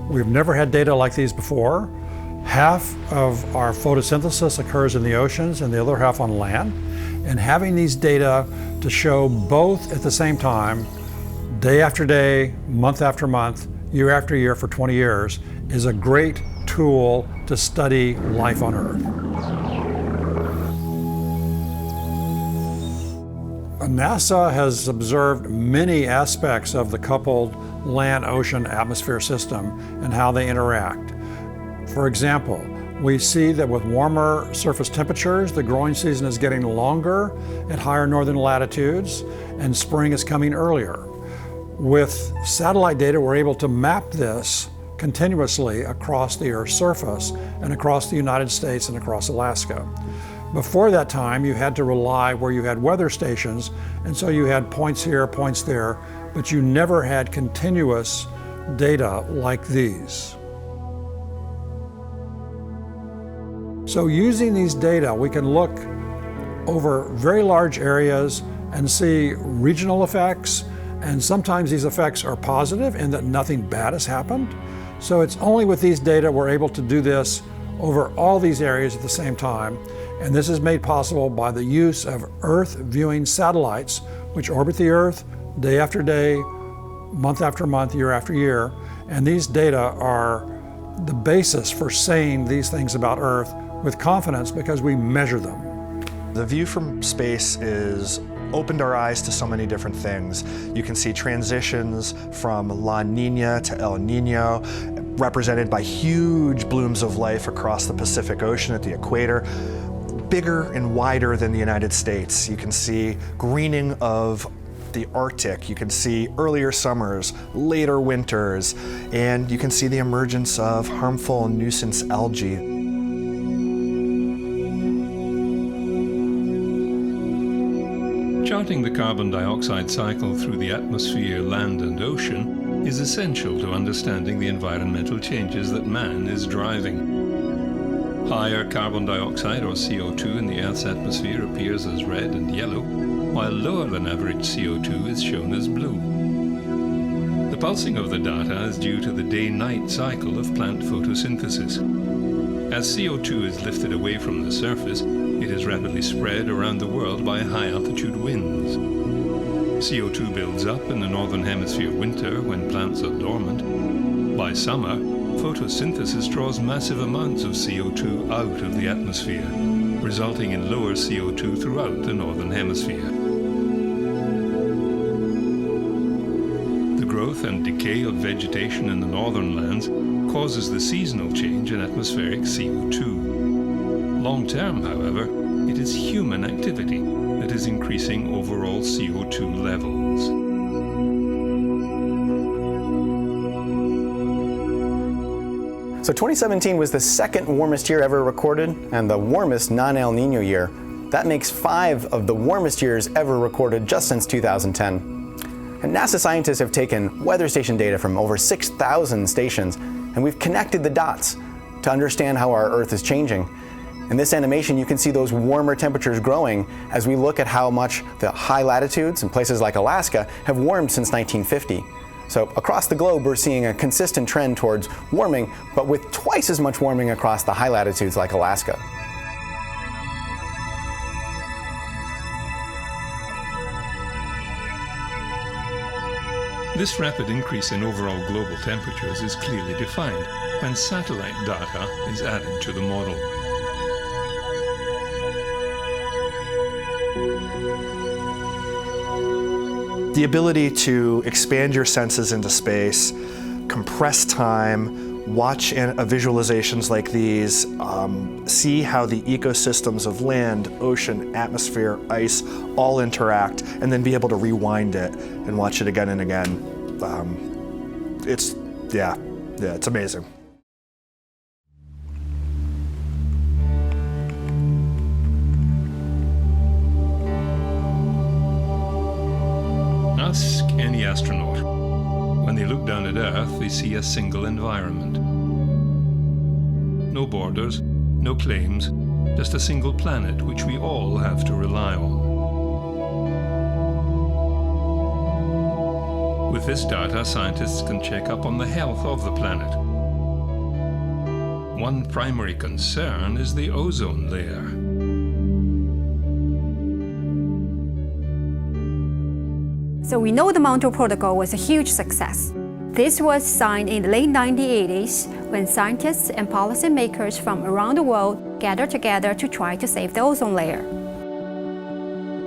We've never had data like these before. Half of our photosynthesis occurs in the oceans and the other half on land. And having these data to show both at the same time, day after day, month after month, year after year for 20 years, is a great tool to study life on Earth. NASA has observed many aspects of the coupled land-ocean atmosphere system and how they interact. For example, we see that with warmer surface temperatures, the growing season is getting longer at higher northern latitudes, and spring is coming earlier. With satellite data, we're able to map this continuously across the Earth's surface and across the United States and across Alaska. Before that time, you had to rely where you had weather stations, and so you had points here, points there, but you never had continuous data like these. So using these data, we can look over very large areas and see regional effects, and sometimes these effects are positive in that nothing bad has happened. So it's only with these data we're able to do this over all these areas at the same time. And this is made possible by the use of Earth viewing satellites, which orbit the Earth day after day, month after month, year after year. And these data are the basis for saying these things about Earth with confidence because we measure them. The view from space is opened our eyes to so many different things. You can see transitions from La Nina to El Nino, represented by huge blooms of life across the Pacific Ocean at the equator, bigger and wider than the United States. You can see greening of the Arctic, you can see earlier summers, later winters, and you can see the emergence of harmful nuisance algae. Charting the carbon dioxide cycle through the atmosphere, land, and ocean is essential to understanding the environmental changes that man is driving. Higher carbon dioxide, or CO2, in the Earth's atmosphere appears as red and yellow, while lower than average CO2 is shown as blue. The pulsing of the data is due to the day-night cycle of plant photosynthesis. As CO2 is lifted away from the surface, it is rapidly spread around the world by high-altitude winds. CO2 builds up in the northern hemisphere winter when plants are dormant. By summer, photosynthesis draws massive amounts of CO2 out of the atmosphere, resulting in lower CO2 throughout the northern hemisphere. The growth and decay of vegetation in the northern lands causes the seasonal change in atmospheric CO2. Long term, however, it is human activity that is increasing overall CO2 levels. So 2017 was the second warmest year ever recorded and the warmest non-El Nino year. That makes 5 of the warmest years ever recorded just since 2010. And NASA scientists have taken weather station data from over 6,000 stations, and we've connected the dots to understand how our Earth is changing. In this animation, you can see those warmer temperatures growing as we look at how much the high latitudes in places like Alaska have warmed since 1950. So across the globe, we're seeing a consistent trend towards warming, but with twice as much warming across the high latitudes like Alaska. This rapid increase in overall global temperatures is clearly defined when satellite data is added to the model. The ability to expand your senses into space, compress time, watch visualizations like these, see how the ecosystems of land, ocean, atmosphere, ice all interact, and then be able to rewind it and watch it again and again. It's amazing. Ask any astronaut. When they look down at Earth, they see a single environment. No borders, no claims, just a single planet which we all have to rely on. With this data, scientists can check up on the health of the planet. One primary concern is the ozone layer. So we know the Montreal Protocol was a huge success. This was signed in the late 1980s when scientists and policymakers from around the world gathered together to try to save the ozone layer.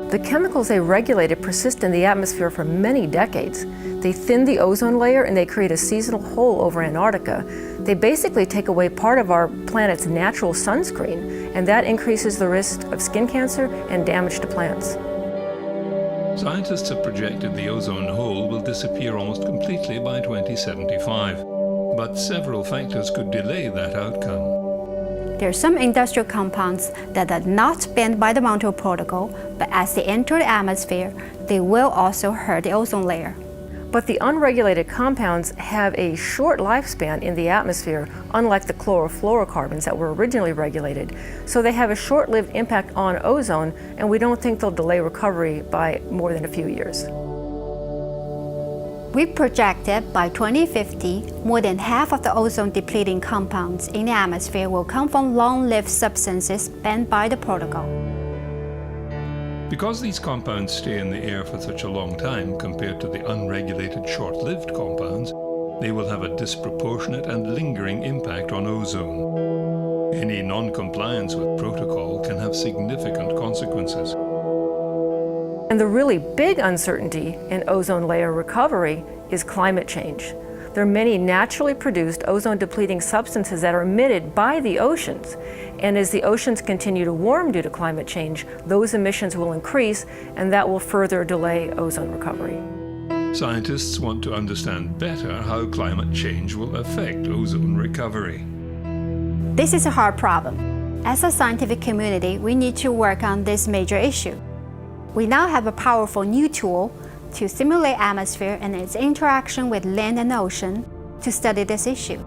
The chemicals they regulated persist in the atmosphere for many decades. They thin the ozone layer and they create a seasonal hole over Antarctica. They basically take away part of our planet's natural sunscreen, and that increases the risk of skin cancer and damage to plants. Scientists have projected the ozone hole will disappear almost completely by 2075, but several factors could delay that outcome. There are some industrial compounds that are not banned by the Montreal Protocol, but as they enter the atmosphere, they will also hurt the ozone layer. But the unregulated compounds have a short lifespan in the atmosphere, unlike the chlorofluorocarbons that were originally regulated. So they have a short-lived impact on ozone, and we don't think they'll delay recovery by more than a few years. We projected by 2050, more than half of the ozone-depleting compounds in the atmosphere will come from long-lived substances banned by the protocol. Because these compounds stay in the air for such a long time compared to the unregulated short-lived compounds, they will have a disproportionate and lingering impact on ozone. Any non-compliance with protocol can have significant consequences. And the really big uncertainty in ozone layer recovery is climate change. There are many naturally produced ozone-depleting substances that are emitted by the oceans, And as the oceans continue to warm due to climate change, those emissions will increase, and that will further delay ozone recovery. Scientists want to understand better how climate change will affect ozone recovery. This is a hard problem. As a scientific community, we need to work on this major issue. We now have a powerful new tool to simulate atmosphere and its interaction with land and ocean to study this issue.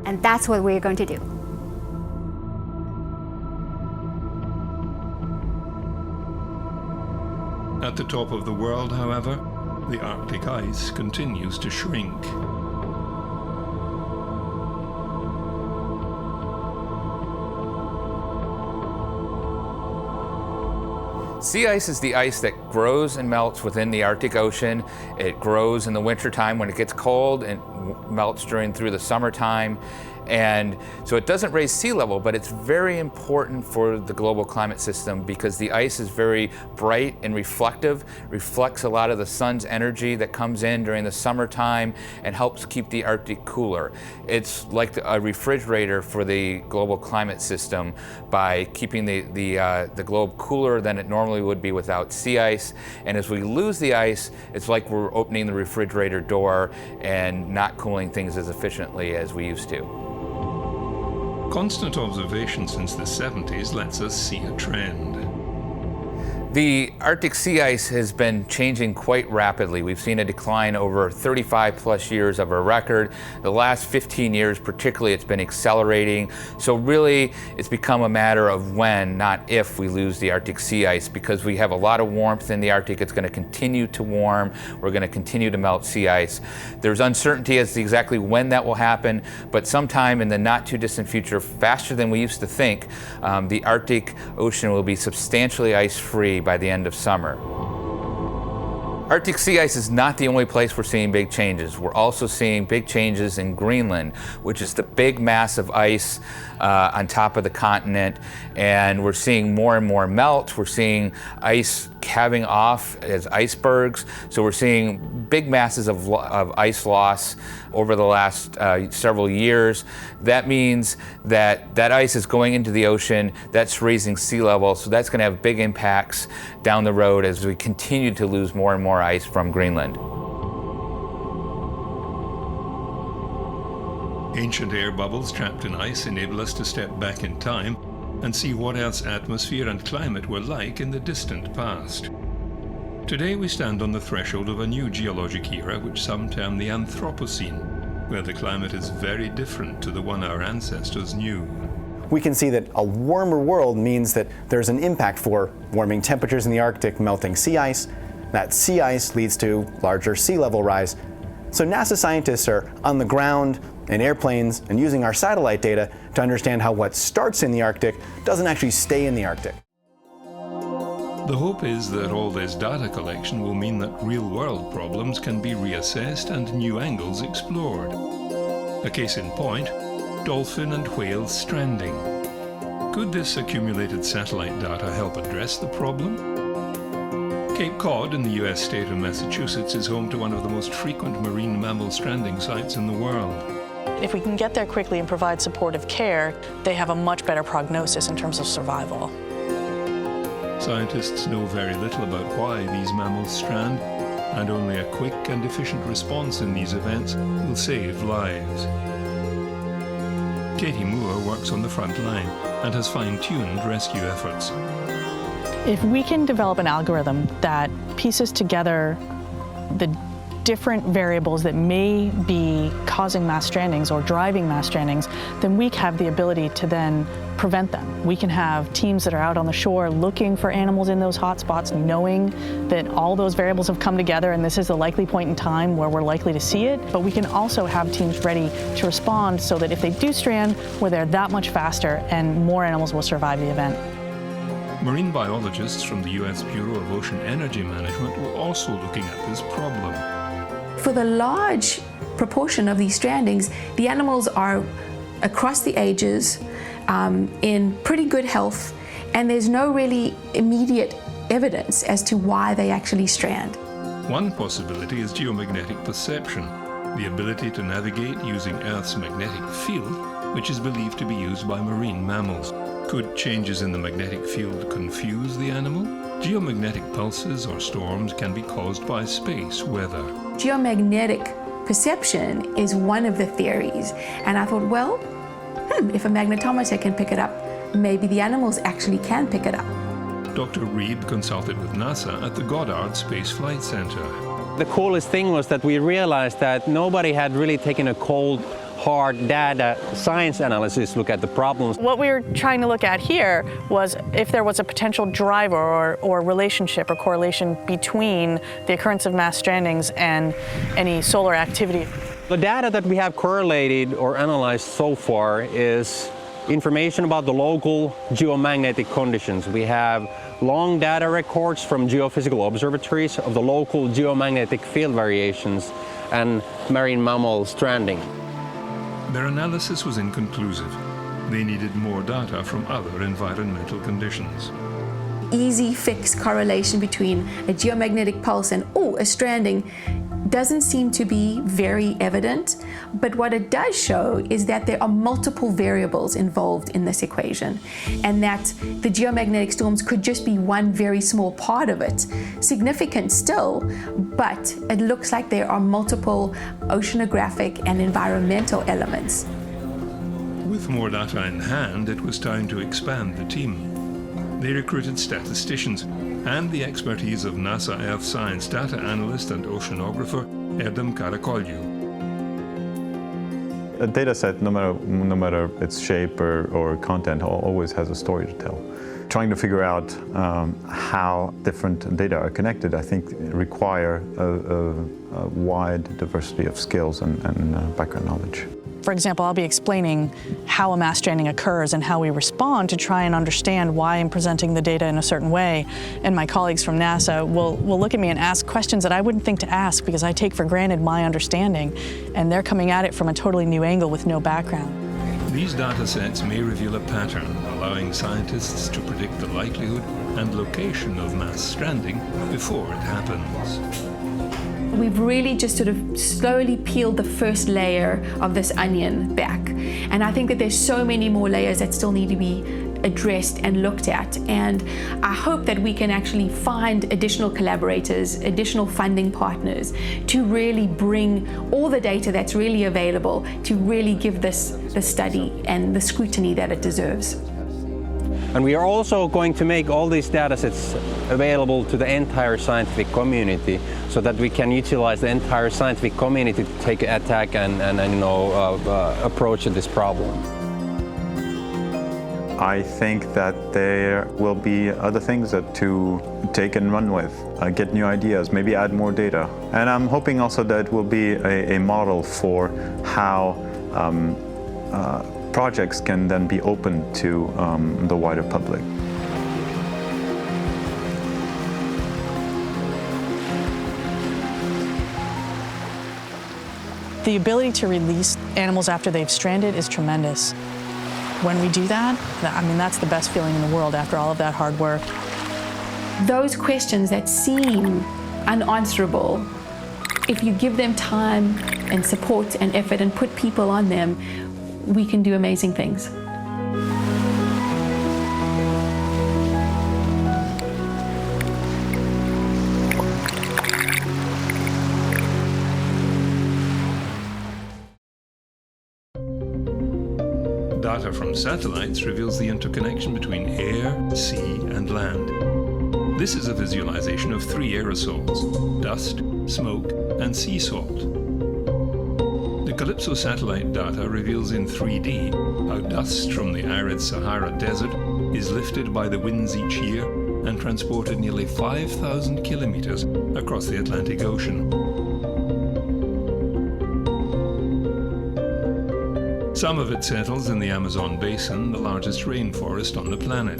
And that's what we're going to do. At the top of the world, however, the Arctic ice continues to shrink. Sea ice is the ice that grows and melts within the Arctic Ocean. It grows in the wintertime when it gets cold and melts through the summertime. And so it doesn't raise sea level, but it's very important for the global climate system because the ice is very bright and reflective, reflects a lot of the sun's energy that comes in during the summertime and helps keep the Arctic cooler. It's like a refrigerator for the global climate system by keeping the globe cooler than it normally would be without sea ice. And as we lose the ice, it's like we're opening the refrigerator door and not cooling things as efficiently as we used to. Constant observation since the 70s lets us see a trend. The Arctic sea ice has been changing quite rapidly. We've seen a decline over 35 plus years of a record. The last 15 years particularly, it's been accelerating. So really, it's become a matter of when, not if, we lose the Arctic sea ice because we have a lot of warmth in the Arctic. It's going to continue to warm. We're going to continue to melt sea ice. There's uncertainty as to exactly when that will happen, but sometime in the not too distant future, faster than we used to think, the Arctic Ocean will be substantially ice-free by the end of summer. Arctic sea ice is not the only place we're seeing big changes. We're also seeing big changes in Greenland, which is the big mass of ice on top of the continent, and we're seeing more and more melt. We're seeing ice calving off as icebergs, so we're seeing big masses of ice loss over the last several years. That means that ice is going into the ocean, that's raising sea level, so that's going to have big impacts down the road as we continue to lose more and more ice from Greenland. Ancient air bubbles trapped in ice enable us to step back in time and see what Earth's atmosphere and climate were like in the distant past. Today we stand on the threshold of a new geologic era which some term the Anthropocene, where the climate is very different to the one our ancestors knew. We can see that a warmer world means that there's an impact for warming temperatures in the Arctic, melting sea ice. That sea ice leads to larger sea level rise. So NASA scientists are on the ground in airplanes and using our satellite data to understand how what starts in the Arctic doesn't actually stay in the Arctic. The hope is that all this data collection will mean that real-world problems can be reassessed and new angles explored. A case in point, dolphin and whale stranding. Could this accumulated satellite data help address the problem? Cape Cod in the US state of Massachusetts is home to one of the most frequent marine mammal stranding sites in the world. If we can get there quickly and provide supportive care, they have a much better prognosis in terms of survival. Scientists know very little about why these mammals strand, and only a quick and efficient response in these events will save lives. Katie Moore works on the front line and has fine-tuned rescue efforts. If we can develop an algorithm that pieces together the different variables that may be causing mass strandings or driving mass strandings, then we have the ability to then prevent them. We can have teams that are out on the shore looking for animals in those hot spots, knowing that all those variables have come together and this is the likely point in time where we're likely to see it. But we can also have teams ready to respond so that if they do strand, we're there that much faster and more animals will survive the event. Marine biologists from the US Bureau of Ocean Energy Management were also looking at this problem. For the large proportion of these strandings, the animals are across the ages, in pretty good health, and there's no really immediate evidence as to why they actually strand. One possibility is geomagnetic perception, the ability to navigate using Earth's magnetic field, which is believed to be used by marine mammals. Could changes in the magnetic field confuse the animal? Geomagnetic pulses or storms can be caused by space weather. Geomagnetic perception is one of the theories. And I thought, well, if a magnetometer can pick it up, maybe the animals actually can pick it up. Dr. Reeb consulted with NASA at the Goddard Space Flight Center. The coolest thing was that we realized that nobody had really taken a cold, hard data science analysis look at the problems. What we were trying to look at here was if there was a potential driver or relationship or correlation between the occurrence of mass strandings and any solar activity. The data that we have correlated or analyzed so far is information about the local geomagnetic conditions. We have long data records from geophysical observatories of the local geomagnetic field variations and marine mammal stranding. Their analysis was inconclusive. They needed more data from other environmental conditions. Easy fixed correlation between a geomagnetic pulse and a stranding doesn't seem to be very evident, but what it does show is that there are multiple variables involved in this equation, and that the geomagnetic storms could just be one very small part of it. Significant still, but it looks like there are multiple oceanographic and environmental elements. With more data in hand, it was time to expand the team. They recruited statisticians and the expertise of NASA Earth Science data analyst and oceanographer Erdem Karakollu. A data set, no matter its shape or content, always has a story to tell. Trying to figure out how different data are connected, I think, require a wide diversity of skills and background knowledge. For example, I'll be explaining how a mass stranding occurs and how we respond to try and understand why I'm presenting the data in a certain way. And my colleagues from NASA will look at me and ask questions that I wouldn't think to ask because I take for granted my understanding, and they're coming at it from a totally new angle with no background. These data sets may reveal a pattern, allowing scientists to predict the likelihood and location of mass stranding before it happens. We've really just sort of slowly peeled the first layer of this onion back. And I think that there's so many more layers that still need to be addressed and looked at. And I hope that we can actually find additional collaborators, additional funding partners to really bring all the data that's really available to really give this the study and the scrutiny that it deserves. And we are also going to make all these data sets available to the entire scientific community so that we can utilize the entire scientific community to take an attack and approach this problem. I think that there will be other things to take and run with, get new ideas, maybe add more data. And I'm hoping also that it will be a model for how projects can then be open to the wider public. The ability to release animals after they've stranded is tremendous. When we do that, I mean, that's the best feeling in the world after all of that hard work. Those questions that seem unanswerable, if you give them time and support and effort and put people on them, we can do amazing things. Data from satellites reveals the interconnection between air, sea, and land. This is a visualization of three aerosols: dust, smoke, and sea salt. The Calypso satellite data reveals in 3D how dust from the arid Sahara Desert is lifted by the winds each year and transported nearly 5,000 kilometers across the Atlantic Ocean. Some of it settles in the Amazon basin, the largest rainforest on the planet.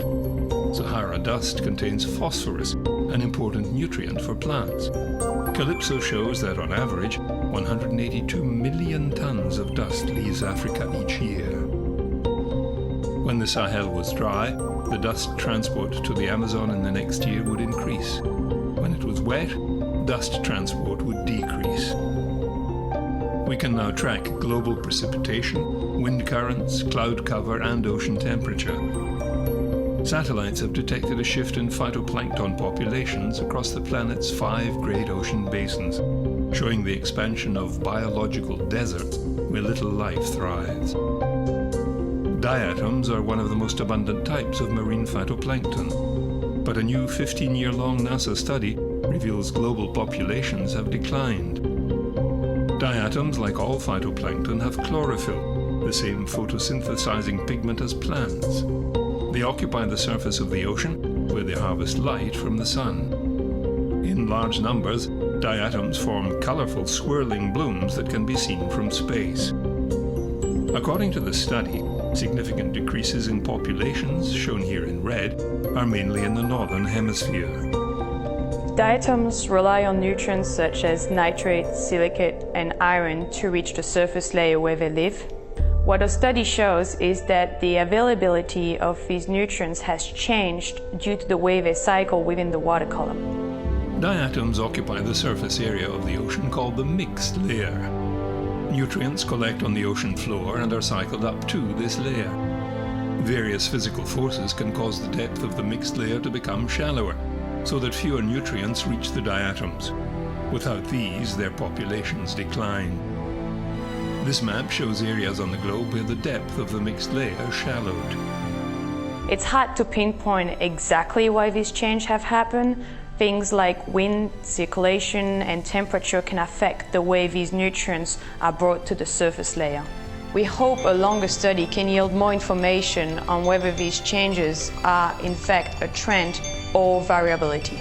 Sahara dust contains phosphorus, an important nutrient for plants. Calypso shows that on average, 182 million tons of dust leaves Africa each year. When the Sahel was dry, the dust transport to the Amazon in the next year would increase. When it was wet, dust transport would decrease. We can now track global precipitation, wind currents, cloud cover, and ocean temperature. Satellites have detected a shift in phytoplankton populations across the planet's 5 great ocean basins, showing the expansion of biological deserts where little life thrives. Diatoms are one of the most abundant types of marine phytoplankton, but a new 15-year-long NASA study reveals global populations have declined. Diatoms, like all phytoplankton, have chlorophyll, the same photosynthesizing pigment as plants. They occupy the surface of the ocean, where they harvest light from the sun. In large numbers, diatoms form colorful swirling blooms that can be seen from space. According to the study, significant decreases in populations, shown here in red, are mainly in the northern hemisphere. Diatoms rely on nutrients such as nitrate, silicate, and iron to reach the surface layer where they live. What the study shows is that the availability of these nutrients has changed due to the way they cycle within the water column. Diatoms occupy the surface area of the ocean called the mixed layer. Nutrients collect on the ocean floor and are cycled up to this layer. Various physical forces can cause the depth of the mixed layer to become shallower, so that fewer nutrients reach the diatoms. Without these, their populations decline. This map shows areas on the globe where the depth of the mixed layer shallowed. It's hard to pinpoint exactly why this change have happened. Things like wind, circulation, and temperature can affect the way these nutrients are brought to the surface layer. We hope a longer study can yield more information on whether these changes are in fact a trend or variability.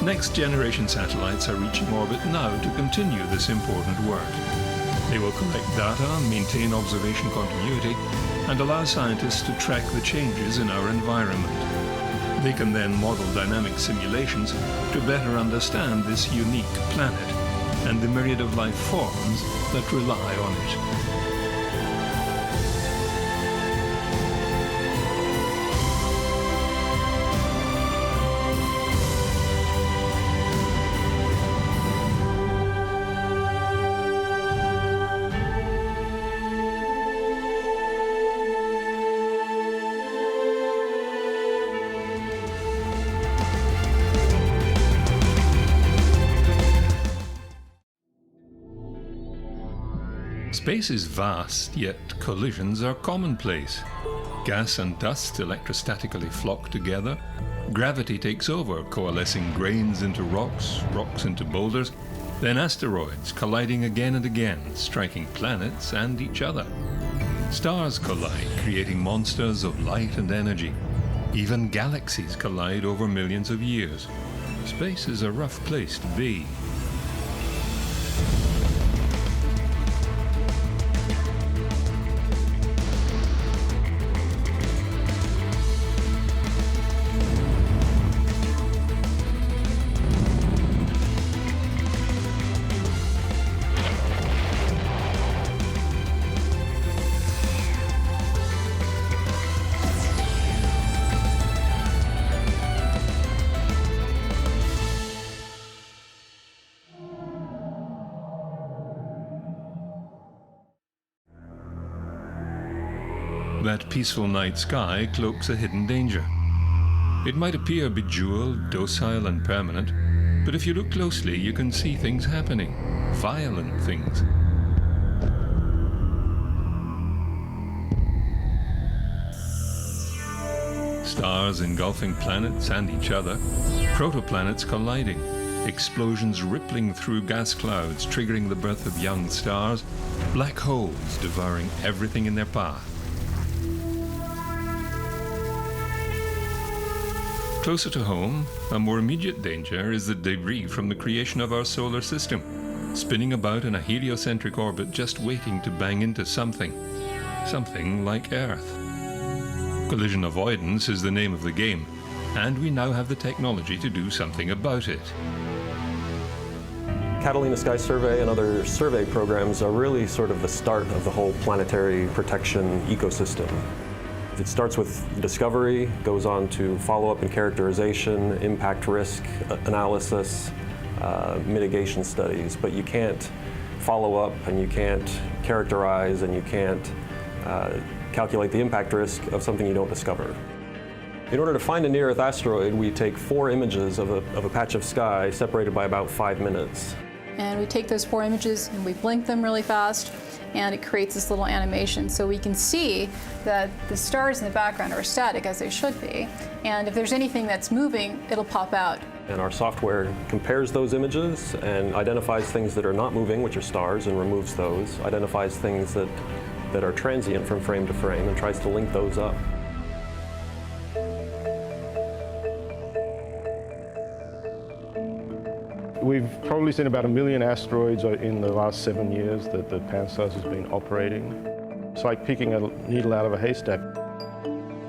Next-generation satellites are reaching orbit now to continue this important work. They will collect data, maintain observation continuity, and allow scientists to track the changes in our environment. They can then model dynamic simulations to better understand this unique planet and the myriad of life forms that rely on it. Space is vast, yet collisions are commonplace. Gas and dust electrostatically flock together. Gravity takes over, coalescing grains into rocks, rocks into boulders, then asteroids colliding again and again, striking planets and each other. Stars collide, creating monsters of light and energy. Even galaxies collide over millions of years. Space is a rough place to be. That peaceful night sky cloaks a hidden danger. It might appear bejeweled, docile, and permanent, but if you look closely, you can see things happening, violent things. Stars engulfing planets and each other, protoplanets colliding, explosions rippling through gas clouds, triggering the birth of young stars, black holes devouring everything in their path. Closer to home, a more immediate danger is the debris from the creation of our solar system, spinning about in a heliocentric orbit just waiting to bang into something like Earth. Collision avoidance is the name of the game, and we now have the technology to do something about it. Catalina Sky Survey and other survey programs are really sort of the start of the whole planetary protection ecosystem. It starts with discovery, goes on to follow-up and characterization, impact risk analysis, mitigation studies, but you can't follow up and you can't characterize and you can't calculate the impact risk of something you don't discover. In order to find a near-Earth asteroid, we take 4 images of a patch of sky separated by about 5 minutes. And we take those 4 images and we blink them really fast, and it creates this little animation. So we can see that the stars in the background are static, as they should be. And if there's anything that's moving, it'll pop out. And our software compares those images and identifies things that are not moving, which are stars, and removes those, identifies things that are transient from frame to frame, and tries to link those up. We've probably seen about 1 million asteroids in the last 7 years that the PanSARS has been operating. It's like picking a needle out of a haystack.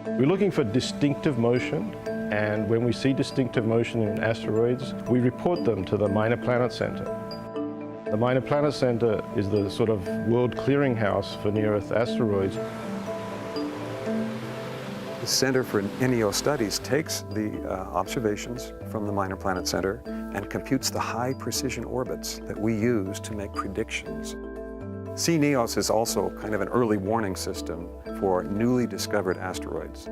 We're looking for distinctive motion, and when we see distinctive motion in asteroids, we report them to the Minor Planet Center. The Minor Planet Center is the sort of world clearinghouse for near-Earth asteroids. The Center for NEO Studies takes the observations from the Minor Planet Center and computes the high-precision orbits that we use to make predictions. CNEOS is also kind of an early warning system for newly discovered asteroids.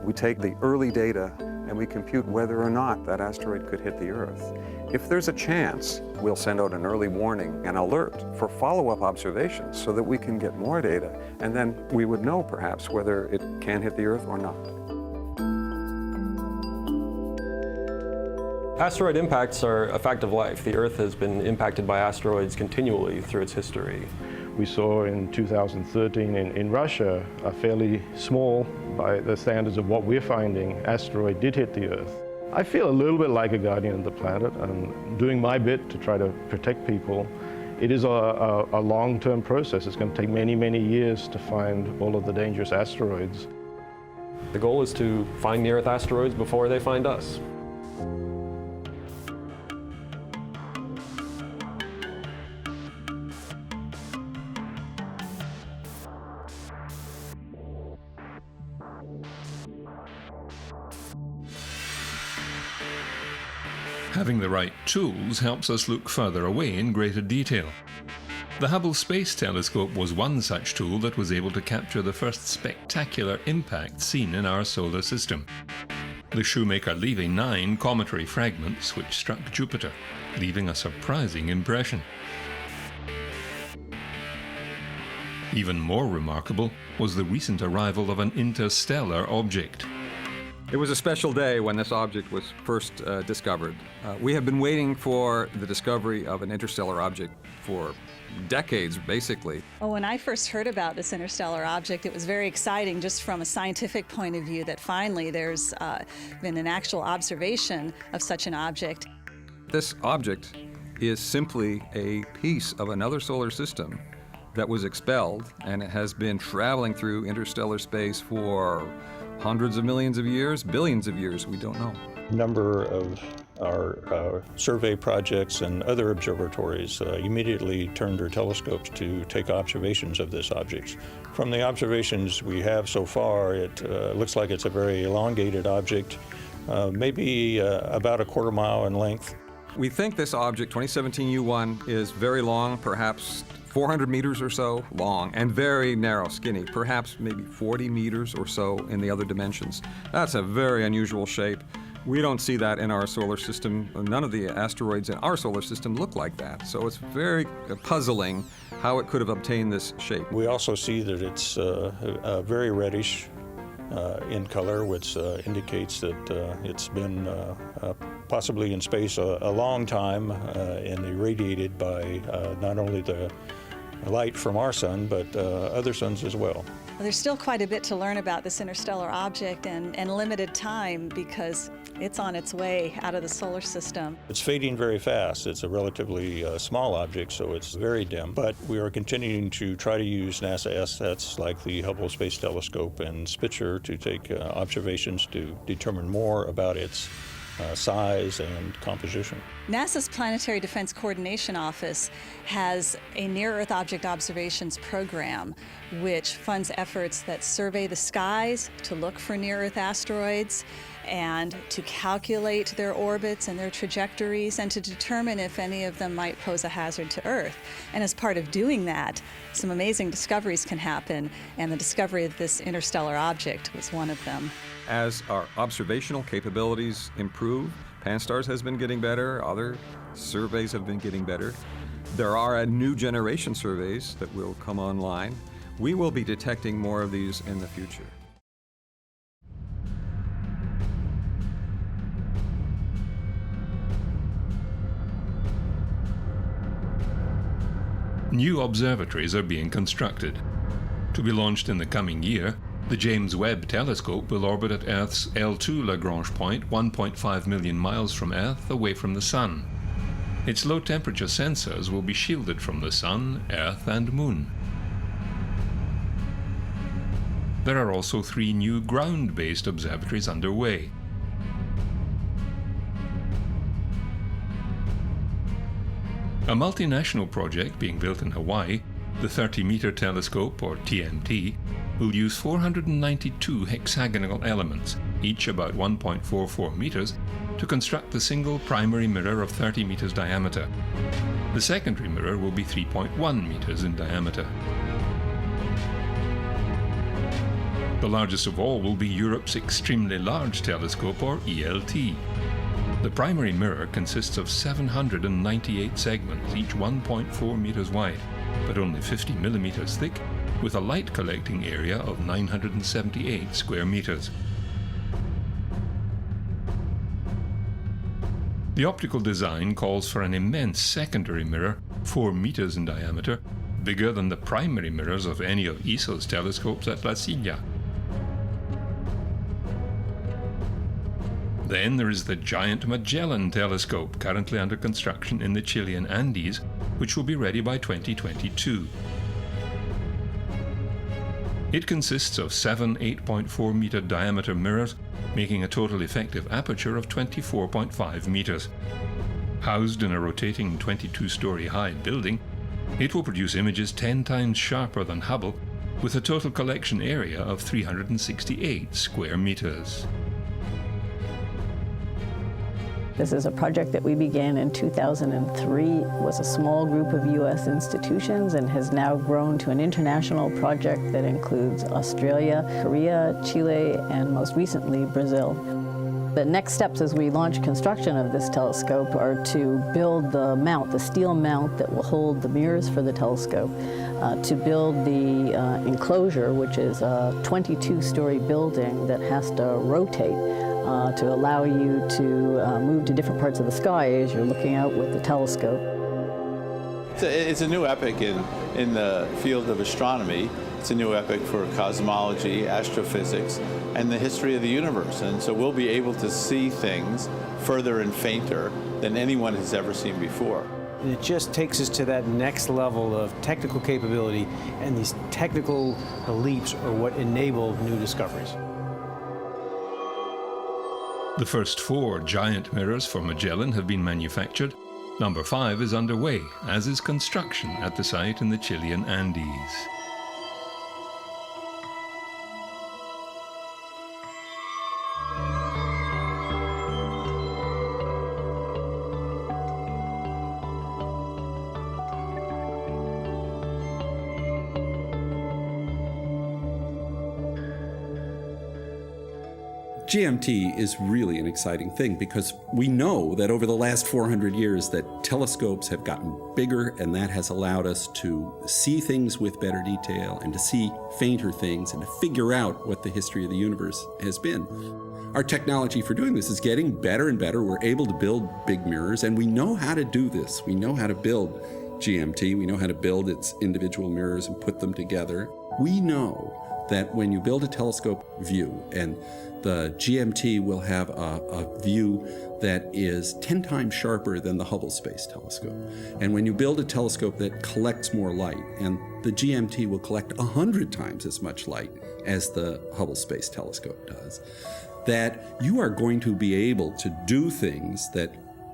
We take the early data and we compute whether or not that asteroid could hit the Earth. If there's a chance, we'll send out an early warning, an alert for follow-up observations so that we can get more data, and then we would know perhaps whether it can hit the Earth or not. Asteroid impacts are a fact of life. The Earth has been impacted by asteroids continually through its history. We saw in 2013 in Russia, a fairly small, by the standards of what we're finding, asteroid did hit the Earth. I feel a little bit like a guardian of the planet and doing my bit to try to protect people. It is a long-term process. It's going to take many, many years to find all of the dangerous asteroids. The goal is to find near-Earth asteroids before they find us. Having the right tools helps us look further away in greater detail. The Hubble Space Telescope was one such tool that was able to capture the first spectacular impact seen in our solar system. The Shoemaker-Levy 9 cometary fragments which struck Jupiter, leaving a surprising impression. Even more remarkable was the recent arrival of an interstellar object. It was a special day when this object was first discovered. We have been waiting for the discovery of an interstellar object for decades, basically. Well, when I first heard about this interstellar object, it was very exciting just from a scientific point of view that finally there's been an actual observation of such an object. This object is simply a piece of another solar system that was expelled, and it has been traveling through interstellar space for hundreds of millions of years, billions of years, we don't know. A number of our survey projects and other observatories immediately turned their telescopes to take observations of this object. From the observations we have so far, it looks like it's a very elongated object, maybe about a quarter mile in length. We think this object, 2017 U1, is very long, perhaps 400 meters or so long, and very narrow, skinny, perhaps maybe 40 meters or so in the other dimensions. That's a very unusual shape. We don't see that in our solar system. None of the asteroids in our solar system look like that. So it's very puzzling how it could have obtained this shape. We also see that it's very reddish in color, which indicates that it's been possibly in space a long time and irradiated by not only the light from our sun, but other suns as well. There's still quite a bit to learn about this interstellar object and limited time because it's on its way out of the solar system. It's fading very fast. It's a relatively small object, so it's very dim. But we are continuing to try to use NASA assets like the Hubble Space Telescope and Spitzer to take observations to determine more about its size and composition. NASA's Planetary Defense Coordination Office has a near-Earth object observations program which funds efforts that survey the skies to look for near-Earth asteroids and to calculate their orbits and their trajectories and to determine if any of them might pose a hazard to Earth. And as part of doing that, some amazing discoveries can happen, and the discovery of this interstellar object was one of them. As our observational capabilities improve, Pan-STARRS has been getting better, other surveys have been getting better. There are a new generation surveys that will come online. We will be detecting more of these in the future. New observatories are being constructed. To be launched in the coming year, the James Webb Telescope will orbit at Earth's L2 Lagrange point 1.5 million miles from Earth, away from the Sun. Its low-temperature sensors will be shielded from the Sun, Earth and Moon. There are also 3 new ground-based observatories underway. A multinational project being built in Hawaii, the 30-meter telescope, or TMT, will use 492 hexagonal elements, each about 1.44 meters, to construct the single primary mirror of 30 meters diameter. The secondary mirror will be 3.1 meters in diameter. The largest of all will be Europe's Extremely Large Telescope, or ELT. The primary mirror consists of 798 segments, each 1.4 meters wide, but only 50 millimeters thick, with a light collecting area of 978 square meters. The optical design calls for an immense secondary mirror, 4 meters in diameter, bigger than the primary mirrors of any of ESO's telescopes at La Silla. Then there is the giant Magellan telescope, currently under construction in the Chilean Andes, which will be ready by 2022. It consists of 7 8.4 meter diameter mirrors, making a total effective aperture of 24.5 meters. Housed in a rotating 22-story high building, it will produce images 10 times sharper than Hubble, with a total collection area of 368 square meters. This is a project that we began in 2003. It was a small group of U.S. institutions and has now grown to an international project that includes Australia, Korea, Chile, and most recently Brazil. The next steps as we launch construction of this telescope are to build the mount, the steel mount that will hold the mirrors for the telescope, to build the enclosure, which is a 22-story building that has to rotate to allow you to move to different parts of the sky as you're looking out with the telescope. It's a new epoch in the field of astronomy. It's a new epoch for cosmology, astrophysics, and the history of the universe. And so we'll be able to see things further and fainter than anyone has ever seen before. And it just takes us to that next level of technical capability, and these technical leaps are what enable new discoveries. The first 4 giant mirrors for Magellan have been manufactured. Number 5 is underway, as is construction at the site in the Chilean Andes. GMT is really an exciting thing because we know that over the last 400 years that telescopes have gotten bigger, and that has allowed us to see things with better detail and to see fainter things and to figure out what the history of the universe has been. Our technology for doing this is getting better and better. We're able to build big mirrors, and we know how to do this. We know how to build GMT. We know how to build its individual mirrors and put them together. We know that when you build a telescope view, and the GMT will have a view that is 10 times sharper than the Hubble Space Telescope. And when you build a telescope that collects more light, and the GMT will collect 100 times as much light as the Hubble Space Telescope does, that you are going to be able to do things that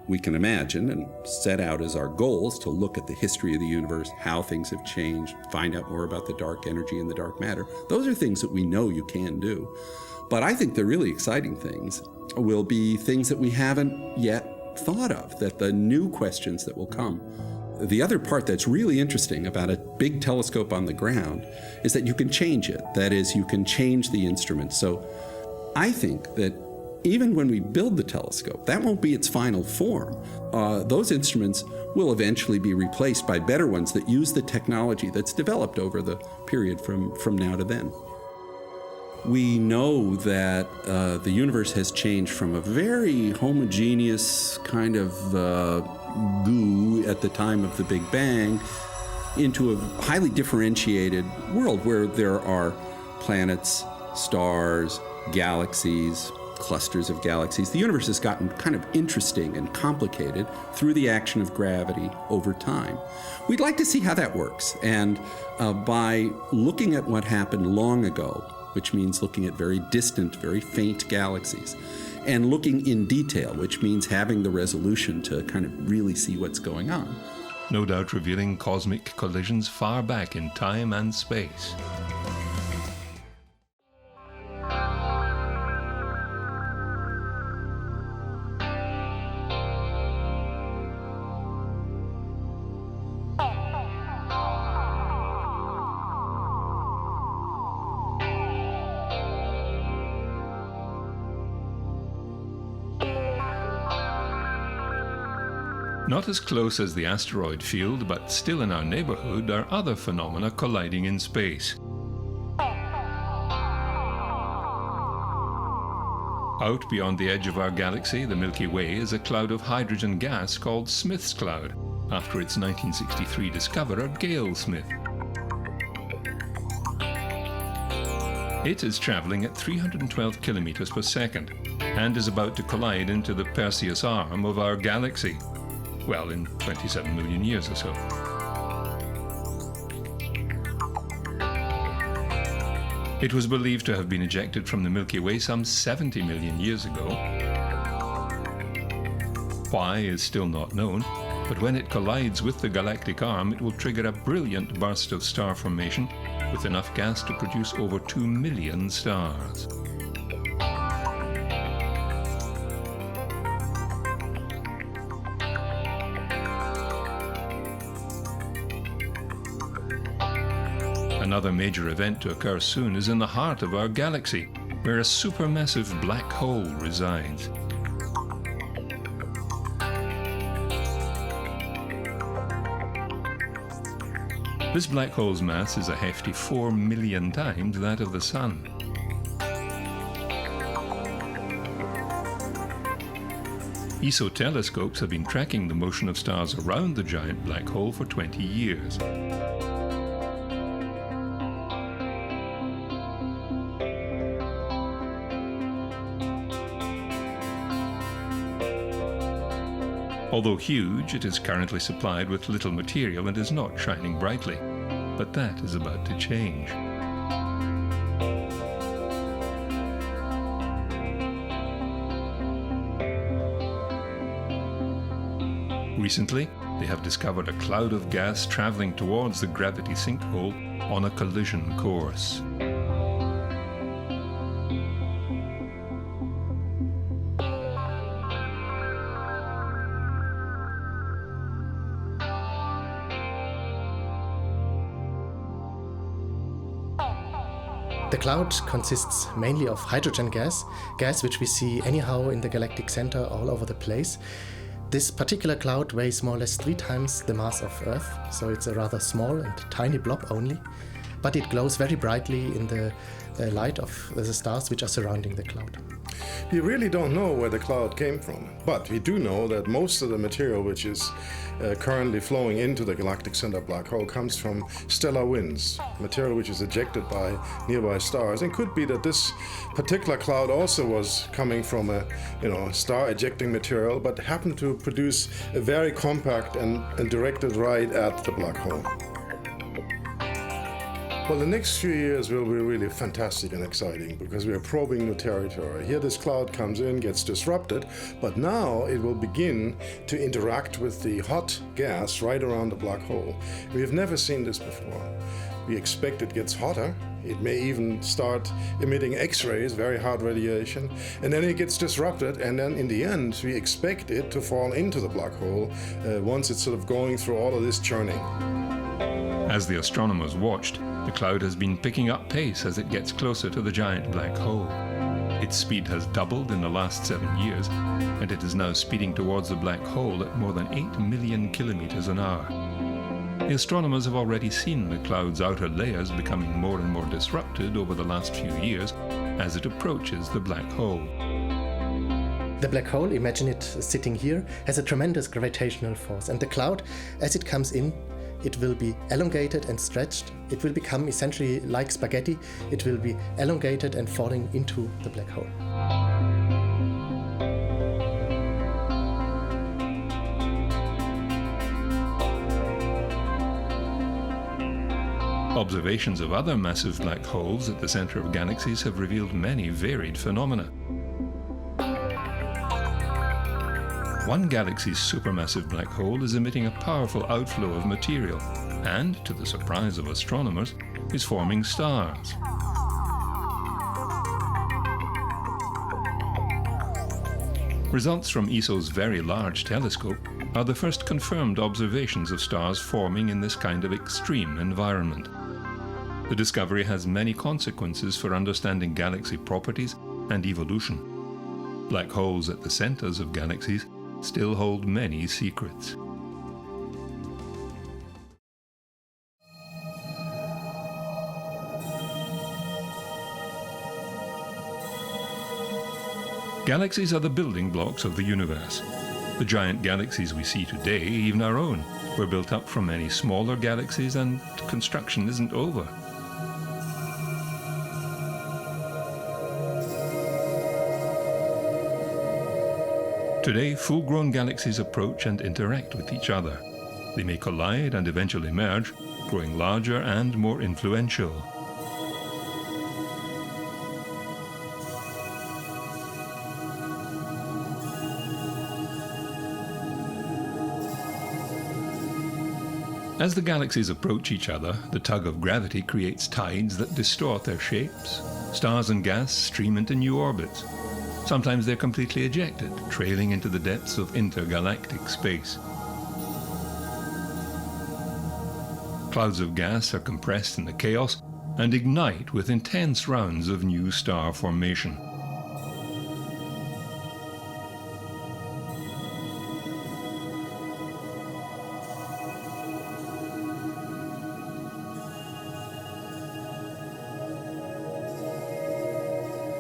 we can imagine and set out as our goals, to look at the history of the universe, how things have changed, find out more about the dark energy and the dark matter. Those are things that we know you can do. But I think the really exciting things will be things that we haven't yet thought of, that the new questions that will come. The other part that's really interesting about a big telescope on the ground is that you can change it. That is, you can change the instrument. So I think that even when we build the telescope, that won't be its final form. Those instruments will eventually be replaced by better ones that use the technology that's developed over the period from now to then. We know that the universe has changed from a very homogeneous kind of goo at the time of the Big Bang into a highly differentiated world where there are planets, stars, galaxies, clusters of galaxies. The universe has gotten kind of interesting and complicated through the action of gravity over time. We'd like to see how that works. And by looking at what happened long ago, which means looking at very distant, very faint galaxies, and looking in detail, which means having the resolution to kind of really see what's going on. No doubt revealing cosmic collisions far back in time and space. Not as close as the asteroid field, but still in our neighborhood, are other phenomena colliding in space. Out beyond the edge of our galaxy, the Milky Way is a cloud of hydrogen gas called Smith's Cloud, after its 1963 discoverer, Gale Smith. It is traveling at 312 kilometers per second and is about to collide into the Perseus arm of our galaxy. Well, in 27 million years or so. It was believed to have been ejected from the Milky Way some 70 million years ago. Why is still not known, but when it collides with the galactic arm, it will trigger a brilliant burst of star formation with enough gas to produce over 2 million stars. Another major event to occur soon is in the heart of our galaxy, where a supermassive black hole resides. This black hole's mass is a hefty 4 million times that of the Sun. ESO telescopes have been tracking the motion of stars around the giant black hole for 20 years. Although huge, it is currently supplied with little material and is not shining brightly. But that is about to change. Recently, they have discovered a cloud of gas traveling towards the gravity sinkhole on a collision course. The cloud consists mainly of hydrogen gas which we see anyhow in the galactic center all over the place. This particular cloud weighs more or less 3 times the mass of Earth, so it's a rather small and tiny blob only, but it glows very brightly in the light of the stars which are surrounding the cloud. We really don't know where the cloud came from, but we do know that most of the material which is currently flowing into the galactic center black hole comes from stellar winds, material which is ejected by nearby stars. And could be that this particular cloud also was coming from a star ejecting material, but happened to produce a very compact and directed right at the black hole. Well, the next few years will be really fantastic and exciting because we are probing new territory. Here this cloud comes in, gets disrupted, but now it will begin to interact with the hot gas right around the black hole. We have never seen this before. We expect it gets hotter. It may even start emitting X-rays, very hard radiation, and then it gets disrupted, and then in the end we expect it to fall into the black hole once it's sort of going through all of this churning. As the astronomers watched, the cloud has been picking up pace as it gets closer to the giant black hole. Its speed has doubled in the last 7 years, and it is now speeding towards the black hole at more than 8 million kilometers an hour. The astronomers have already seen the cloud's outer layers becoming more and more disrupted over the last few years as it approaches the black hole. The black hole, imagine it sitting here, has a tremendous gravitational force, and the cloud, as it comes in, it will be elongated and stretched. It will become essentially like spaghetti. It will be elongated and falling into the black hole. Observations of other massive black holes at the center of galaxies have revealed many varied phenomena. One galaxy's supermassive black hole is emitting a powerful outflow of material and, to the surprise of astronomers, is forming stars. Results from ESO's Very Large Telescope are the first confirmed observations of stars forming in this kind of extreme environment. The discovery has many consequences for understanding galaxy properties and evolution. Black holes at the centers of galaxies still hold many secrets. Galaxies are the building blocks of the universe. The giant galaxies we see today, even our own, were built up from many smaller galaxies, and construction isn't over. Today, full-grown galaxies approach and interact with each other. They may collide and eventually merge, growing larger and more influential. As the galaxies approach each other, the tug of gravity creates tides that distort their shapes. Stars and gas stream into new orbits. Sometimes they're completely ejected, trailing into the depths of intergalactic space. Clouds of gas are compressed in the chaos and ignite with intense rounds of new star formation.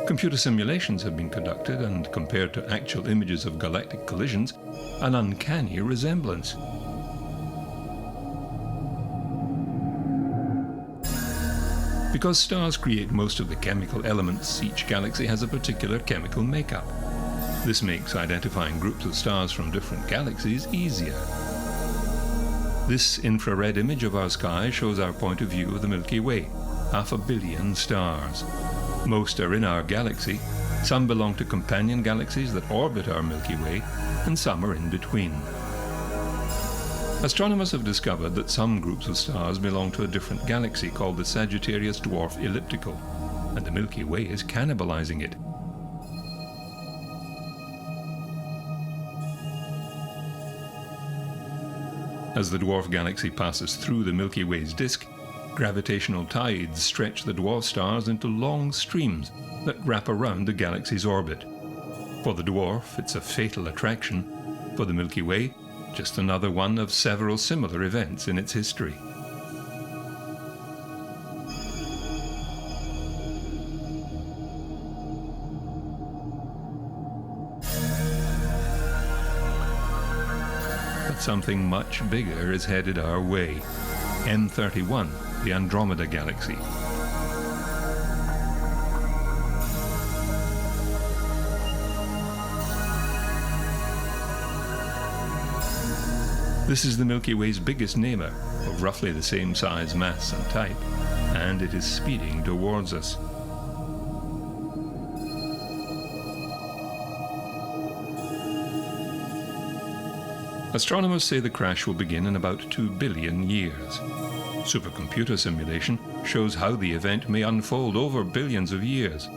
Computer simulations have been conducted and, compared to actual images of galactic collisions, an uncanny resemblance. Because stars create most of the chemical elements, each galaxy has a particular chemical makeup. This makes identifying groups of stars from different galaxies easier. This infrared image of our sky shows our point of view of the Milky Way, 500 million stars. Most are in our galaxy, some belong to companion galaxies that orbit our Milky Way, and some are in between. Astronomers have discovered that some groups of stars belong to a different galaxy called the Sagittarius Dwarf Elliptical, and the Milky Way is cannibalizing it. As the dwarf galaxy passes through the Milky Way's disk, gravitational tides stretch the dwarf stars into long streams that wrap around the galaxy's orbit. For the dwarf, it's a fatal attraction. For the Milky Way, just another one of several similar events in its history. something much bigger is headed our way. M31, the Andromeda Galaxy. This is the Milky Way's biggest neighbor, of roughly the same size, mass and type, and it is speeding towards us. Astronomers say the crash will begin in about 2 billion years. Supercomputer simulation shows how the event may unfold over billions of years.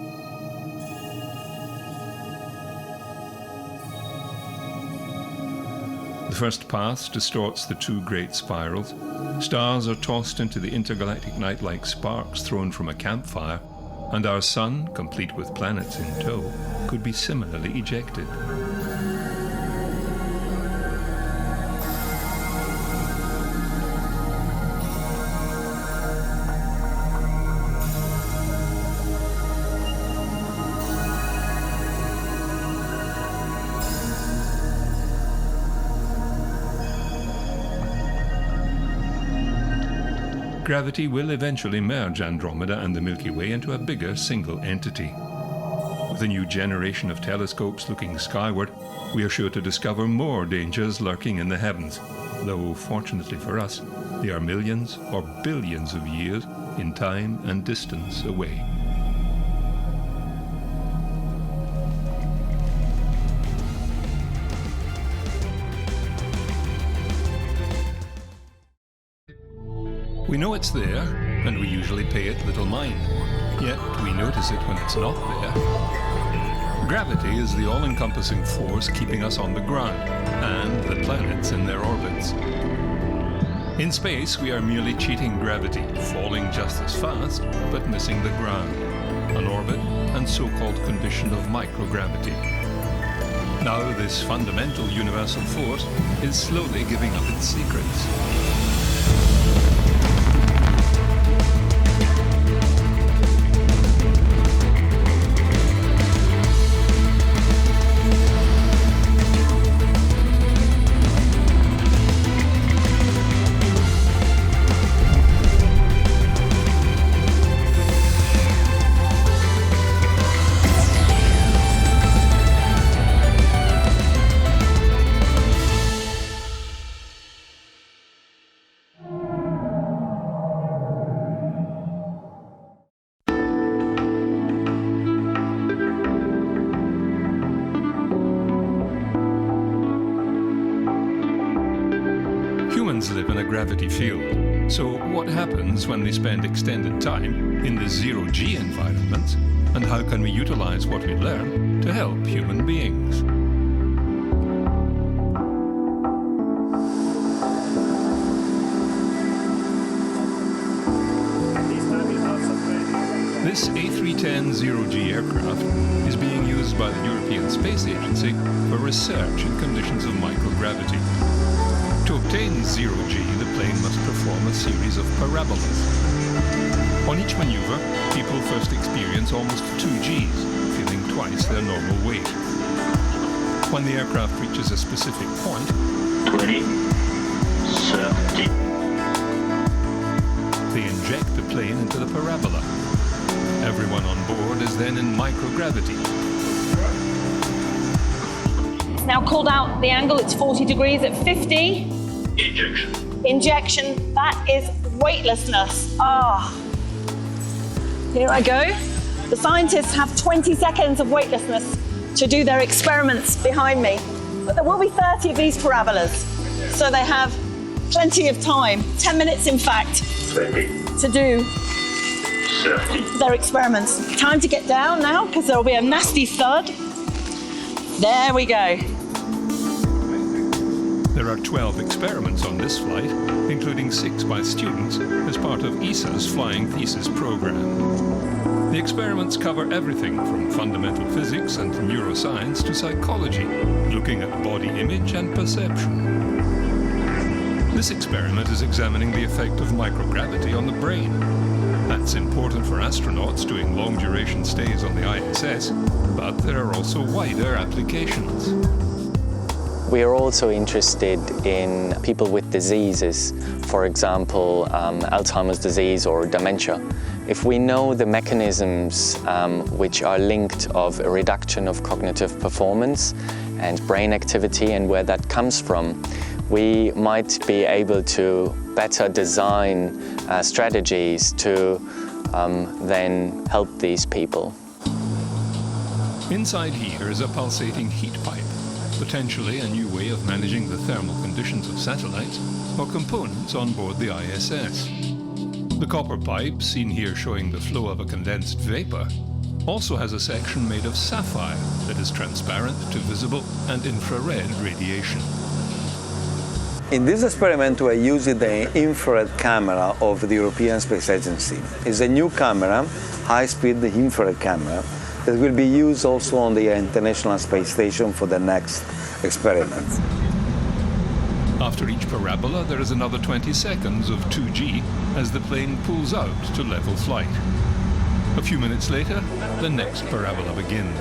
The first path distorts the 2 great spirals. Stars are tossed into the intergalactic night like sparks thrown from a campfire, and our sun, complete with planets in tow, could be similarly ejected. Gravity will eventually merge Andromeda and the Milky Way into a bigger single entity. With a new generation of telescopes looking skyward, we are sure to discover more dangers lurking in the heavens, though fortunately for us, they are millions or billions of years in time and distance away. We know it's there, and we usually pay it little mind, yet we notice it when it's not there. Gravity is the all-encompassing force keeping us on the ground, and the planets in their orbits. In space, we are merely cheating gravity, falling just as fast, but missing the ground, an orbit and so-called condition of microgravity. Now, this fundamental universal force is slowly giving up its secrets. Live in a gravity field. So what happens when they spend extended time in the zero-G environment, and how can we utilize what we learn to help human beings? This A310 zero-G aircraft is being used by the European Space Agency for research in conditions of microgravity. To obtain zero-G, the plane must perform a series of parabolas. On each maneuver, people first experience almost 2 Gs, feeling twice their normal weight. When the aircraft reaches a specific point, 20, 30. They inject the plane into the parabola. Everyone on board is then in microgravity. It's now called out the angle, it's 40 degrees at 50. Injection, that is weightlessness. Here I go. The scientists have 20 seconds of weightlessness to do their experiments behind me. But there will be 30 of these parabolas, so they have plenty of time, 10 minutes in fact, 20. to do 30. their experiments. Time to get down now, because there will be a nasty thud. There we go. There are 12 experiments on this flight, including 6 by students as part of ESA's Flying Thesis program. The experiments cover everything from fundamental physics and neuroscience to psychology, looking at body image and perception. This experiment is examining the effect of microgravity on the brain. That's important for astronauts doing long-duration stays on the ISS, but there are also wider applications. We are also interested in people with diseases, for example, Alzheimer's disease or dementia. If we know the mechanisms which are linked of a reduction of cognitive performance and brain activity and where that comes from, we might be able to better design strategies to then help these people. Inside here is a pulsating heat pipe, potentially a new way of managing the thermal conditions of satellites or components on board the ISS. The copper pipe, seen here showing the flow of a condensed vapor, also has a section made of sapphire that is transparent to visible and infrared radiation. In this experiment, we're using the infrared camera of the European Space Agency. It's a new camera, high-speed infrared camera, that will be used also on the International Space Station for the next experiment. After each parabola, there is another 20 seconds of 2G as the plane pulls out to level flight. A few minutes later, the next parabola begins.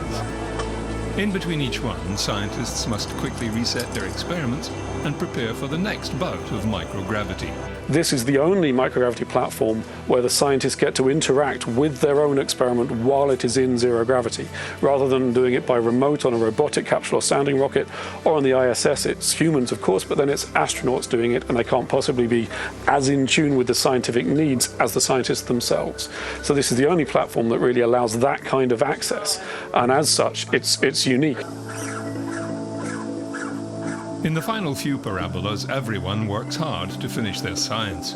In between each one, scientists must quickly reset their experiments and prepare for the next bout of microgravity. This is the only microgravity platform where the scientists get to interact with their own experiment while it is in zero gravity. Rather than doing it by remote on a robotic capsule or sounding rocket, or on the ISS, it's humans, of course, but then it's astronauts doing it, and they can't possibly be as in tune with the scientific needs as the scientists themselves. So this is the only platform that really allows that kind of access, and as such, it's unique. In the final few parabolas, everyone works hard to finish their science.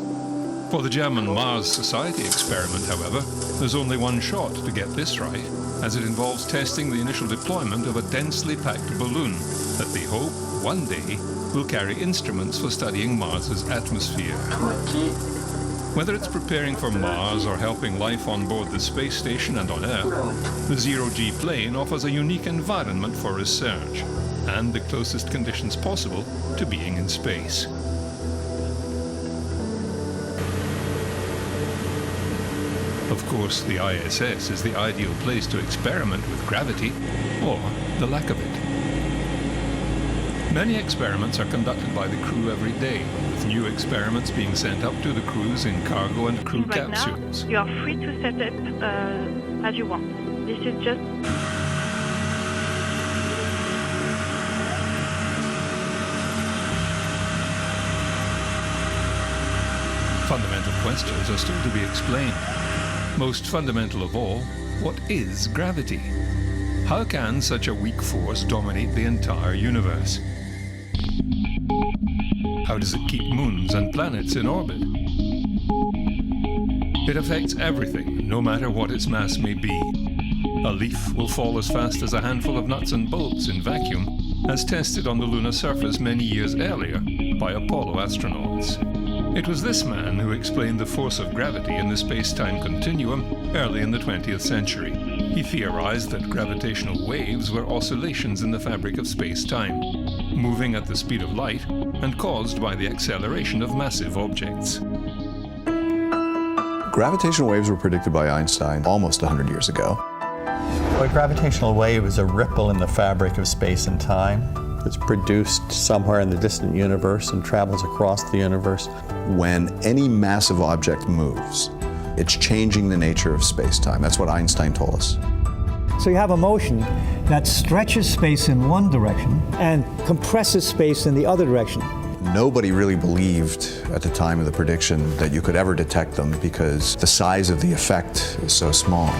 For the German Mars Society experiment, however, there's only one shot to get this right, as it involves testing the initial deployment of a densely packed balloon that they hope one day will carry instruments for studying Mars's atmosphere. Whether it's preparing for Mars or helping life on board the space station and on Earth, the zero-G plane offers a unique environment for research and the closest conditions possible to being in space. Of course, the ISS is the ideal place to experiment with gravity, or the lack of it. Many experiments are conducted by the crew every day, with new experiments being sent up to the crews in cargo and crew capsules. Now, you are free to set up as you want. This is just... Fundamental questions are still to be explained. Most fundamental of all, what is gravity? How can such a weak force dominate the entire universe? How does it keep moons and planets in orbit? It affects everything, no matter what its mass may be. A leaf will fall as fast as a handful of nuts and bolts in vacuum, as tested on the lunar surface many years earlier by Apollo astronauts. It was this man who explained the force of gravity in the space-time continuum early in the 20th century. He theorized that gravitational waves were oscillations in the fabric of space-time, moving at the speed of light and caused by the acceleration of massive objects. Gravitational waves were predicted by Einstein almost 100 years ago. A gravitational wave is a ripple in the fabric of space and time. It's produced somewhere in the distant universe and travels across the universe. When any massive object moves, it's changing the nature of space-time. That's what Einstein told us. So you have a motion that stretches space in one direction and compresses space in the other direction. Nobody really believed at the time of the prediction that you could ever detect them because the size of the effect is so small.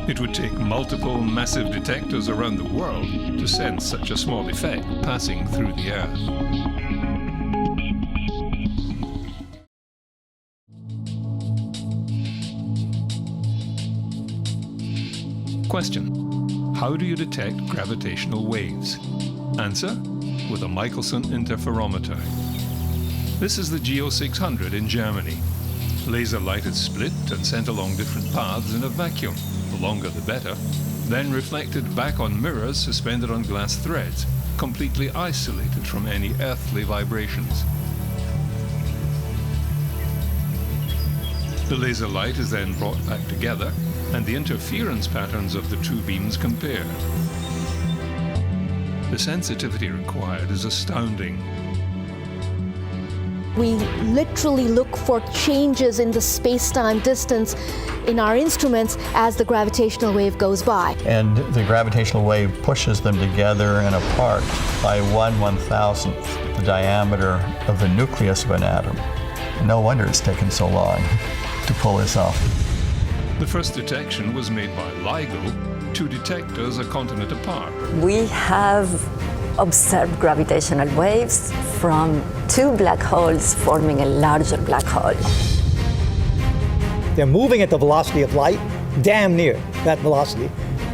It would take multiple massive detectors around the world to sense such a small effect passing through the Earth. Question: how do you detect gravitational waves? Answer: with a Michelson interferometer. This is the GO600 in Germany. Laser light is split and sent along different paths in a vacuum, the longer the better, then reflected back on mirrors suspended on glass threads, completely isolated from any earthly vibrations. The laser light is then brought back together and the interference patterns of the two beams compared. The sensitivity required is astounding. We literally look for changes in the space-time distance in our instruments as the gravitational wave goes by. And the gravitational wave pushes them together and apart by 1/1000th the diameter of the nucleus of an atom. No wonder it's taken so long to pull this off. The first detection was made by LIGO, 2 detectors a continent apart. We have observed gravitational waves from 2 black holes forming a larger black hole. They're moving at the velocity of light, damn near that velocity.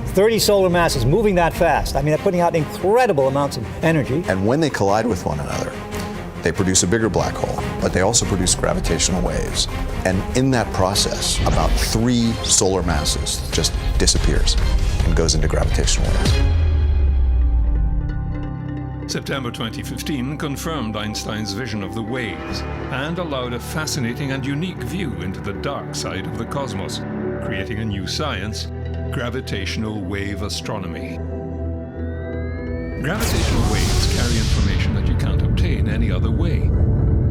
30 solar masses moving that fast. I mean, they're putting out incredible amounts of energy. And when they collide with one another, they produce a bigger black hole, but they also produce gravitational waves. And in that process, about 3 solar masses just disappears and goes into gravitational waves. September 2015 confirmed Einstein's vision of the waves and allowed a fascinating and unique view into the dark side of the cosmos, creating a new science, gravitational wave astronomy. Gravitational waves carry information that you can't obtain any other way.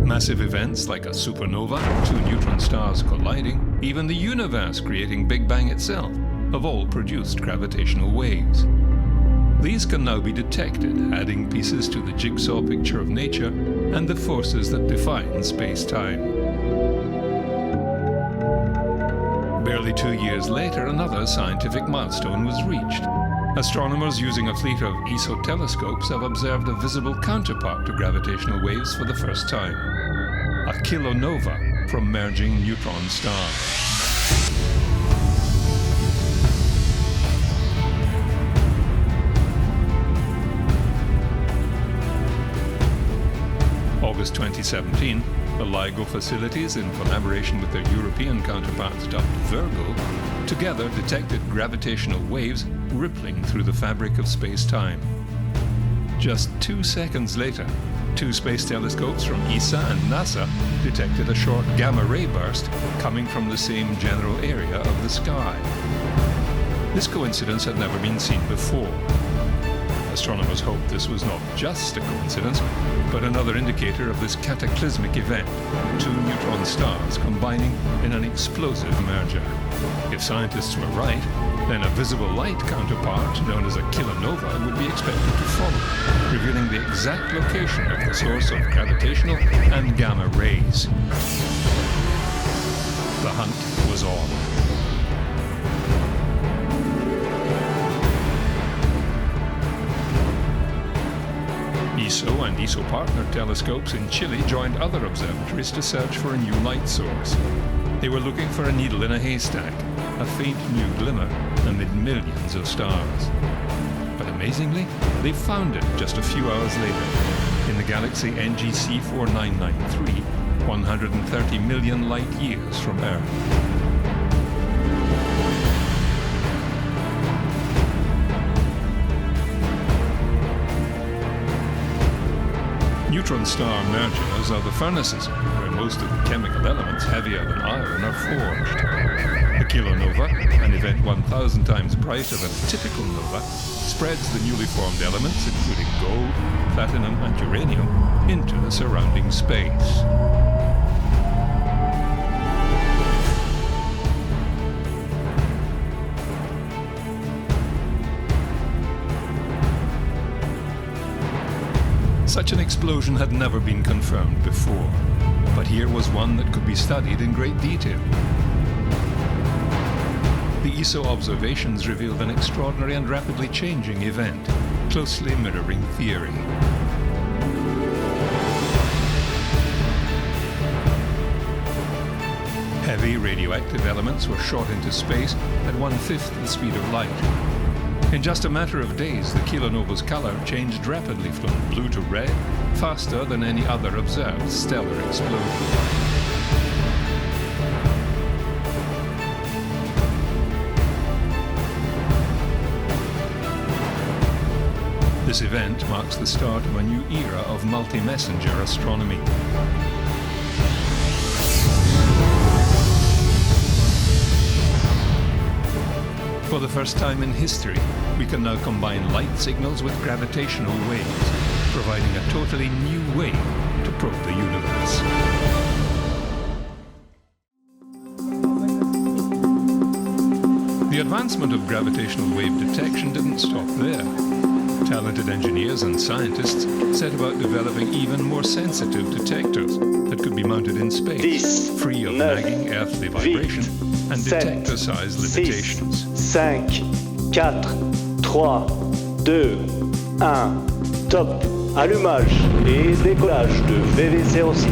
Massive events like a supernova, 2 neutron stars colliding, even the universe creating Big Bang itself, have all produced gravitational waves. These can now be detected, adding pieces to the jigsaw picture of nature and the forces that define space-time. Barely 2 years later, another scientific milestone was reached. Astronomers using a fleet of ESO telescopes have observed a visible counterpart to gravitational waves for the first time. A kilonova from merging neutron stars. August 2017, the LIGO facilities, in collaboration with their European counterparts dubbed Virgo, together detected gravitational waves rippling through the fabric of space-time. Just 2 seconds later, 2 space telescopes from ESA and NASA detected a short gamma-ray burst coming from the same general area of the sky. This coincidence had never been seen before. Astronomers hoped this was not just a coincidence, but another indicator of this cataclysmic event, 2 neutron stars combining in an explosive merger. If scientists were right, then a visible light counterpart known as a kilonova would be expected to follow, revealing the exact location of the source of gravitational and gamma rays. The hunt was on. ESO and ESO partner telescopes in Chile joined other observatories to search for a new light source. They were looking for a needle in a haystack, a faint new glimmer amid millions of stars. But amazingly, they found it just a few hours later in the galaxy NGC 4993, 130 million light years from Earth. Neutron star mergers are the furnaces where most of the chemical elements heavier than iron are forged. A kilonova, an event 1,000 times brighter than a typical nova, spreads the newly formed elements, including gold, platinum, and uranium, into the surrounding space. Such an explosion had never been confirmed before, but here was one that could be studied in great detail. The ESO observations revealed an extraordinary and rapidly changing event, closely mirroring theory. Heavy radioactive elements were shot into space at 1/5 the speed of light. In just a matter of days, the kilonova's color changed rapidly from blue to red, faster than any other observed stellar explosion. This event marks the start of a new era of multi-messenger astronomy. For the first time in history, We can now combine light signals with gravitational waves, providing a totally new way to probe the universe. The advancement of gravitational wave detection didn't stop there. Talented engineers and scientists set about developing even more sensitive detectors that could be mounted in space, free of nagging earthly vibration and detector size limitations. 5, 4, 3, 2, 1, top, allumage et décollage de VV06.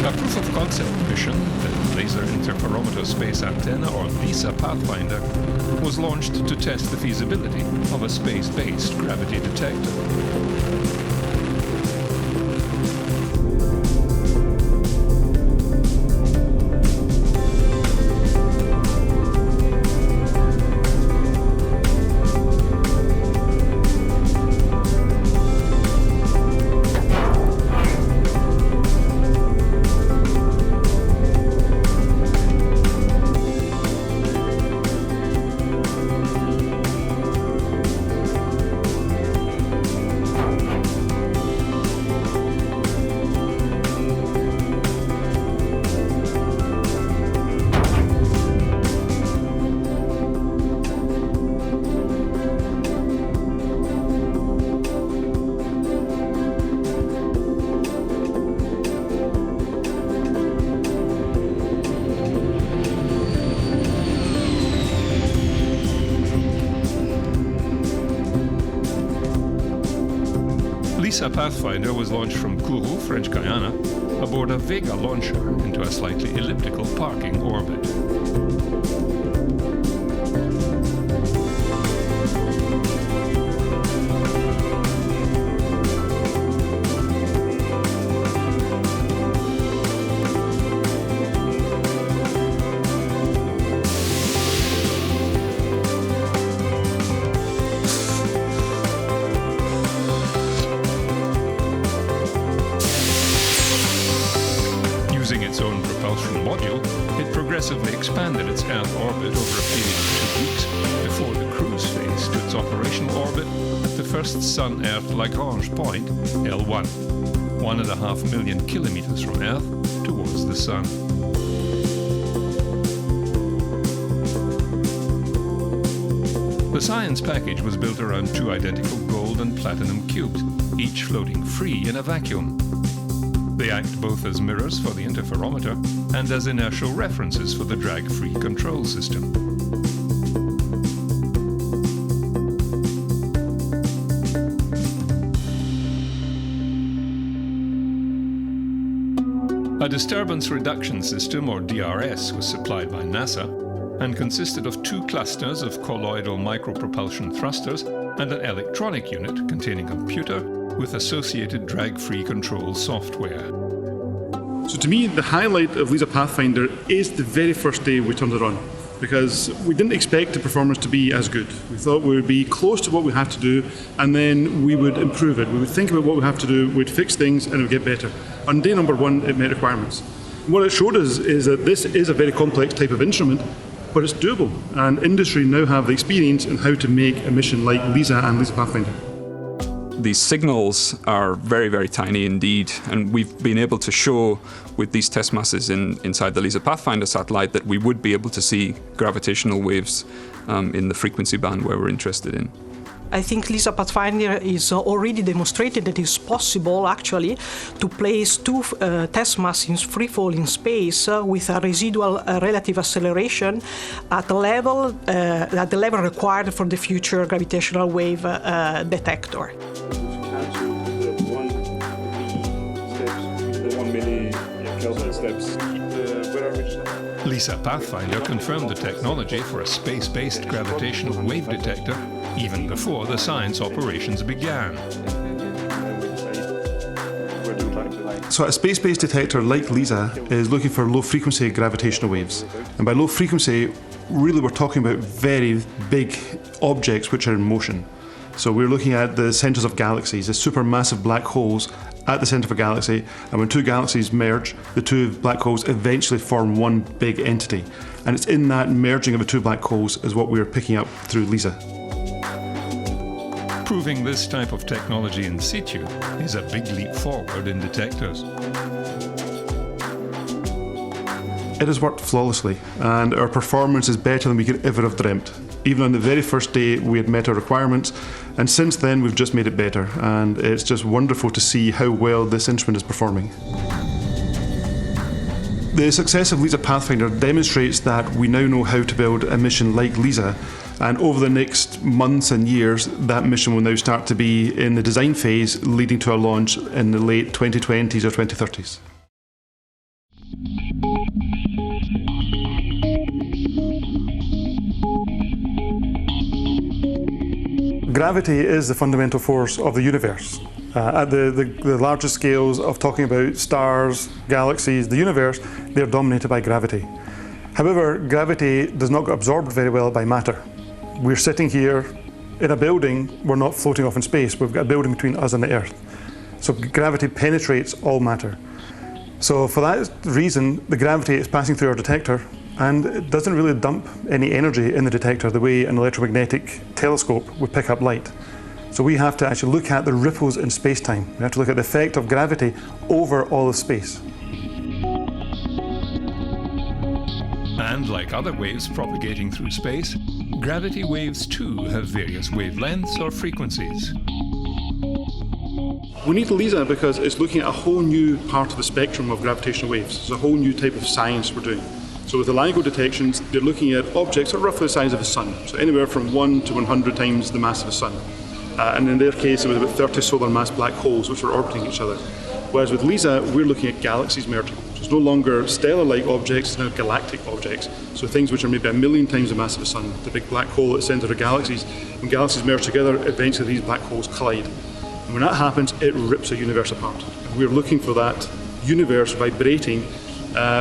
A proof of concept mission, the Laser Interferometer Space Antenna, or LISA Pathfinder, was launched to test the feasibility of a space-based gravity detector. LISA Pathfinder was launched from Kourou, French Guiana, aboard a Vega launcher into a slightly elliptical parking orbit. Using its own propulsion module, it progressively expanded its Earth orbit over a period of 2 weeks before the cruise phase to its operational orbit at the first Sun-Earth Lagrange point, L1, 1.5 million kilometers from Earth towards the Sun. The science package was built around 2 identical gold and platinum cubes, each floating free in a vacuum. They act both as mirrors for the interferometer and as inertial references for the drag-free control system. A disturbance reduction system, or DRS, was supplied by NASA and consisted of 2 clusters of colloidal micropropulsion thrusters and an electronic unit containing a computer with associated drag-free control software. So to me, the highlight of LISA Pathfinder is the very first day we turned it on, because we didn't expect the performance to be as good. We thought we would be close to what we have to do, and then we would improve it. We would think about what we have to do, we'd fix things, and it would get better. On day number 1, it met requirements. What it showed us is that this is a very complex type of instrument, but it's doable, and industry now have the experience in how to make a mission like LISA and LISA Pathfinder. These signals are very, very tiny indeed, and we've been able to show with these test masses inside the LISA Pathfinder satellite that we would be able to see gravitational waves in the frequency band where we're interested in. I think LISA Pathfinder is already demonstrated that it's possible actually to place 2 test masses in free fall in space with a residual relative acceleration at the level required for the future gravitational wave detector. LISA Pathfinder confirmed the technology for a space-based gravitational wave detector even before the science operations began. So a space-based detector like LISA is looking for low-frequency gravitational waves. And by low frequency, really we're talking about very big objects which are in motion. So we're looking at the centers of galaxies, the supermassive black holes at the centre of a galaxy, and when two galaxies merge, the two black holes eventually form one big entity. And it's in that merging of the two black holes is what we're picking up through LISA. Proving this type of technology in situ is a big leap forward in detectors. It has worked flawlessly, and our performance is better than we could ever have dreamt. Even on the very first day, we had met our requirements, and since then we've just made it better, and it's just wonderful to see how well this instrument is performing. The success of LISA Pathfinder demonstrates that we now know how to build a mission like LISA, and over the next months and years, that mission will now start to be in the design phase, leading to a launch in the late 2020s or 2030s. Gravity is the fundamental force of the universe. At the largest scales of talking about stars, galaxies, the universe, they're dominated by gravity. However, gravity does not get absorbed very well by matter. We're sitting here in a building, we're not floating off in space, we've got a building between us and the Earth. So gravity penetrates all matter. So for that reason, the gravity is passing through our detector, and it doesn't really dump any energy in the detector the way an electromagnetic telescope would pick up light. So we have to actually look at the ripples in space-time. We have to look at the effect of gravity over all of space. And like other waves propagating through space, gravity waves too have various wavelengths or frequencies. We need LISA because it's looking at a whole new part of the spectrum of gravitational waves. It's a whole new type of science we're doing. So with the LIGO detections, they're looking at objects that are roughly the size of the Sun, so anywhere from 1 to 100 times the mass of the Sun. And in their case, it was about 30 solar mass black holes which were orbiting each other. Whereas with LISA, we're looking at galaxies merging. So it's no longer stellar-like objects, it's now galactic objects. So things which are maybe 1,000,000 times the mass of the Sun, the big black hole at the centre of galaxies. When galaxies merge together, eventually these black holes collide. And when that happens, it rips a universe apart. And we're looking for that universe vibrating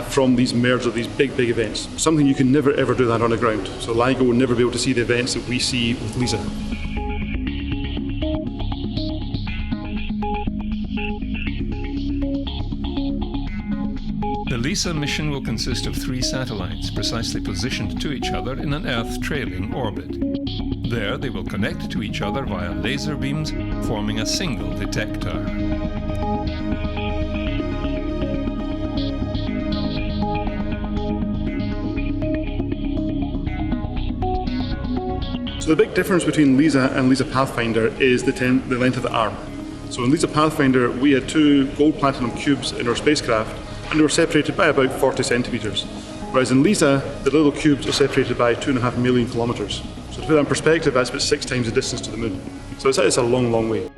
from these merge of these big events. Something you can never ever do that on the ground. So LIGO will never be able to see the events that we see with LISA. The LISA mission will consist of 3 satellites precisely positioned to each other in an Earth-trailing orbit. There they will connect to each other via laser beams, forming a single detector. So the big difference between LISA and LISA Pathfinder is the length of the arm. So in LISA Pathfinder, we had 2 gold platinum cubes in our spacecraft, and they were separated by about 40 centimetres. Whereas in LISA, the little cubes are separated by 2.5 million kilometres. So to put that in perspective, that's about 6 times the distance to the moon. So it's a long, long way.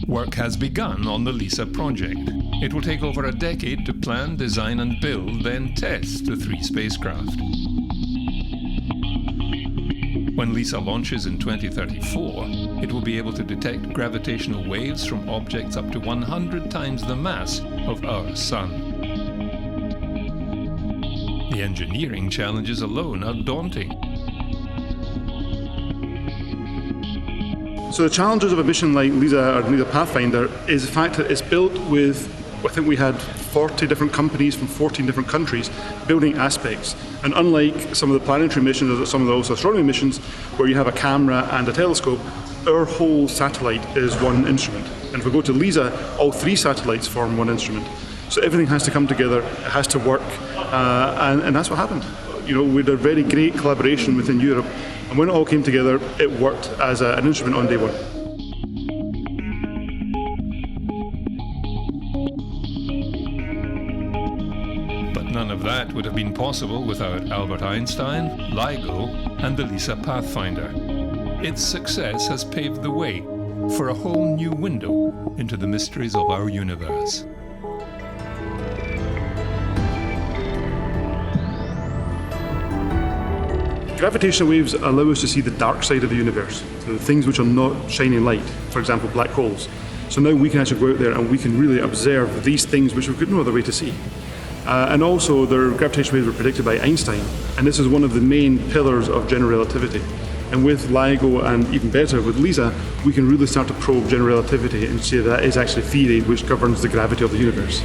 Work has begun on the LISA project. It will take over a decade to plan, design and build, then test the 3 spacecraft. When LISA launches in 2034, it will be able to detect gravitational waves from objects up to 100 times the mass of our Sun. The engineering challenges alone are daunting. So the challenges of a mission like LISA or LISA Pathfinder is the fact that it's built with, I think we had 40 different companies from 14 different countries building aspects. And unlike some of the planetary missions or some of those astronomy missions where you have a camera and a telescope, our whole satellite is one instrument. And if we go to LISA, all 3 satellites form one instrument. So everything has to come together, it has to work, and that's what happened. You know, we had a very great collaboration within Europe, and when it all came together, it worked as an instrument on day 1. But none of that would have been possible without Albert Einstein, LIGO, and the LISA Pathfinder. Its success has paved the way for a whole new window into the mysteries of our universe. Gravitational waves allow us to see the dark side of the universe, so things which are not shining light, for example black holes. So now we can actually go out there and we can really observe these things which we could no other way to see. And also their gravitational waves were predicted by Einstein, and this is one of the main pillars of general relativity. And with LIGO and even better with LISA, we can really start to probe general relativity and say that is actually theory which governs the gravity of the universe.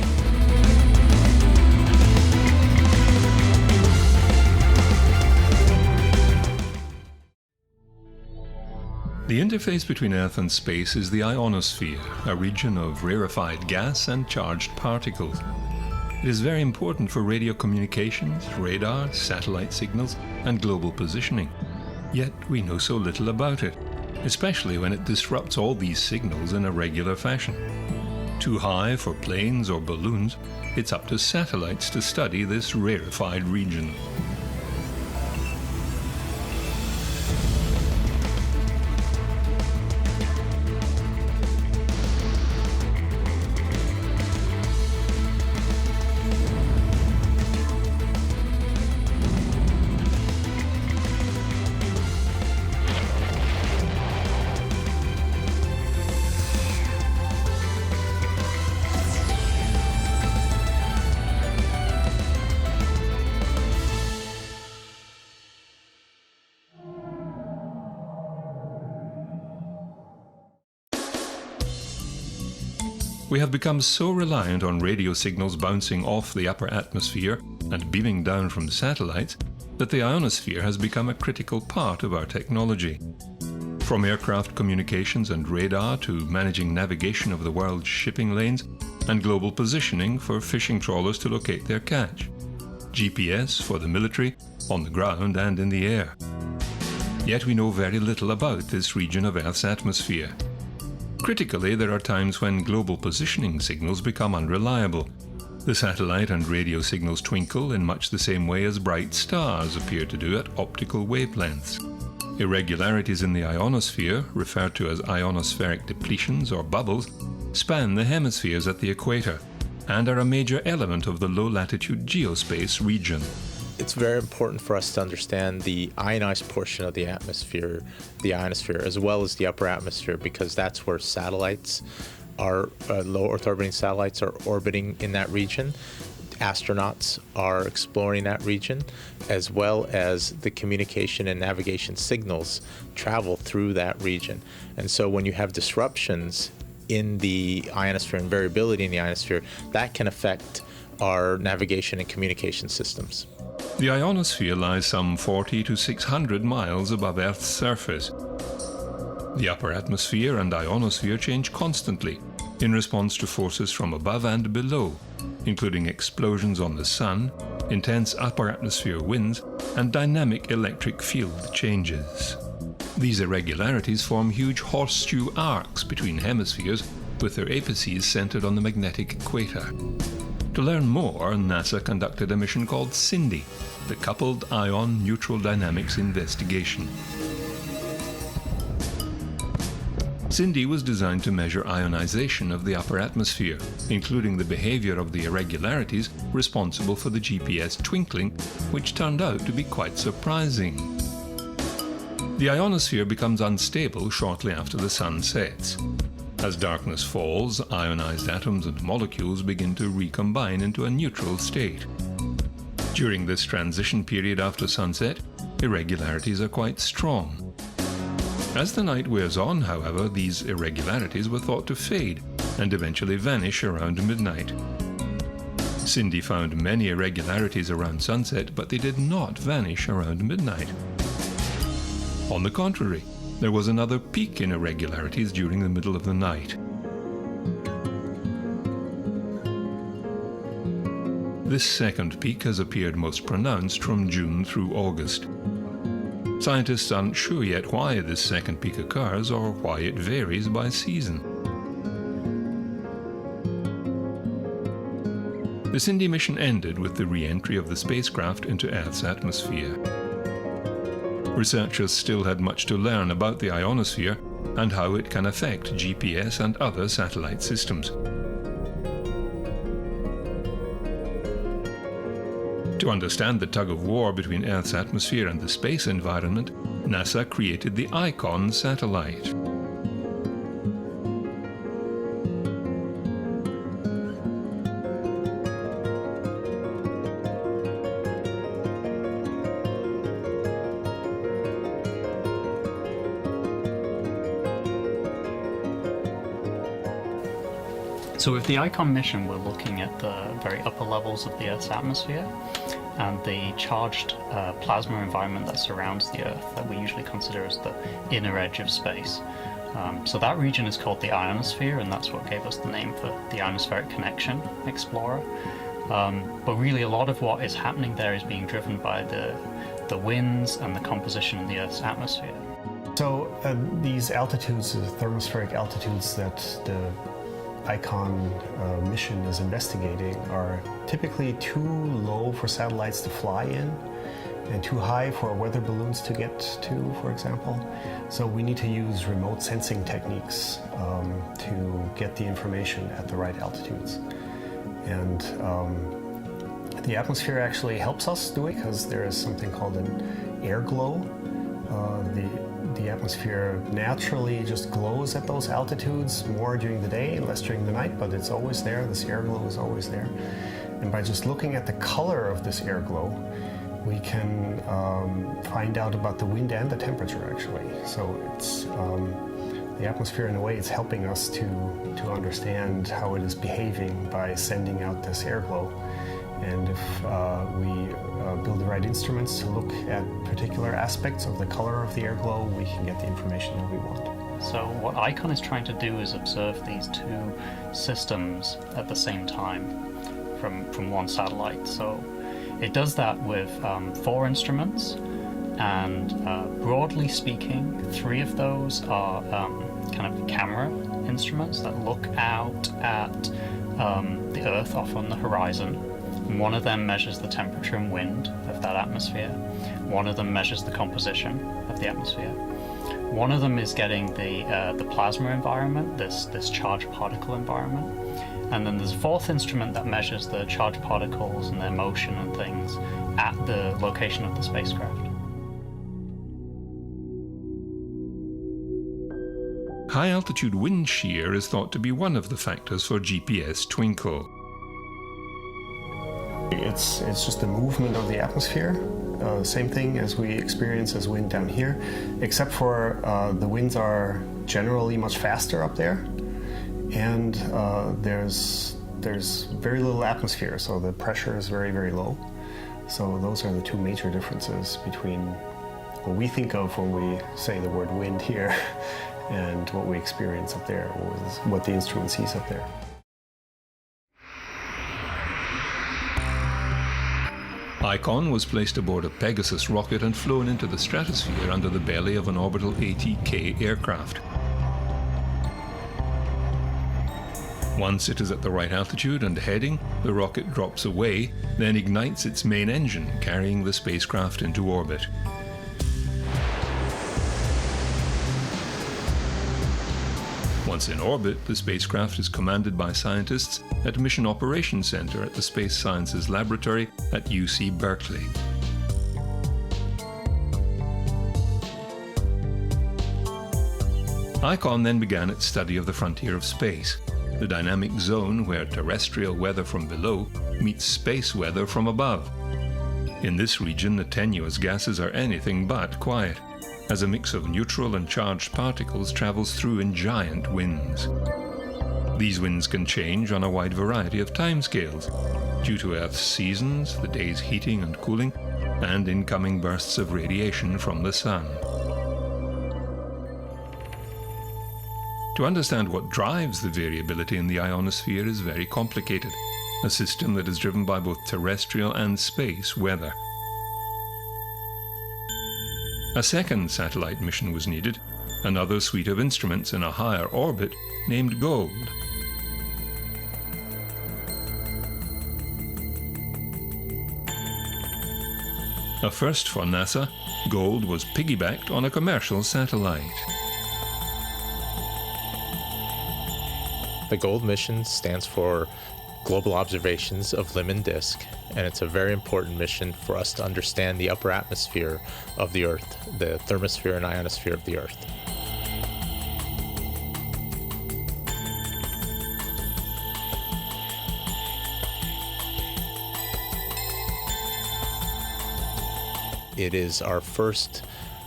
The interface between Earth and space is the ionosphere, a region of rarefied gas and charged particles. It is very important for radio communications, radar, satellite signals, and global positioning. Yet we know so little about it, especially when it disrupts all these signals in a regular fashion. Too high for planes or balloons, it's up to satellites to study this rarefied region. We have become so reliant on radio signals bouncing off the upper atmosphere and beaming down from satellites that the ionosphere has become a critical part of our technology. From aircraft communications and radar to managing navigation of the world's shipping lanes and global positioning for fishing trawlers to locate their catch. GPS for the military, on the ground and in the air. Yet we know very little about this region of Earth's atmosphere. Critically, there are times when global positioning signals become unreliable. The satellite and radio signals twinkle in much the same way as bright stars appear to do at optical wavelengths. Irregularities in the ionosphere, referred to as ionospheric depletions or bubbles, span the hemispheres at the equator and are a major element of the low-latitude geospace region. It's very important for us to understand the ionized portion of the atmosphere, the ionosphere, as well as the upper atmosphere, because that's where satellites are, low Earth orbiting satellites are orbiting in that region. Astronauts are exploring that region, as well as the communication and navigation signals travel through that region. And so when you have disruptions in the ionosphere and variability in the ionosphere, that can affect our navigation and communication systems. The ionosphere lies some 40 to 600 miles above Earth's surface. The upper atmosphere and ionosphere change constantly in response to forces from above and below, including explosions on the Sun, intense upper atmosphere winds, and dynamic electric field changes. These irregularities form huge horseshoe arcs between hemispheres, with their apices centered on the magnetic equator. To learn more, NASA conducted a mission called CINDY, the Coupled Ion Neutral Dynamics Investigation. CINDY was designed to measure ionization of the upper atmosphere, including the behavior of the irregularities responsible for the GPS twinkling, which turned out to be quite surprising. The ionosphere becomes unstable shortly after the sun sets. As darkness falls, ionized atoms and molecules begin to recombine into a neutral state. During this transition period after sunset, irregularities are quite strong. As the night wears on, however, these irregularities were thought to fade and eventually vanish around midnight. CINDY found many irregularities around sunset, but they did not vanish around midnight. On the contrary, there was another peak in irregularities during the middle of the night. This second peak has appeared most pronounced from June through August. Scientists aren't sure yet why this second peak occurs or why it varies by season. The CINDY mission ended with the re-entry of the spacecraft into Earth's atmosphere. Researchers still had much to learn about the ionosphere and how it can affect GPS and other satellite systems. To understand the tug-of-war between Earth's atmosphere and the space environment, NASA created the ICON satellite. So with the ICON mission, we're looking at the very upper levels of the Earth's atmosphere and the charged plasma environment that surrounds the Earth that we usually consider as the inner edge of space. So that region is called the ionosphere, and that's what gave us the name for the Ionospheric Connection Explorer. But really a lot of what is happening there is being driven by the winds and the composition of the Earth's atmosphere. So these altitudes, the thermospheric altitudes that the ICON mission is investigating are typically too low for satellites to fly in and too high for weather balloons to get to, for example. So we need to use remote sensing techniques to get the information at the right altitudes. And the atmosphere actually helps us do it because there is something called an air glow. The atmosphere naturally just glows at those altitudes, more during the day and less during the night, but it's always there. This air glow is always there. And by just looking at the color of this air glow, we can find out about the wind and the temperature, actually. So it's the atmosphere, in a way, is helping us to understand how it is behaving by sending out this air glow. And if we build the right instruments to look at particular aspects of the color of the air glow, we can get the information that we want. So what ICON is trying to do is observe these two systems at the same time from one satellite. So it does that with 4 instruments, and broadly speaking, 3 of those are kind of camera instruments that look out at the Earth off on the horizon. One of them measures the temperature and wind of that atmosphere. One of them measures the composition of the atmosphere. One of them is getting the plasma environment, this charged particle environment. And then there's a 4th instrument that measures the charged particles and their motion and things at the location of the spacecraft. High-altitude wind shear is thought to be one of the factors for GPS twinkle. It's just the movement of the atmosphere, same thing as we experience as wind down here, except for the winds are generally much faster up there, and there's very little atmosphere, so the pressure is very, very low. So those are the 2 major differences between what we think of when we say the word wind here and what we experience up there, or what the instrument sees up there. ICON was placed aboard a Pegasus rocket and flown into the stratosphere under the belly of an orbital ATK aircraft. Once it is at the right altitude and heading, the rocket drops away, then ignites its main engine, carrying the spacecraft into orbit. Once in orbit, the spacecraft is commanded by scientists at Mission Operations Center at the Space Sciences Laboratory at UC Berkeley. ICON then began its study of the frontier of space, the dynamic zone where terrestrial weather from below meets space weather from above. In this region, the tenuous gases are anything but quiet, as a mix of neutral and charged particles travels through in giant winds. These winds can change on a wide variety of timescales, due to Earth's seasons, the day's heating and cooling, and incoming bursts of radiation from the sun. To understand what drives the variability in the ionosphere is very complicated, a system that is driven by both terrestrial and space weather. A second satellite mission was needed, another suite of instruments in a higher orbit named GOLD. A first for NASA, GOLD was piggybacked on a commercial satellite. The GOLD mission stands for Global Observations of Limb and Disk, and it's a very important mission for us to understand the upper atmosphere of the Earth, the thermosphere and ionosphere of the Earth. It is our first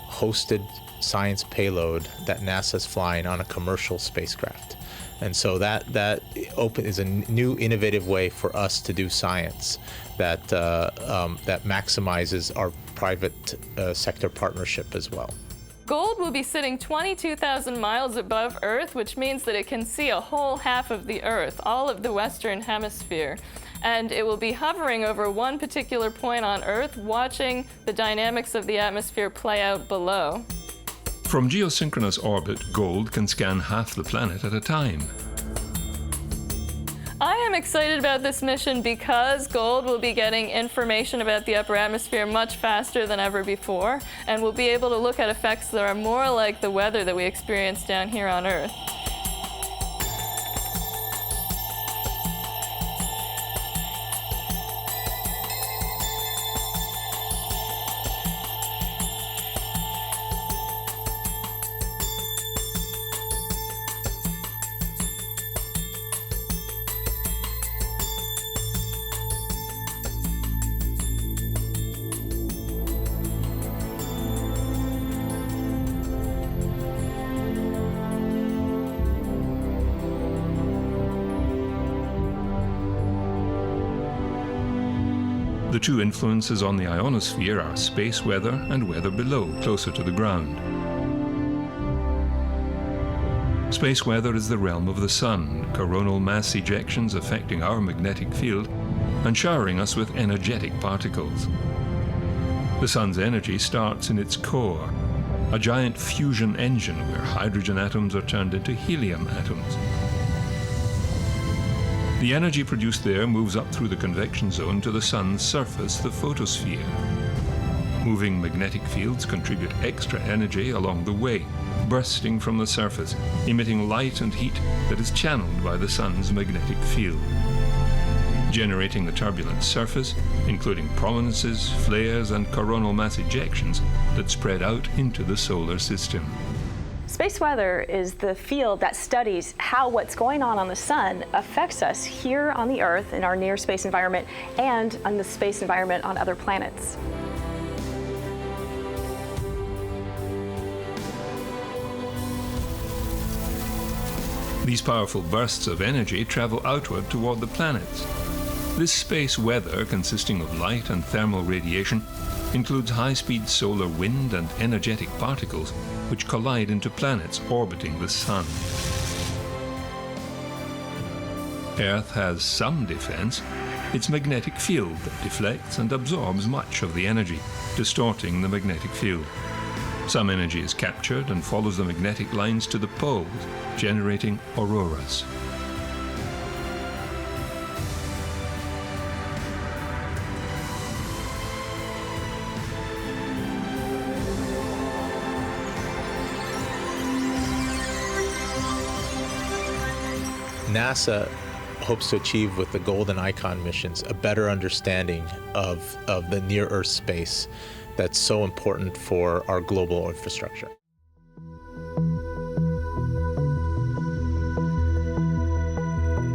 hosted science payload that NASA's flying on a commercial spacecraft. And so that is a new innovative way for us to do science that maximizes our private sector partnership as well. Gold will be sitting 22,000 miles above Earth, which means that it can see a whole half of the Earth, all of the Western Hemisphere. And it will be hovering over one particular point on Earth, watching the dynamics of the atmosphere play out below. From geosynchronous orbit, gold can scan half the planet at a time. I am excited about this mission because gold will be getting information about the upper atmosphere much faster than ever before, and we'll be able to look at effects that are more like the weather that we experience down here on Earth. The two influences on the ionosphere are space weather and weather below, closer to the ground. Space weather is the realm of the sun, coronal mass ejections affecting our magnetic field and showering us with energetic particles. The sun's energy starts in its core, a giant fusion engine where hydrogen atoms are turned into helium atoms. The energy produced there moves up through the convection zone to the sun's surface, the photosphere. Moving magnetic fields contribute extra energy along the way, bursting from the surface, emitting light and heat that is channeled by the sun's magnetic field, generating the turbulent surface, including prominences, flares, and coronal mass ejections that spread out into the solar system. Space weather is the field that studies how what's going on the sun affects us here on the Earth in our near space environment and on the space environment on other planets. These powerful bursts of energy travel outward toward the planets. This space weather, consisting of light and thermal radiation, includes high-speed solar wind and energetic particles which collide into planets orbiting the sun. Earth has some defense, its magnetic field that deflects and absorbs much of the energy, distorting the magnetic field. Some energy is captured and follows the magnetic lines to the poles, generating auroras. NASA hopes to achieve with the Golden Icon missions a better understanding of the near-Earth space that's so important for our global infrastructure.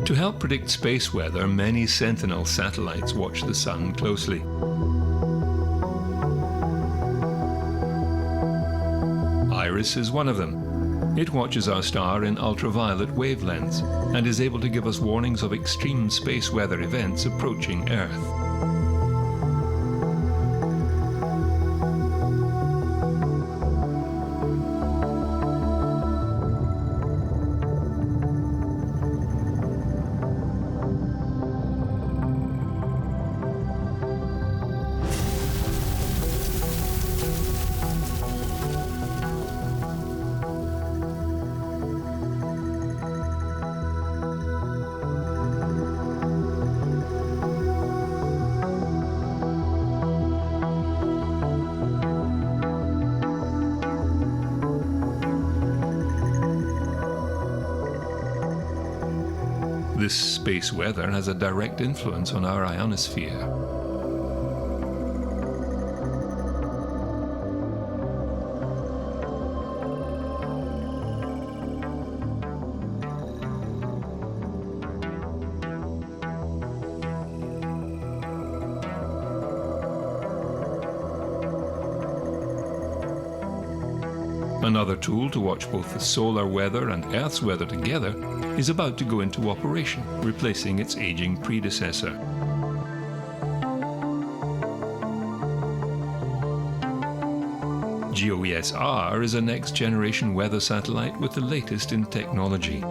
To help predict space weather, many Sentinel satellites watch the sun closely. IRIS is one of them. It watches our star in ultraviolet wavelengths and is able to give us warnings of extreme space weather events approaching Earth. This space weather has a direct influence on our ionosphere. Another tool to watch both the solar weather and Earth's weather together is about to go into operation, replacing its aging predecessor. GOES-R is a next-generation weather satellite with the latest in technology.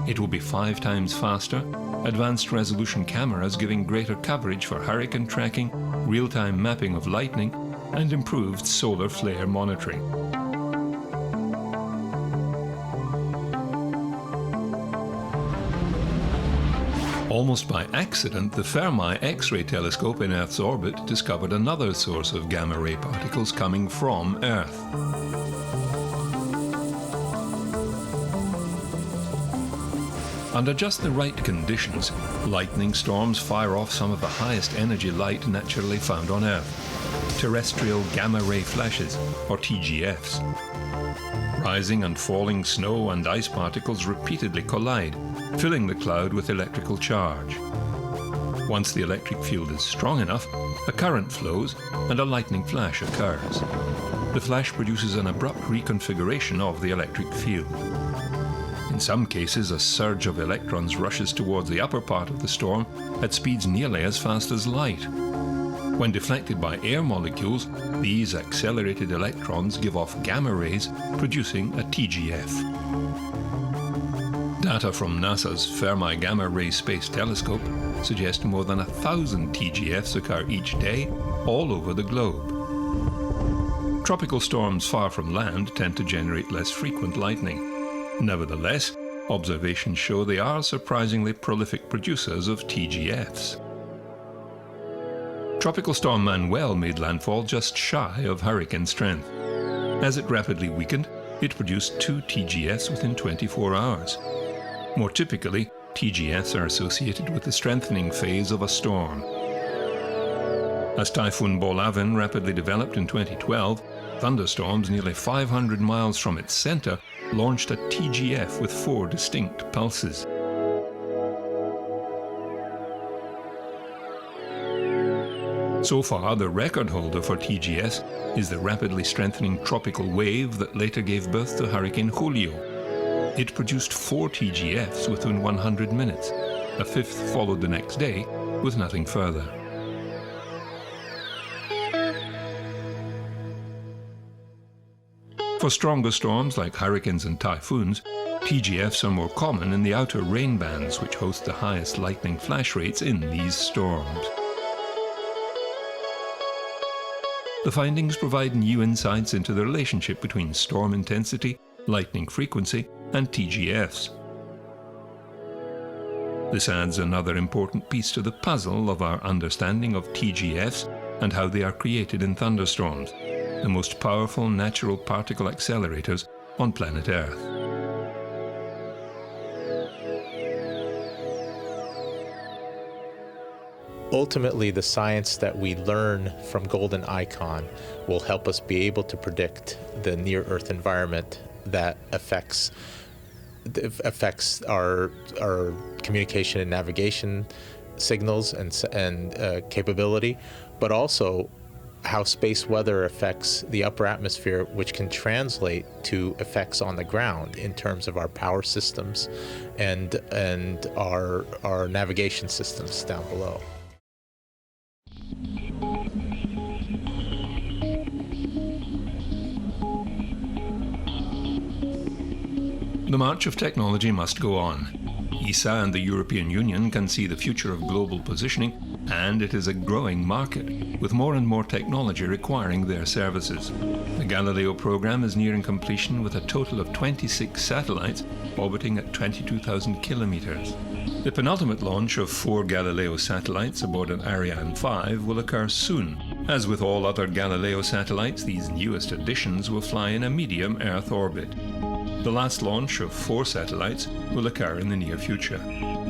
It will be 5 times faster, advanced resolution cameras giving greater coverage for hurricane tracking, real-time mapping of lightning, and improved solar flare monitoring. Almost by accident, the Fermi X-ray telescope in Earth's orbit discovered another source of gamma-ray particles coming from Earth. Under just the right conditions, lightning storms fire off some of the highest energy light naturally found on Earth, terrestrial gamma-ray flashes, or TGFs. Rising and falling snow and ice particles repeatedly collide, filling the cloud with electrical charge. Once the electric field is strong enough, a current flows and a lightning flash occurs. The flash produces an abrupt reconfiguration of the electric field. In some cases, a surge of electrons rushes towards the upper part of the storm at speeds nearly as fast as light. When deflected by air molecules, these accelerated electrons give off gamma rays, producing a TGF. Data from NASA's Fermi Gamma Ray Space Telescope suggest more than 1,000 TGFs occur each day all over the globe. Tropical storms far from land tend to generate less frequent lightning. Nevertheless, observations show they are surprisingly prolific producers of TGFs. Tropical storm Manuel made landfall just shy of hurricane strength. As it rapidly weakened, it produced 2 TGFs within 24 hours. More typically, TGFs are associated with the strengthening phase of a storm. As Typhoon Bolavin rapidly developed in 2012, thunderstorms nearly 500 miles from its center launched a TGF with 4 distinct pulses. So far, the record holder for TGS is the rapidly strengthening tropical wave that later gave birth to Hurricane Julio. It produced 4 TGFs within 100 minutes. A 5th followed the next day, with nothing further. For stronger storms like hurricanes and typhoons, TGFs are more common in the outer rain bands, which host the highest lightning flash rates in these storms. The findings provide new insights into the relationship between storm intensity, lightning frequency, and TGFs. This adds another important piece to the puzzle of our understanding of TGFs and how they are created in thunderstorms, the most powerful natural particle accelerators on planet Earth. Ultimately, the science that we learn from Golden Icon will help us be able to predict the near-Earth environment that affects our communication and navigation signals and capability, but also how space weather affects the upper atmosphere, which can translate to effects on the ground in terms of our power systems and our navigation systems down below. The march of technology must go on. ESA and the European Union can see the future of global positioning, and it is a growing market, with more and more technology requiring their services. The Galileo program is nearing completion with a total of 26 satellites orbiting at 22,000 kilometers. The penultimate launch of 4 Galileo satellites aboard an Ariane 5 will occur soon. As with all other Galileo satellites, these newest additions will fly in a medium Earth orbit. The last launch of 4 satellites will occur in the near future.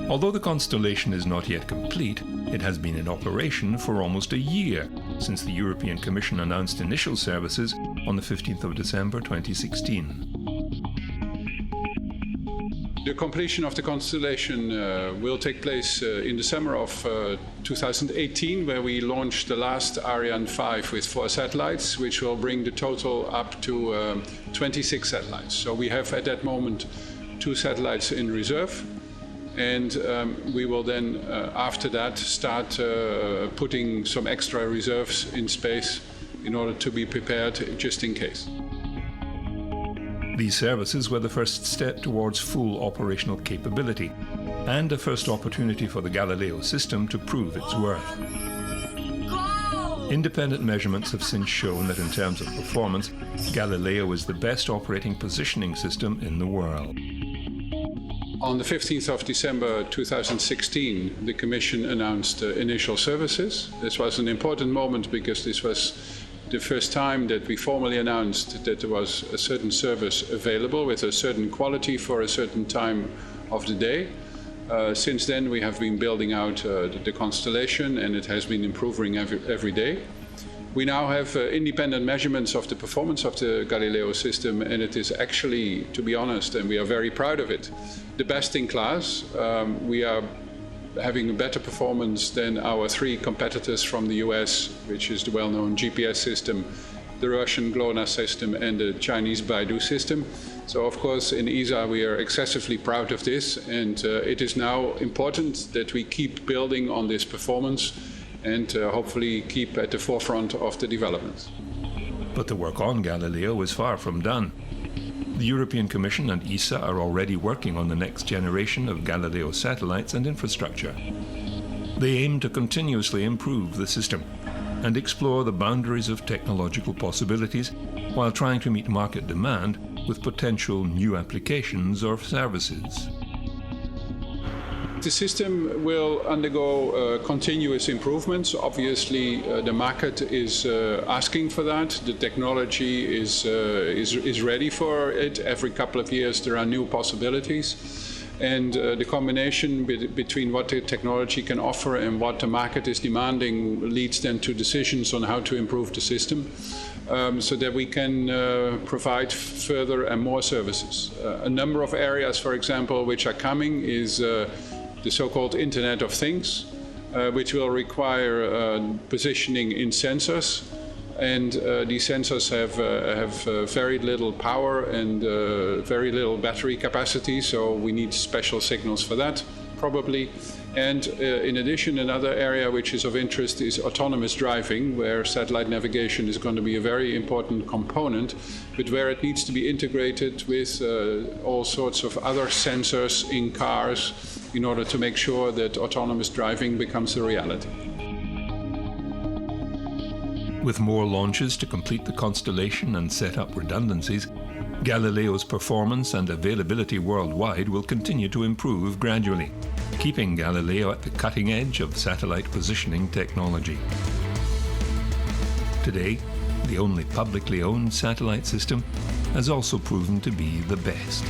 Although the constellation is not yet complete, it has been in operation for almost a year since the European Commission announced initial services on the 15th of December 2016. The completion of the constellation will take place in the summer of 2018, where we launch the last Ariane 5 with 4 satellites, which will bring the total up to 26 satellites. So we have at that moment 2 satellites in reserve, and we will then, after that, start putting some extra reserves in space in order to be prepared just in case. These services were the first step towards full operational capability and a first opportunity for the Galileo system to prove its worth. Independent measurements have since shown that in terms of performance, Galileo is the best operating positioning system in the world. On the 15th of December 2016, the Commission announced initial services. This was an important moment because this was the first time that we formally announced that there was a certain service available with a certain quality for a certain time of the day. Since then, we have been building out the constellation, and it has been improving every day. We now have independent measurements of the performance of the Galileo system, and it is actually, to be honest, and we are very proud of it, the best in class. We are having a better performance than our 3 competitors from the US, which is the well-known GPS system, the Russian GLONASS system, and the Chinese Baidu system. So, of course, in ESA we are excessively proud of this, and it is now important that we keep building on this performance and hopefully keep at the forefront of the developments. But the work on Galileo is far from done. The European Commission and ESA are already working on the next generation of Galileo satellites and infrastructure. They aim to continuously improve the system and explore the boundaries of technological possibilities while trying to meet market demand with potential new applications or services. The system will undergo continuous improvements. Obviously, the market is asking for that. The technology is ready for it. Every couple of years, there are new possibilities. And the combination between what the technology can offer and what the market is demanding leads then to decisions on how to improve the system so that we can provide further and more services. A number of areas, for example, which are coming is the so-called Internet of Things, which will require positioning in sensors. And these sensors have very little power and very little battery capacity, so we need special signals for that, probably. And in addition, another area which is of interest is autonomous driving, where satellite navigation is going to be a very important component, but where it needs to be integrated with all sorts of other sensors in cars in order to make sure that autonomous driving becomes a reality. With more launches to complete the constellation and set up redundancies, Galileo's performance and availability worldwide will continue to improve gradually, keeping Galileo at the cutting edge of satellite positioning technology. Today, the only publicly owned satellite system has also proven to be the best.